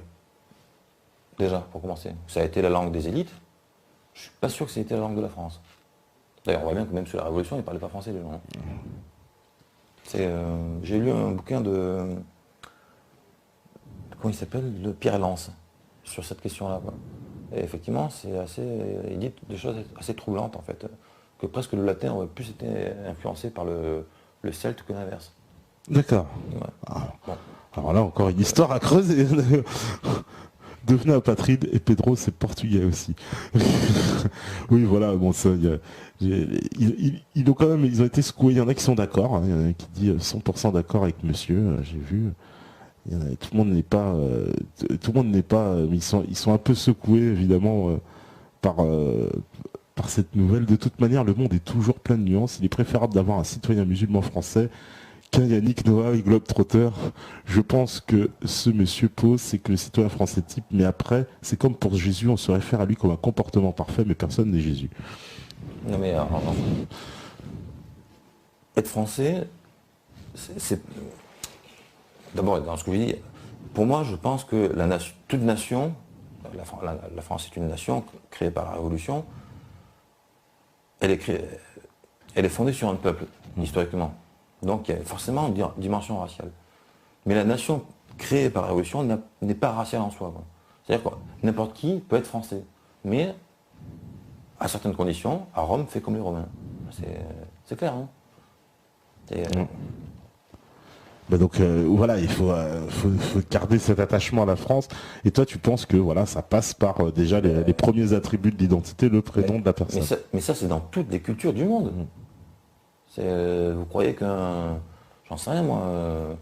Déjà, pour commencer. Ça a été la langue des élites. Je suis pas sûr que ça ait été la langue de la France. D'ailleurs, on voit bien que même sous la Révolution, ils ne parlaient pas français, les gens. J'ai lu un bouquin de... Comment il s'appelle? De Pierre Lance, sur cette question-là. Et effectivement, il dit des choses assez troublantes, en fait. Que presque le latin aurait plus été influencé par le celte que l'inverse. D'accord. Ouais. Bon. Alors là, encore une histoire à creuser. Devenez apatride et Pedro, c'est portugais aussi. Oui, voilà, bon, ça, ils ont quand même, ils ont été secoués. Il y en a qui sont d'accord, hein, il y en a qui dit 100% d'accord avec monsieur, j'ai vu. Tout le monde n'est pas, mais ils sont un peu secoués, évidemment, par cette nouvelle. De toute manière, le monde est toujours plein de nuances. Il est préférable d'avoir un citoyen musulman français qu'un Yannick Noah et Globetrotter. Je pense que ce monsieur pose, c'est que le citoyen français type, mais après, c'est comme pour Jésus, on se réfère à lui comme un comportement parfait, mais personne n'est Jésus. Non mais être français, c'est... D'abord, dans ce que je dis, pour moi, je pense que toute nation, la France est une nation créée par la Révolution, elle est fondée sur un peuple, historiquement. Donc il y a forcément une dimension raciale. Mais la nation créée par la Révolution n'est pas raciale en soi. C'est-à-dire que n'importe qui peut être français. Mais, à certaines conditions, à Rome, fait comme les Romains. C'est clair, hein. Donc voilà, il faut garder cet attachement à la France. Et toi, tu penses que voilà, ça passe par déjà les premiers attributs de l'identité, le prénom de la personne. Mais ça, c'est dans toutes les cultures du monde. Vous croyez j'en sais rien moi,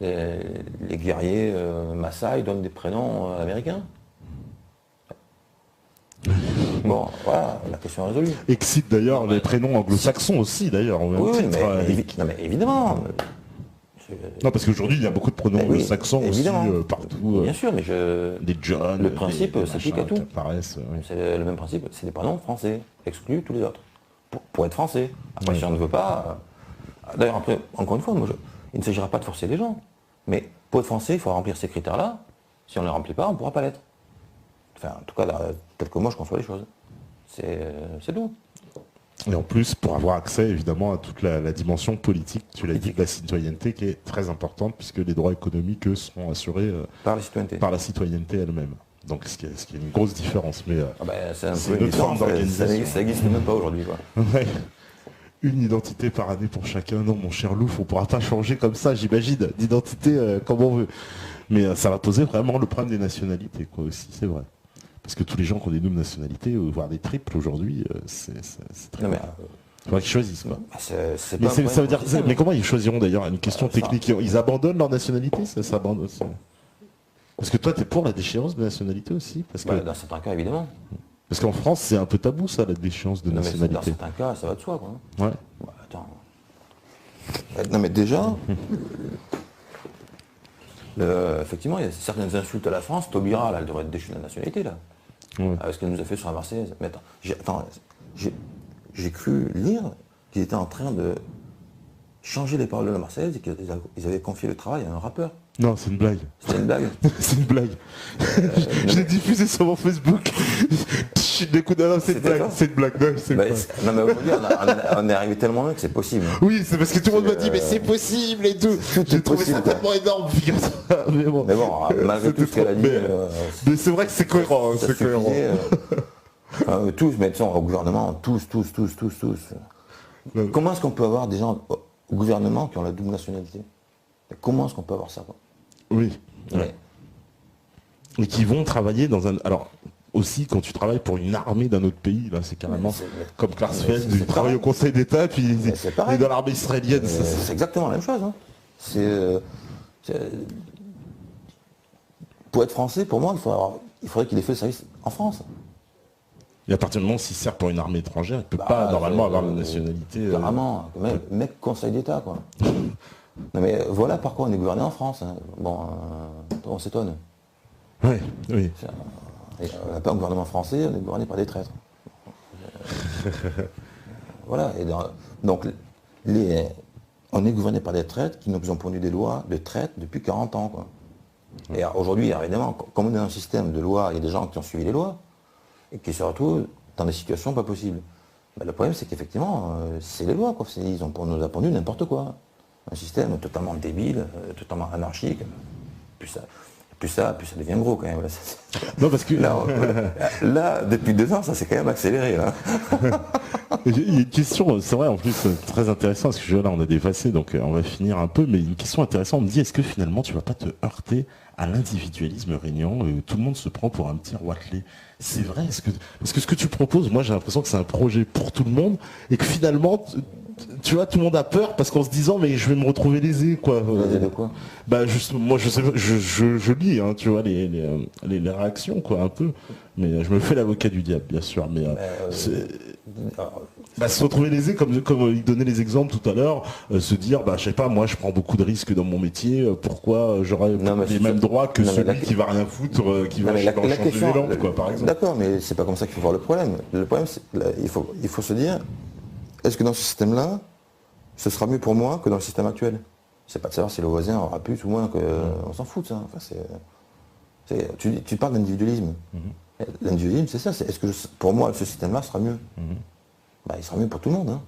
les guerriers Maasai donnent des prénoms américains? Bon, voilà, la question est résolue. Excite d'ailleurs les prénoms anglo-saxons aussi, d'ailleurs. Oui, mais évidemment. Non, parce qu'aujourd'hui, il y a beaucoup de prénoms anglo-saxons aussi partout. Bien sûr, mais des John. Le principe s'applique à tout. Oui. C'est le même principe, c'est des prénoms français, exclus tous les autres. Pour être français. Après, si on ne veut pas... D'ailleurs, après, encore une fois, il ne s'agira pas de forcer les gens. Mais pour être français, il faut remplir ces critères-là. Si on ne les remplit pas, on ne pourra pas l'être. Enfin, en tout cas, tel que moi, je conçois les choses. C'est tout. Et en plus, pour avoir accès évidemment à toute la dimension politique, tu l'as dit, de la citoyenneté qui est très importante puisque les droits économiques, eux, seront assurés par la citoyenneté elle-même. Donc ce qui est une grosse différence. Mais c'est une autre forme d'organisation. Ça n'existe même pas aujourd'hui. Ouais. Une identité par année pour chacun. Non, mon cher Louf, on ne pourra pas changer comme ça, j'imagine, d'identité comme on veut. Mais ça va poser vraiment le problème des nationalités, quoi, aussi, c'est vrai. Parce que tous les gens qui ont des doubles nationalités, voire des triples aujourd'hui, c'est très bien. Il faudrait qu'ils choisissent, quoi. Ça veut dire, mais comment ils choisiront d'ailleurs? Une question technique. Ils abandonnent leur nationalité, ça s'abandonne. Parce que toi, tu es pour la déchéance de nationalité aussi dans certains cas, évidemment. Parce qu'en France, c'est un peu tabou, ça, la déchéance de nationalité. Dans certains cas, ça va de soi, quoi. Ouais. Attends. Non, mais déjà, effectivement, il y a certaines insultes à la France. Taubira, là, elle devrait être déchue de la nationalité, là. Ouais. Avec ce qu'elle nous a fait sur la Marseillaise. Mais attends, j'ai cru lire qu'ils étaient en train de changer les paroles de la Marseillaise et qu'ils avaient confié le travail à un rappeur. Non, c'est une blague. C'était une blague. C'est une blague. Je l'ai diffusé sur mon Facebook. C'est une blague. C'est une blague. Non, mais aujourd'hui, on est arrivé tellement loin que c'est possible. Oui, c'est parce que tout le monde m'a dit, mais c'est possible et tout. J'ai trouvé ça tellement énorme, figure-toi. Mais bon, malgré tout ce qu'elle a dit. Mais c'est vrai que c'est cohérent. C'est cohérent. Tous, mais au gouvernement, tous. Comment est-ce qu'on peut avoir des gens au gouvernement qui ont la double nationalité? Comment est-ce qu'on peut avoir ça, quoi? Oui. Ouais. Et qui vont travailler dans un... Alors, aussi, quand tu travailles pour une armée d'un autre pays, là, c'est carrément comme Klarsfeld, il travaille au Conseil d'État, puis il est dans l'armée israélienne. C'est exactement la même chose. Hein. Pour être français, pour moi, il faudrait qu'il ait fait le service en France. Et à partir du moment où s'il sert pour une armée étrangère, il ne peut pas normalement avoir une nationalité... Carrément. Mec, Conseil d'État, quoi. Non mais voilà par quoi on est gouverné en France. Hein. Bon, on s'étonne. Oui, oui. On n'a pas un gouvernement français, on est gouverné par des traîtres. Voilà. Donc, on est gouverné par des traîtres qui nous ont pondu des lois de traite depuis 40 ans. Quoi. Et aujourd'hui, évidemment, comme on est dans un système de loi, il y a des gens qui ont suivi les lois et qui se retrouvent dans des situations pas possibles. Ben, le problème, c'est qu'effectivement, c'est les lois, quoi. On nous a pondu n'importe quoi. Un système totalement débile, totalement anarchique. Plus ça devient gros quand même. Là, Non, parce que là, depuis 2 ans, ça s'est quand même accéléré. Là. il y a une question, c'est vrai en plus très intéressante, parce que là on a dépassé, donc on va finir un peu, mais une question intéressante, on me dit, est-ce que finalement tu vas pas te heurter à l'individualisme régnant, tout le monde se prend pour un petit Watley? C'est vrai, parce que ce que tu proposes, moi j'ai l'impression que c'est un projet pour tout le monde, et que finalement, tu vois, tout le monde a peur parce qu'en se disant mais je vais me retrouver lésé quoi. Lésé de quoi? Bah juste, moi je sais, je lis, hein, tu vois les réactions quoi un peu, mais je me fais l'avocat du diable bien sûr, mais se retrouver lésé comme il donnait les exemples tout à l'heure, se dire bah je sais pas, moi je prends beaucoup de risques dans mon métier, pourquoi j'aurais les mêmes droits que celui qui va rien foutre, qui va changer les lampes quoi par exemple. D'accord, mais c'est pas comme ça qu'il faut voir le problème. Le problème c'est il faut se dire, est-ce que dans ce système-là, ce sera mieux pour moi que dans le système actuel? C'est pas de savoir si le voisin aura plus ou moins, on s'en fout de ça. Enfin, tu parles d'individualisme. L'individualisme, c'est ça. Est-ce que pour moi, ce système-là sera mieux? Bah, il sera mieux pour tout le monde. Hein.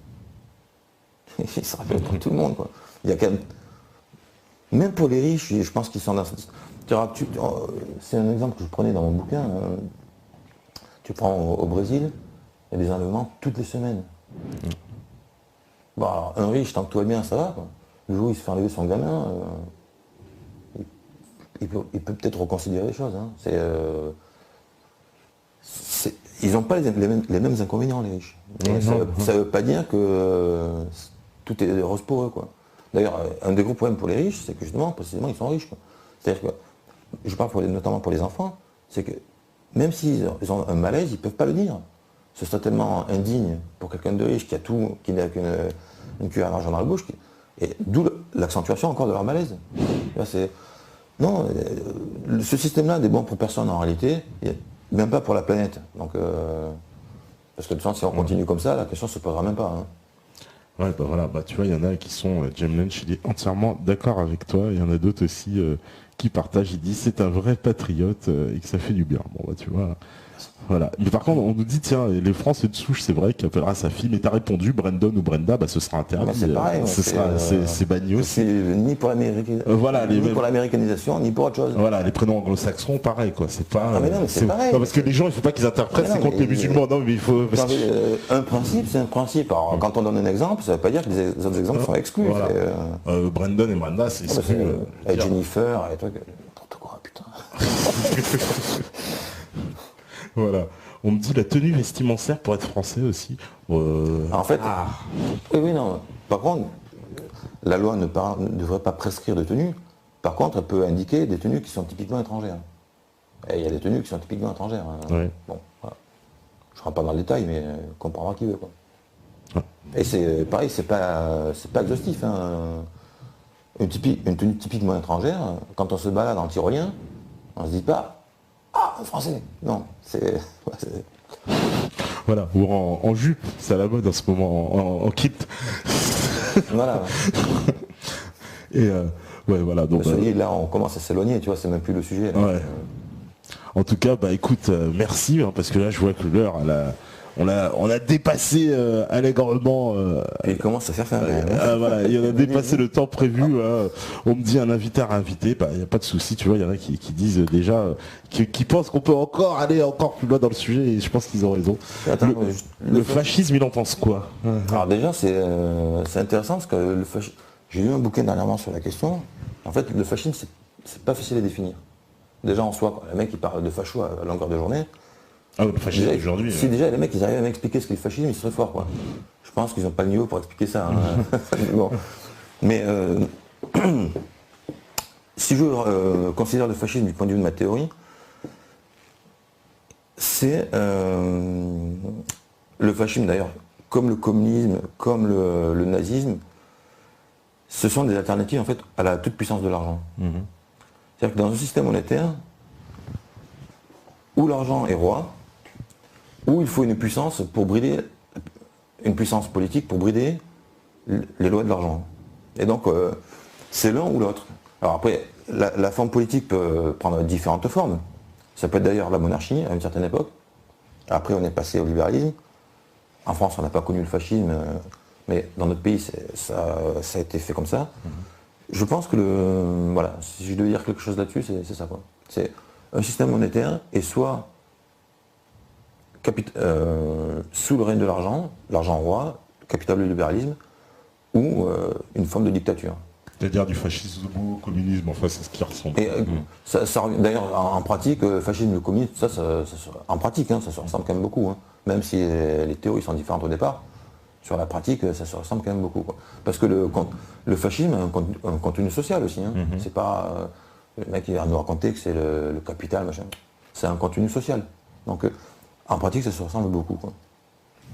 Il sera mieux pour tout le monde. Quoi. Il y a quand même pour les riches, je pense qu'ils sont dans... C'est un exemple que je prenais dans mon bouquin. Tu prends au Brésil, il y a des enlèvements toutes les semaines. Bon, alors, un riche, tant que tout va bien, ça va. Quoi. Le jour où il se fait enlever son gamin, il peut peut-être reconsidérer les choses. Hein. Ils n'ont pas les mêmes inconvénients, les riches. Mais ça ne veut pas dire que tout est rose pour eux. Quoi. D'ailleurs, un des gros problèmes pour les riches, c'est que justement, précisément, ils sont riches. Quoi. C'est-à-dire que, je parle notamment pour les enfants, c'est que même s'ils ont un malaise, ils ne peuvent pas le dire. Ce serait tellement indigne pour quelqu'un de riche qui a tout, qui n'a qu'une cuillère d'argent dans la bouche, et d'où l'accentuation encore de leur malaise. Non, ce système-là n'est bon pour personne en réalité, et même pas pour la planète. Donc, parce que de toute façon, si on continue comme ça, la question ne se posera même pas. Hein. Ouais, bah voilà, bah tu vois, il y en a qui sont, James Lynch, il est entièrement d'accord avec toi, il y en a d'autres aussi qui partagent, il dit c'est un vrai patriote et que ça fait du bien. Bon bah tu vois, voilà. Mais par contre, on nous dit, tiens, les Français de souche, c'est vrai, qui appellera sa fille, mais t'as répondu, Brandon ou Brenda, bah ce sera interdit. C'est pareil, c'est banni aussi. Ni pour l'américanisation, ni pour autre chose. Voilà, les prénoms anglo-saxons, pareil, quoi. C'est pas. Ah mais non, mais c'est pareil. Non, parce que les gens, il faut pas qu'ils interprètent, c'est contre les musulmans. Non, mais il faut. Un principe, c'est un principe. Alors, quand on donne un exemple, ça veut pas dire que les autres exemples sont exclus. Voilà. Brandon et Brenda, c'est exclu. Jennifer, et trucs. N'importe quoi, putain. Voilà. On me dit la tenue vestimentaire pour être français aussi. En fait, oui, non. Par contre, la loi ne devrait pas prescrire de tenue. Par contre, elle peut indiquer des tenues qui sont typiquement étrangères. Et il y a des tenues qui sont typiquement étrangères. Hein. Oui. Bon, voilà. Je ne rentre pas dans le détail, mais comprendra qui veut. Quoi. Ouais. Et c'est pareil, c'est pas exhaustif. Hein. Une tenue typiquement étrangère, quand on se balade en tyrolien, on ne se dit pas un Français. Non, c'est... Voilà, ou en jupe, c'est à la mode en ce moment, en kit. Voilà. Et ouais, voilà. Donc, là, on commence à s'éloigner, tu vois, c'est même plus le sujet. Là. Ouais. En tout cas, bah écoute, merci, hein, parce que là, je vois que l'heure, on a dépassé allègrement. Et il commence à faire faire. Voilà, il a dépassé le temps prévu. On me dit un invité à inviter, bah il n'y a pas de souci, tu vois, il y en a qui disent déjà, qui pensent qu'on peut encore aller encore plus loin dans le sujet, et je pense qu'ils ont raison. Attends, le fascisme, il en pense quoi? Alors déjà, c'est intéressant parce que le fascisme. J'ai lu un bouquin dernièrement sur la question. En fait, le fascisme, c'est pas facile à définir. Déjà en soi, le mec il parle de facho à longueur de journée. Ah oui, le fascisme aujourd'hui. Si déjà les mecs ils arrivent à m'expliquer ce qu'est le fascisme, ils seraient forts quoi. Je pense qu'ils n'ont pas le niveau pour expliquer ça. Hein. Bon. Mais si je considère le fascisme du point de vue de ma théorie, c'est le fascisme d'ailleurs, comme le communisme, comme le nazisme, ce sont des alternatives en fait à la toute puissance de l'argent. C'est-à-dire que dans un système monétaire où l'argent est roi, où il faut une puissance pour brider, une puissance politique pour brider les lois de l'argent. Et donc c'est l'un ou l'autre. Alors après, la forme politique peut prendre différentes formes. Ça peut être d'ailleurs la monarchie à une certaine époque. Après, on est passé au libéralisme. En France, on n'a pas connu le fascisme, mais dans notre pays, ça a été fait comme ça. Je pense que voilà, si je devais dire quelque chose là-dessus, c'est ça, quoi. C'est un système monétaire et soit sous le règne de l'argent roi, capital du libéralisme, ou une forme de dictature. C'est-à-dire du fascisme au communisme, enfin c'est ce qui ressemble. Et d'ailleurs, en pratique, fascisme, le communisme, en pratique, ça se ressemble quand même beaucoup. Même si les théories sont différentes au départ, sur la pratique, ça se ressemble quand même beaucoup. Quoi. Parce que le fascisme a un contenu social aussi. C'est pas le mec qui va nous raconter que c'est le capital, machin. C'est un contenu social. Donc, en pratique, ça se ressemble beaucoup. Quoi.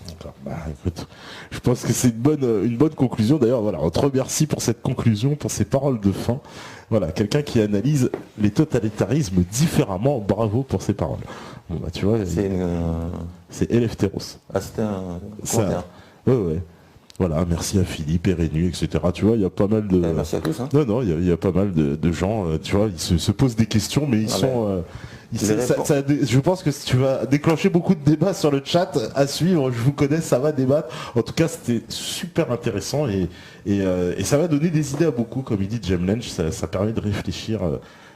D'accord. Bah, écoute, je pense que c'est une bonne conclusion. D'ailleurs, voilà, on te remercie pour cette conclusion, pour ces paroles de fin. Voilà, quelqu'un qui analyse les totalitarismes différemment. Bravo pour ces paroles. Bon, bah, tu vois, c'est Eleftheros. Ah, c'était un commentaire. Ouais. Voilà, merci à Philippe, Rénu, etc. Tu vois, il y a pas mal de... merci à tous. Non, il y a pas mal de gens, tu vois, ils se posent des questions, mais ils sont... je pense que tu vas déclencher beaucoup de débats sur le chat à suivre. Je vous connais, ça va débattre. En tout cas, c'était super intéressant et ça va donner des idées à beaucoup, comme il dit Jem Lynch. Ça permet de réfléchir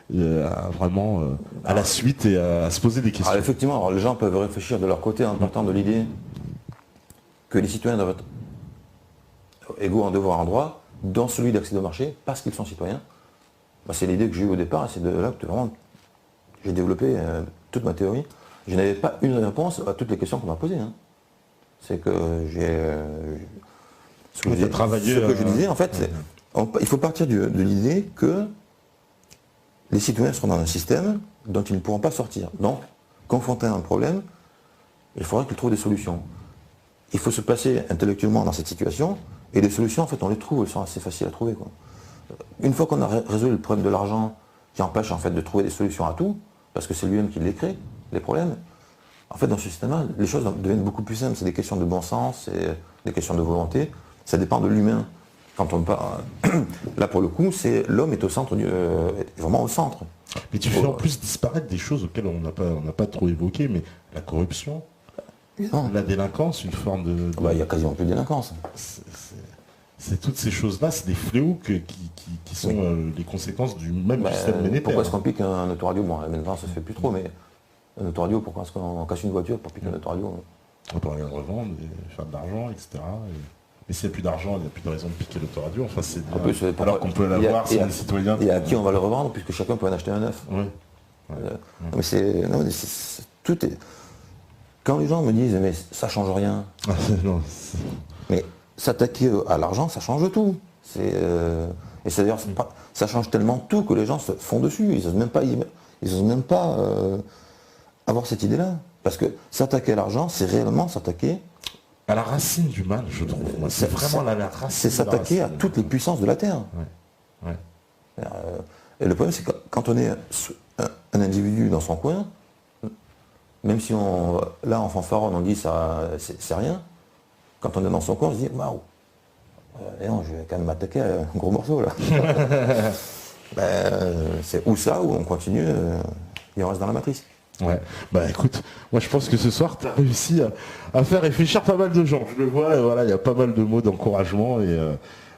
vraiment à la suite et à se poser des questions. Alors, effectivement, alors, les gens peuvent réfléchir de leur côté en partant de l'idée que les citoyens doivent être égaux en devoir et en droit dans celui d'accéder au marché parce qu'ils sont citoyens. Bah, c'est l'idée que j'ai eue au départ et c'est de là que vraiment j'ai développé toute ma théorie. Je n'avais pas une réponse à toutes les questions qu'on m'a posées. C'est que ce que je disais, en fait, il faut partir de l'idée que les citoyens seront dans un système dont ils ne pourront pas sortir. Donc, confrontés à un problème, il faudra qu'ils trouvent des solutions. Il faut se placer intellectuellement dans cette situation, et les solutions, en fait, on les trouve, elles sont assez faciles à trouver. Quoi. Une fois qu'on a résolu le problème de l'argent, qui empêche en fait de trouver des solutions à tout, parce que c'est lui-même qui les crée, les problèmes, en fait, dans ce système-là, les choses deviennent beaucoup plus simples. C'est des questions de bon sens, c'est des questions de volonté, ça dépend de l'humain. Quand on parle, là pour le coup, c'est l'homme est au centre, vraiment au centre. Mais tu fais en plus disparaître des choses auxquelles on n'a pas trop évoqué, mais la corruption, la délinquance, une forme de... Bah, il y a quasiment plus de délinquance. C'est toutes ces choses-là, c'est des fléaux qui sont les conséquences du même système monétaire. Pourquoi est-ce qu'on pique un autoradio? Bon, maintenant ça se fait plus trop, mais un autoradio, pourquoi est-ce qu'on casse une voiture pour piquer un autoradio? On peut rien revendre, et faire de l'argent, etc. Mais s'il n'y a plus d'argent, il n'y a plus de raison de piquer l'autoradio. Enfin, alors qu'on peut l'avoir, c'est des citoyens. Et à qui on va le revendre, puisque chacun peut en acheter un neuf. Mais tout est... Quand les gens me disent, mais ça change rien. Mais s'attaquer à l'argent, ça change tout. Et c'est d'ailleurs, ça change tellement tout que les gens se font dessus. Ils n'osent même pas avoir cette idée-là. Parce que s'attaquer à l'argent, c'est réellement s'attaquer à la racine du mal, je trouve. C'est vraiment la racine. C'est s'attaquer à toutes les puissances de la Terre. Et le problème, c'est que quand on est un individu dans son coin, même si là, en fanfaronne, on dit ça, c'est rien, quand on est dans son coin, on se dit, waouh, non, je vais quand même m'attaquer à un gros morceau, là. C'est ou ça, ou on continue, et on reste dans la matrice. Ouais, bah écoute, moi je pense que ce soir tu as réussi à faire réfléchir pas mal de gens. Je le vois, voilà, il y a pas mal de mots d'encouragement et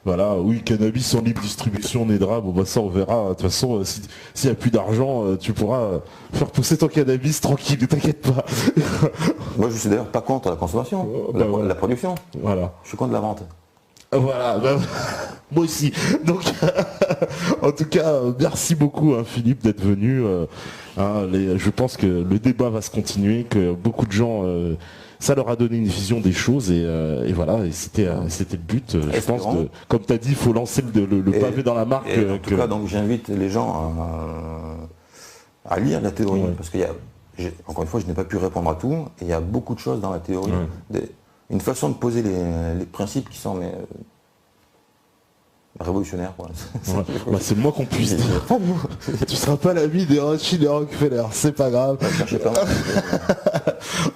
voilà, oui, cannabis en libre distribution, on aidera, bon bah ça on verra. De toute façon, s'il n'y a plus d'argent, tu pourras faire pousser ton cannabis tranquille, ne t'inquiète pas. Moi je suis d'ailleurs pas contre la consommation, la production. Voilà. Je suis contre la vente. Voilà, moi aussi. Donc, en tout cas, merci beaucoup Philippe d'être venu. Je pense que le débat va se continuer, que beaucoup de gens, ça leur a donné une vision des choses et voilà, et c'était le but. Je pense que, comme tu as dit, il faut lancer le pavé dans la marque. En tout cas, donc j'invite les gens à lire la théorie, parce qu'il y a, encore une fois, je n'ai pas pu répondre à tout, et il y a beaucoup de choses dans la théorie. Une façon de poser les principes qui sont révolutionnaires. C'est le moins qu'on puisse dire. Tu seras pas l'ami des Rothschild et Rockefeller, c'est pas grave.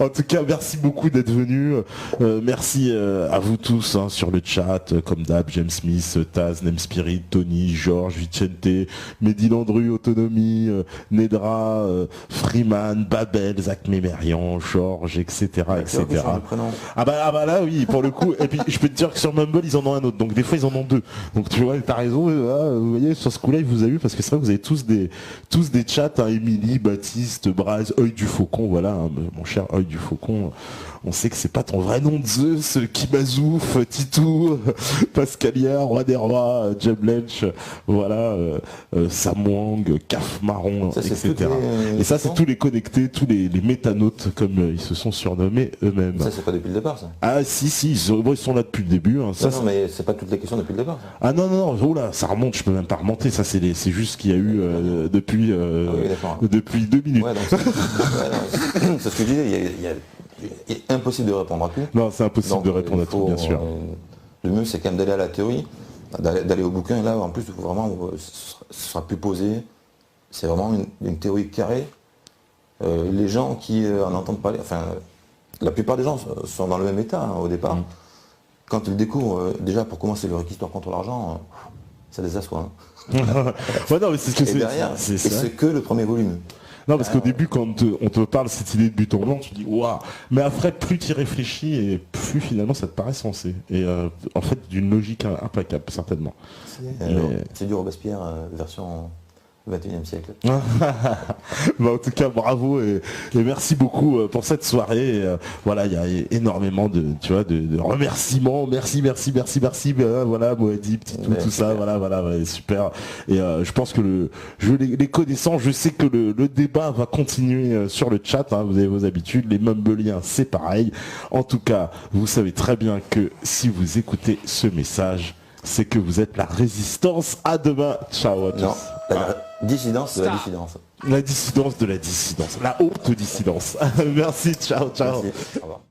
En tout cas, merci beaucoup d'être venus. Merci à vous tous hein, sur le chat, comme d'hab, James Smith, Taz, Nemspirit, Tony, Georges, Vicente, Mehdi Landru, Autonomie, Nedra, Freeman, Babel, Zach Mémérian, Georges, etc. etc. Ah bah là oui, pour le coup. Et puis je peux te dire que sur Mumble, ils en ont un autre. Donc des fois, ils en ont deux. Donc tu vois, t'as raison. Vous voyez, sur ce coup-là, il vous a eu parce que c'est vrai que vous avez tous des chats, hein, Émilie, Baptiste, Braz, Œil du Faucon, voilà, hein, mon cher Œil du Faucon. On sait que c'est pas ton vrai nom de Zeus, Kimazouf, Titou, Pascalia, Roi des Rois, Jeb Lench, voilà, Sam Wang, Caf Marron, ça, etc. Et ça, c'est tous les connectés, tous les métanautes, comme ils se sont surnommés eux-mêmes. Ça, c'est pas depuis le départ, ça. Ah si, ils sont là depuis le début. Hein. Ça, non, mais c'est pas toutes les questions depuis le départ. Ça. Ah non, oh là, ça remonte, je peux même pas remonter, ça c'est juste qu'il y a eu depuis 2 minutes. Ouais, c'est ce que je disais, il est impossible de répondre à tout. Non, c'est impossible de répondre à tout, bien sûr. Le mieux, c'est quand même d'aller à la théorie, d'aller au bouquin. Là, en plus, vraiment, ce sera plus posé. C'est vraiment une théorie carrée. Les gens qui en entendent parler, enfin, la plupart des gens sont dans le même état hein, au départ. Quand ils découvrent, déjà pour commencer leur histoire contre l'argent, ça les assoit. Hein. Ouais, non, mais c'est ce que et derrière, c'est que le premier volume. Non, parce qu'au début, quand on te parle cette idée de but en blanc, tu dis waouh. Mais après, plus tu y réfléchis et plus finalement ça te paraît sensé. Et en fait, d'une logique implacable, certainement. C'est du Robespierre version 21e siècle. Bah, en tout cas, bravo et merci beaucoup pour cette soirée. Voilà, il y a énormément de remerciements. Merci. Voilà, Moadi, petit tout ça. Voilà, super. Et je pense que les connaissant, je sais que le débat va continuer sur le chat. Hein, vous avez vos habitudes. Les Mumbleiens, c'est pareil. En tout cas, vous savez très bien que si vous écoutez ce message, c'est que vous êtes la résistance. À demain. Ciao à tous. Non, la dissidence de la dissidence. La dissidence de la dissidence. La haute dissidence. Merci, ciao. Merci. Au revoir.